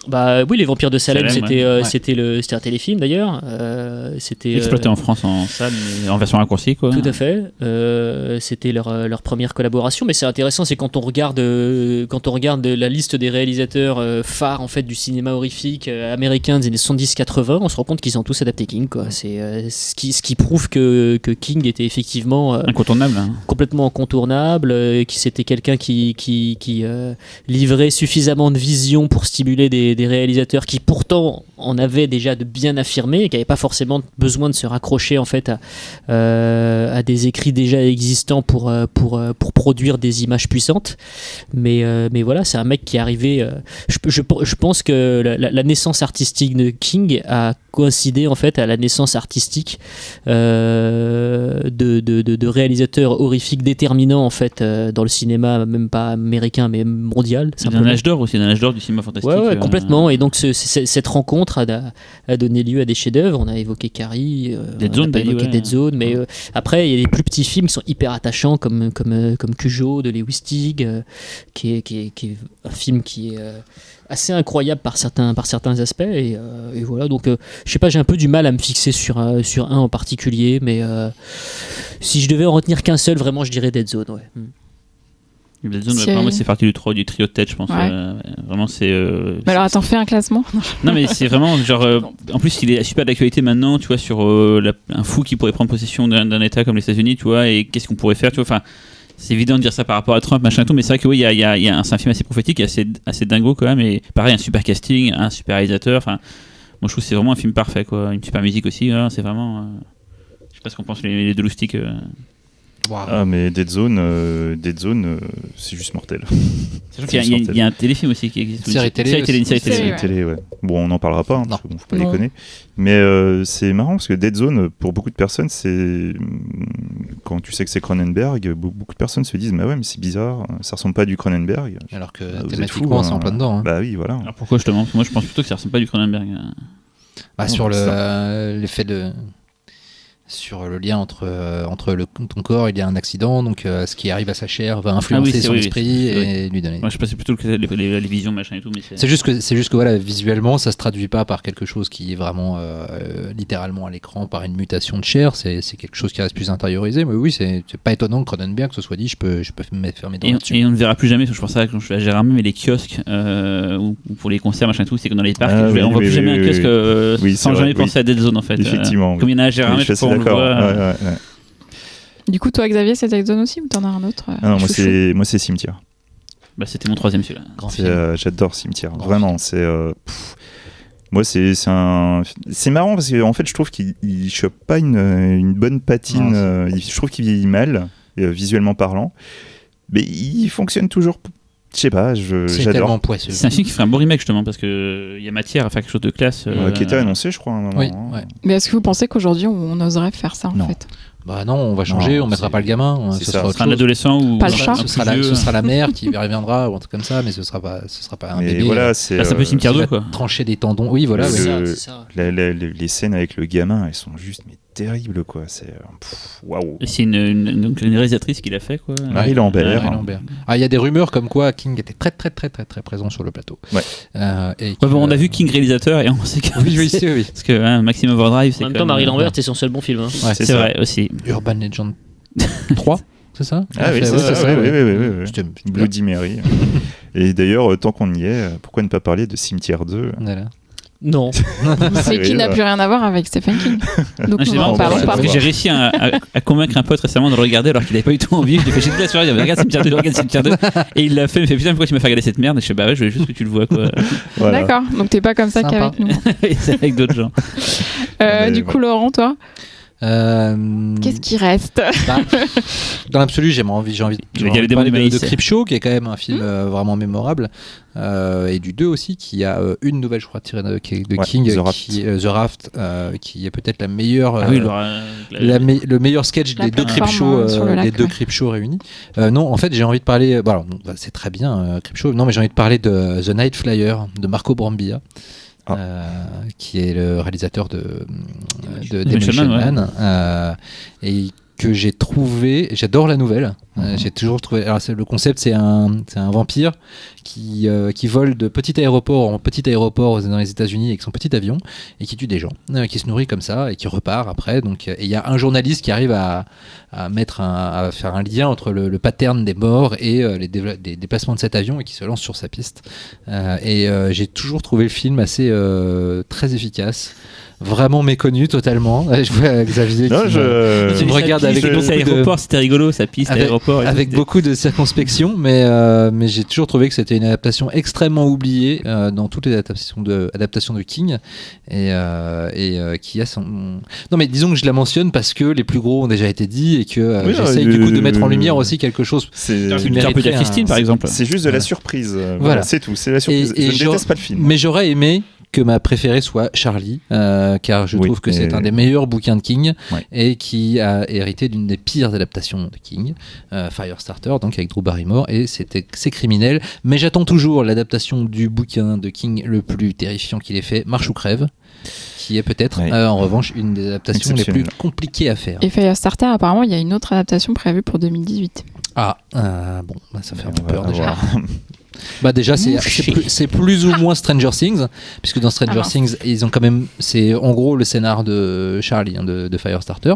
Bah oui, Les Vampires de Salem, Salem, c'était ouais. c'était un téléfilm d'ailleurs. C'était Exploité en France en salle, mais en version raccourcie quoi. Tout à fait. C'était leur première collaboration, mais c'est intéressant, c'est quand on regarde la liste des réalisateurs phares en fait du cinéma horrifique américain des années 70-80, on se rend compte qu'ils ont tous adapté King, quoi. C'est ce qui prouve que King était effectivement Incontournable. hein. complètement incontournable, qui c'était quelqu'un qui livrait suffisamment de vision pour stimuler des réalisateurs qui pourtant en avaient déjà de bien affirmés et qui n'avaient pas forcément besoin de se raccrocher en fait à des écrits déjà existants pour produire des images puissantes. Mais voilà, c'est un mec qui est arrivé. Je pense que la naissance artistique de King a coïncidé en fait à la naissance artistique de réalisateurs horrifiques déterminants en fait dans le cinéma, même pas américain mais mondial. C'est un âge d'or aussi, un âge d'or du cinéma fantastique. Ouais, complètement. Complètement, et donc cette rencontre a donné lieu à des chefs-d'œuvre. On a évoqué Carrie, Dead on Zone, n'a pas t'as dit, évoqué ouais. Dead Zone, mais après il y a des plus petits films qui sont hyper attachants comme Cujo de Lewis Teague, qui est un film qui est assez incroyable par certains aspects, et voilà. Donc je sais pas, j'ai un peu du mal à me fixer sur un en particulier, mais si je devais en retenir qu'un seul, vraiment je dirais Dead Zone. Ouais. Dead Zone, C'est- moi, c'est parti du trio de tête, je pense. Ouais. Vraiment, c'est. Mais alors attends, fais un classement. Non, mais c'est vraiment genre. En plus, il est super d'actualité maintenant, tu vois, sur un fou qui pourrait prendre possession d'un État comme les États-Unis, tu vois, et qu'est-ce qu'on pourrait faire, tu vois. Enfin, c'est évident de dire ça par rapport à Trump, machin et tout, mais c'est vrai que oui, c'est un film assez prophétique, assez dingo quand même, et pareil, un super casting, un super réalisateur. Enfin, moi, je trouve que c'est vraiment un film parfait, quoi. Une super musique aussi, hein, c'est vraiment. Je sais pas ce qu'on pense les deux loustiques. Waouh. Ah, mais Dead Zone, c'est juste mortel. Sachant qu'il y a un téléfilm aussi qui existe. Série télé Une série aussi. télé. Série, C'est ouais. télé, ouais. Bon, on n'en parlera pas, hein, Non. parce que bon, faut pas Non. déconner. Mais c'est marrant parce que Dead Zone, pour beaucoup de personnes, c'est quand tu sais que c'est Cronenberg, beaucoup de personnes se disent, mais ouais, mais c'est bizarre, ça ressemble pas à du Cronenberg. Alors que Vous êtes thématiquement, fous, c'est en hein. plein dedans. Hein. Bah oui, voilà. Alors pourquoi justement? Parce que moi, je pense plutôt que ça ressemble pas à du Cronenberg. Bah, Non, sur c'est l'effet de. Sur le lien entre ton corps, il y a un accident, donc ce qui arrive à sa chair va influencer c'est- son oui, esprit c'est- et lui donner. Moi, je pensais plutôt que les visions, machin et tout, mais C'est juste que voilà, visuellement, ça se traduit pas par quelque chose qui est vraiment littéralement à l'écran, par une mutation de chair. C'est quelque chose qui reste plus intériorisé. Mais oui, c'est pas étonnant que Cronenberg se soit dit, je peux faire mes dents là-dessus. Et on ne verra plus jamais, parce que je pense ça quand je vais à Gérardmer, mais les kiosques ou pour les concerts, machin et tout, c'est que dans les parcs, Ah oui, on voit oui, plus jamais oui, un oui, kiosque oui, sans c'est jamais vrai, penser à Dead Zone en fait. Effectivement, Comme il y en a à Oui, Gérardmer, je suis je sais assez pas, on le d'accord. voit. Ouais. Du coup, toi, Xavier, c'est Dead Zone aussi ou t'en as un autre Ah non, moi chouchou c'est Cimetière. Bah, c'était mon troisième celui-là. Grand C'est, film. j'adore Cimetière. Grand Vraiment, c'est. Moi, c'est marrant parce qu'en fait, je trouve qu'il chope pas une bonne patine. Non, Je trouve qu'il vieillit mal, visuellement parlant. Mais il fonctionne toujours. Je sais pas, C'est j'adore. tellement poisseux. C'est un film qui ferait un bon remake justement, parce qu'il y a matière à faire quelque chose de classe. Qui était annoncé, je crois, à un moment. Oui, hein. ouais. Mais est-ce que vous pensez qu'aujourd'hui on oserait faire ça en Non. fait? Bah non, on va changer, Non, on mettra c'est- pas le gamin, c'est ce ça. sera Ce autre sera un chose. adolescent ou Pas le un chat. peu Ce sera, plus vieux. ce sera la mère qui reviendra ou un truc comme ça, mais ce sera pas un Mais bébé. voilà, c'est. Là, ça peut Cimetière qui 2 va quoi. trancher des tendons. Oui, voilà. Le- oui. C'est ça. Les scènes avec le gamin, elles sont juste mais terribles, quoi. C'est. Waouh. Et c'est donc une réalisatrice qui l'a fait quoi. Marie Lambert. Marie Lambert. Ah, il y a des rumeurs comme quoi King était très présent sur le plateau. Ouais. Et Ouais, bon, on a vu King réalisateur et on sait que. Oui, oui, oui. Parce que Maxime Overdrive, c'est En même quand temps, Marie même- Lambert, c'est son seul bon film. Hein. Ouais, C'est ça. vrai aussi. Urban Legend 3, c'est ça? Ah oui, Ouais, c'est ça, oui, ouais. oui. C'était- Bloody Mary. Et d'ailleurs, tant qu'on y est, pourquoi ne pas parler de Cimetière 2 Voilà. Non. C'est qui Oui, n'a bah. plus rien à voir avec Stephen King. Donc Non, nous c'est n'en marrant parlons ouais, pas. parce que j'ai réussi à convaincre un pote récemment de le regarder alors qu'il avait pas eu tout envie. Je lui ai fait, j'ai toute la soirée, il avait regarde Cimetière 2, regarde Cimetière 2. Et il l'a fait, il me fait putain, pourquoi tu m'as fait regarder cette merde? Et je fais bah ouais, je voulais juste que tu le vois quoi. Voilà. D'accord, donc t'es pas comme ça Sympa. qu'avec nous. Et c'est avec d'autres gens. Mais Du coup, Laurent, toi, qu'est-ce qui reste? Bah, dans l'absolu, j'ai envie Il y a de les démons parler du de maïs. Creepshow, qui est quand même un film vraiment mémorable, et du 2 aussi, qui a une nouvelle, je crois, tirée de Ouais, King, The Raft. The Raft, qui est peut-être la meilleure. Ah oui, Le meilleur sketch La des deux plateforme, Creepshow, sur le lac, des deux ouais. Creepshow réunis. Non, en fait, j'ai envie de parler. Bon, alors, c'est très bien Creepshow. Non, mais j'ai envie de parler de The Night Flyer de Marco Brambilla. Qui est le réalisateur de Demolition Man, et que j'ai trouvé, j'adore la nouvelle. J'ai toujours trouvé. Alors le concept, c'est un vampire qui vole de petit aéroport en petit aéroport dans les États-Unis avec son petit avion et qui tue des gens, qui se nourrit comme ça et qui repart après. Donc, et il y a un journaliste qui arrive à faire un lien entre le pattern des morts et les déplacements de cet avion et qui se lance sur sa piste. J'ai toujours trouvé le film assez très efficace. Vraiment méconnu totalement. Je vois Xavier Non, qui me regarde avec beaucoup aéroport, c'était rigolo, sa piste aéroport. avec beaucoup de circonspection, mais j'ai toujours trouvé que c'était une adaptation extrêmement oubliée dans toutes les adaptations de King, et qui a son. Non, mais disons que je la mentionne parce que les plus gros ont déjà été dits et que Oui, j'essaye du coup de mettre en lumière aussi quelque chose. C'est Qui Tu peux dire mériterait Christine par exemple. c'est juste de la surprise. Voilà, c'est tout. C'est la surprise. Et je ne déteste pas le film. Mais j'aurais aimé que ma préférée soit Charlie, car je trouve que c'est un des meilleurs bouquins de King et qui a hérité d'une des pires adaptations de King, Firestarter, donc avec Drew Barrymore, et c'est criminel. Mais j'attends toujours l'adaptation du bouquin de King le plus terrifiant qu'il ait fait, Marche ou crève, qui est peut-être en revanche une des adaptations les plus compliquées à faire. Et Firestarter, apparemment, il y a une autre adaptation prévue pour 2018. Ah, bon, ça fait un peu peur déjà. Bah déjà c'est plus ou moins Stranger Things, puisque dans Stranger Things ils ont quand même, c'est en gros le scénar de Charlie, de Firestarter.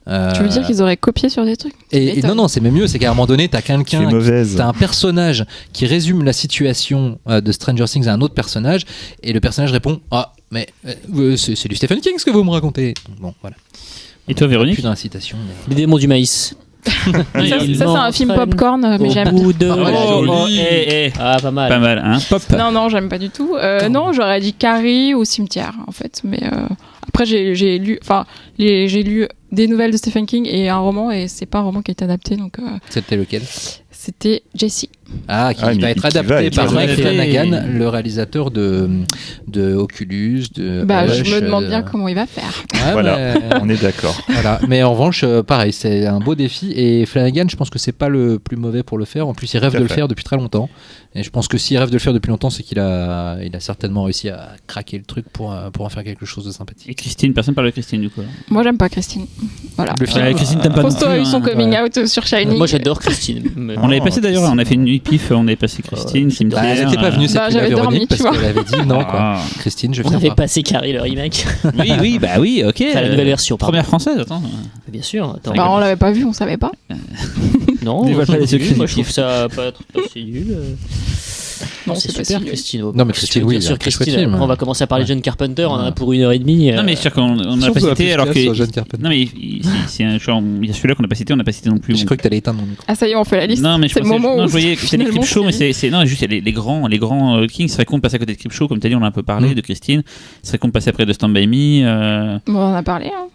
Tu veux dire qu'ils auraient copié sur des trucs? Et non, c'est même mieux, c'est qu'à un moment donné t'as t'as un personnage qui résume la situation de Stranger Things à un autre personnage, et le personnage répond mais c'est du Stephen King ce que vous me racontez. Bon voilà. Et toi Véronique? Plus d'incitation. Les démons du maïs. Ça c'est un film popcorn, mais j'aime. Pas mal. Pas mal, hein. Pop. Non, j'aime pas du tout. Non, j'aurais dit Carrie ou Cimetière, en fait. Mais après, j'ai lu des nouvelles de Stephen King et un roman, et c'est pas un roman qui a été adapté, donc. C'était lequel? C'était Jessie. Qui va être adapté par Mike Flanagan, le réalisateur de Oculus, de Rush, je me demande bien comment il va faire. Voilà, on est d'accord. Voilà. Mais en revanche, pareil, c'est un beau défi, et Flanagan, je pense que c'est pas le plus mauvais pour le faire. En plus, il rêve de le faire depuis très longtemps. Et je pense que s'il rêve de le faire depuis longtemps, c'est qu'il a certainement réussi à craquer le truc pour en faire quelque chose de sympathique. Et Christine, personne parle de Christine du coup. Moi, j'aime pas Christine. Voilà. Christine, t'aimes pas non Fausto plus, a eu son coming out sur Shining. Moi, j'adore Christine. On l'avait passé d'ailleurs, on a fait une nuit pif, on avait passé Christine, Cimetière. Elle n'était pas venue, c'est j'avais dormi, parce qu'elle avait dit non quoi. Christine, je On viens avait pas. passé Carrie le remake. Oui, ok. Enfin, la nouvelle version. Première française, attends. Bien sûr. Attends. On l'avait pas vu, on savait pas. Non, Dévoile pas les secrets moi du je trouve kiff. ça pas si nul. Non, c'est c'est pas super si nul. Christine. Non, mais Christine, oui, sur très chouette Christine. film. On va commencer à parler de John Carpenter, on en a pour 1h30. Non, mais c'est sûr qu'on n'a pas cité alors que. Non, mais c'est un genre. Il y a celui-là qu'on n'a pas cité, on n'a pas cité non plus. J'ai cru que t'allais éteindre mon micro. Ah, ça y est, on fait la liste. Non, mais je c'est le moment où. je voyais que c'était les Crip Show, mais c'est. Non, juste, il y a les grands Kings. C'est vrai qu'on passe à côté de Crip Show, comme tu as dit, on a un peu parlé de Christine. C'est vrai qu'on passe après de Stand By Me. Bon, on en a parlé, hein.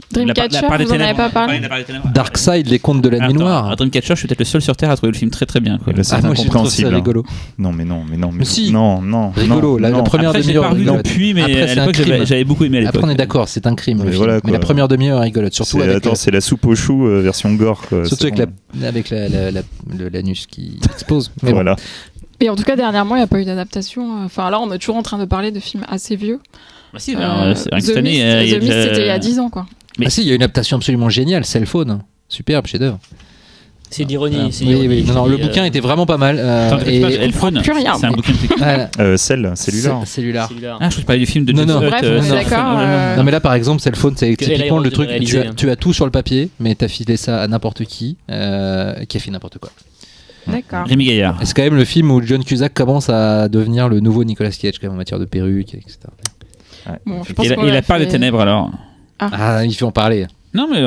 Dreamcatcher, vous en avez pas parlé? Darkseid, les contes de la nuit noire. Dreamcatcher, je suis peut-être le seul sur Terre à trouver le film très très bien. Là, c'est Moi, je trouve ça incompréhensible. rigolo. Non, mais si. non. Rigolo, la première Après, je l'ai demi-heure pas revu rigolote. depuis, mais Après, à c'est un l'époque, crime. j'avais beaucoup aimé à l'époque. Après, on est d'accord, c'est un crime. Mais le film. voilà, Mais quoi. la première demi-heure est rigolote, surtout C'est la soupe aux choux version gore. Quoi. Surtout C'est avec l'anus qui explose. Mais voilà. Et en tout cas, dernièrement, il n'y a pas eu d'adaptation. Enfin, là, on est toujours en train de parler de films assez vieux. Bah si, The Mist, c'était il y a 10 ans, quoi. Ah si, il y a une adaptation absolument géniale, Cell Phone. Superbe, chef-d'œuvre. C'est de l'ironie. Oui. Non, le bouquin était vraiment pas mal. Elphone, plus rien. c'est un bouquin de Cellulaire. Cellulaire. Ah, je crois que je parlais du film de Non, James non. Scott, Bref, on est d'accord. Non mais là par exemple Cell Phone c'est Que typiquement Eli le truc, Roth devait réaliser. tu as tout sur le papier mais t'as filé ça à n'importe qui a fait n'importe quoi. D'accord. Rémi Gaillard. Et c'est quand même le film où John Cusack commence à devenir le nouveau Nicolas Cage quand même en matière de perruque, etc. Bon, je pense Et la part des ténèbres alors. Ah, il faut en parler. Non, mais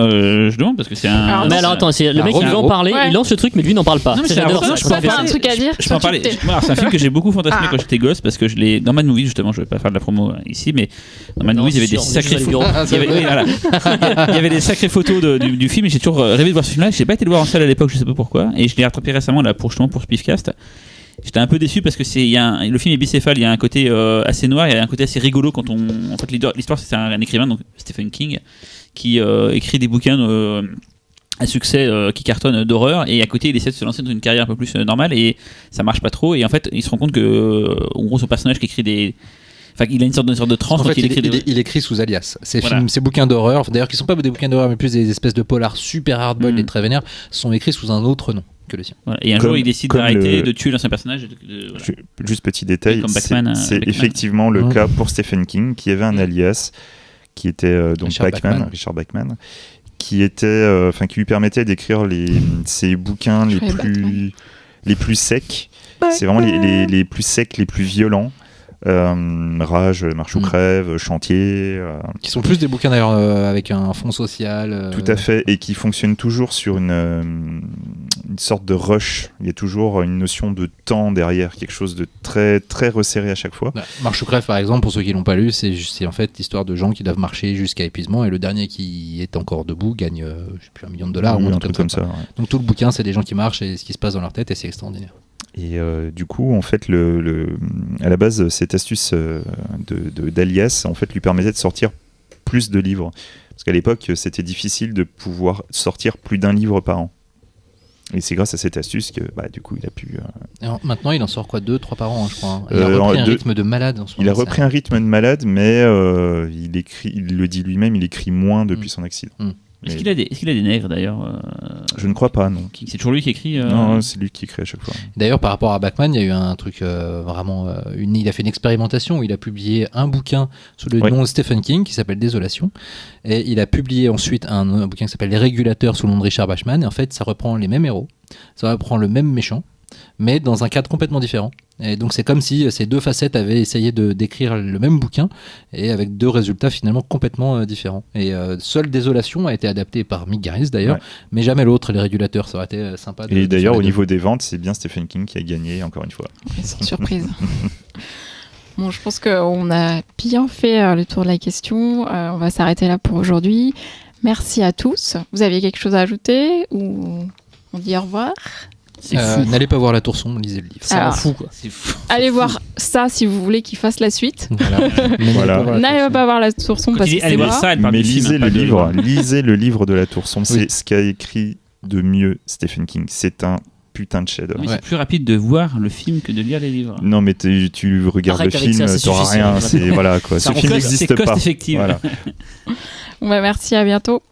je demande parce que c'est un. Mais alors attends, c'est le mec qui veut en parler, il lance le truc, mais lui n'en parle pas. Non, mais c'est J'adore un- ça. je Je T'as préfère pas un truc à dire? Je peux en Toi, parler. tu t'es- Alors, c'est un film que j'ai beaucoup fantasmé Ah. quand j'étais gosse parce que je l'ai dans Mad Movie justement. Je vais pas faire de la promo ici, mais dans Mad Non, Movie il y avait des c'est sûr, sacrées on est photos. sur les bureaux. Il y avait des sacrées photos du film et j'ai toujours rêvé de voir ce film-là. J'ai pas été le voir en salle à l'époque, je sais pas pourquoi, et je l'ai rattrapé récemment là pour Spiffcast. J'étais un peu déçu parce que le film est bicéphale. Il y a un côté assez noir, il y a un côté assez rigolo quand en fait l'histoire c'est un écrivain donc Stephen King qui écrit des bouquins à succès qui cartonne d'horreur et à côté il essaie de se lancer dans une carrière un peu plus normale et ça marche pas trop et en fait il se rend compte que en gros son personnage qui écrit des il a une sorte de transe En fait, donc il écrit sous alias. Ces Voilà. films, ces bouquins d'horreur, d'ailleurs qui sont pas des bouquins d'horreur mais plus des espèces de polars super hardboiled et très vénères, sont écrits sous un autre nom que le sien. Voilà. Et un Comme- jour il décide comme d'arrêter le- de tuer l'ancien personnage voilà. Juste petit détail, Comme Bachman, c'est Bachman. effectivement le cas pour Stephen King qui avait un alias qui était donc Richard Bachman, qui était, qui lui permettait d'écrire ses bouquins les plus secs. C'est vraiment les plus secs, les plus violents. Rage, Marche ou crève, Chantier. Qui sont plus des bouquins d'ailleurs avec un fond social. Tout à fait, et qui fonctionnent toujours sur une sorte de rush. Il y a toujours une notion de temps derrière, quelque chose de très, très resserré à chaque fois. Marche ou crève par exemple, pour ceux qui l'ont pas lu, c'est en fait l'histoire de gens qui doivent marcher jusqu'à épuisement et le dernier qui est encore debout gagne je sais plus $1 million Oui, ou un truc comme ça. Ouais. Donc tout le bouquin c'est des gens qui marchent et ce qui se passe dans leur tête et c'est extraordinaire. Et du coup, en fait, à la base, cette astuce d'Alias, en fait, lui permettait de sortir plus de livres. Parce qu'à l'époque, c'était difficile de pouvoir sortir plus d'un livre par an. Et c'est grâce à cette astuce que, du coup, il a pu... Alors, maintenant, il en sort quoi, 2-3 par an, je crois. Hein. Il a repris un rythme de malade en ce moment. Il a repris un rythme de malade, mais il le dit lui-même, il écrit moins depuis son accident. Est-ce qu'il a des nègres d'ailleurs Je ne crois pas, non. C'est toujours lui qui écrit Non, c'est lui qui écrit à chaque fois. D'ailleurs, par rapport à Bachman, il y a eu un truc vraiment... il a fait une expérimentation où il a publié un bouquin sous le nom de Stephen King qui s'appelle Désolation. Et il a publié ensuite un bouquin qui s'appelle Les Régulateurs sous le nom de Richard Bachman. Et en fait, ça reprend les mêmes héros, ça reprend le même méchant, mais dans un cadre complètement différent. Et donc c'est comme si ces deux facettes avaient essayé d'écrire le même bouquin et avec deux résultats finalement complètement différents. Et seule Désolation a été adaptée par Mick Garris d'ailleurs, mais jamais l'autre, Les Régulateurs. Ça aurait été sympa. Et d'ailleurs au niveau des ventes, c'est bien Stephen King qui a gagné encore une fois. Sans surprise. Bon, je pense qu'on a bien fait le tour de la question. On va s'arrêter là pour aujourd'hui. Merci à tous. Vous aviez quelque chose à ajouter ou on dit au revoir? N'allez pas voir La Tour Sombre, lisez le livre. Ça en fout, quoi. C'est fou. Allez voir ça si vous voulez qu'il fasse la suite. Voilà. N'allez pas voir La Tour Sombre parce que c'est allez voir moi. ça, elle parle Mais du film, lisez pas le de livre, lisez le livre de La Tour Sombre. Oui. C'est ce qu'a écrit de mieux Stephen King. C'est un putain de chef-d'œuvre. Oui, c'est plus rapide de voir le film que de lire les livres. Non, mais tu regardes Arrête le avec film, ça, c'est t'auras suffisant. rien. C'est voilà quoi. Ce Ça film en fait, n'existe c'est cost pas. effective. Voilà. Merci, à bientôt.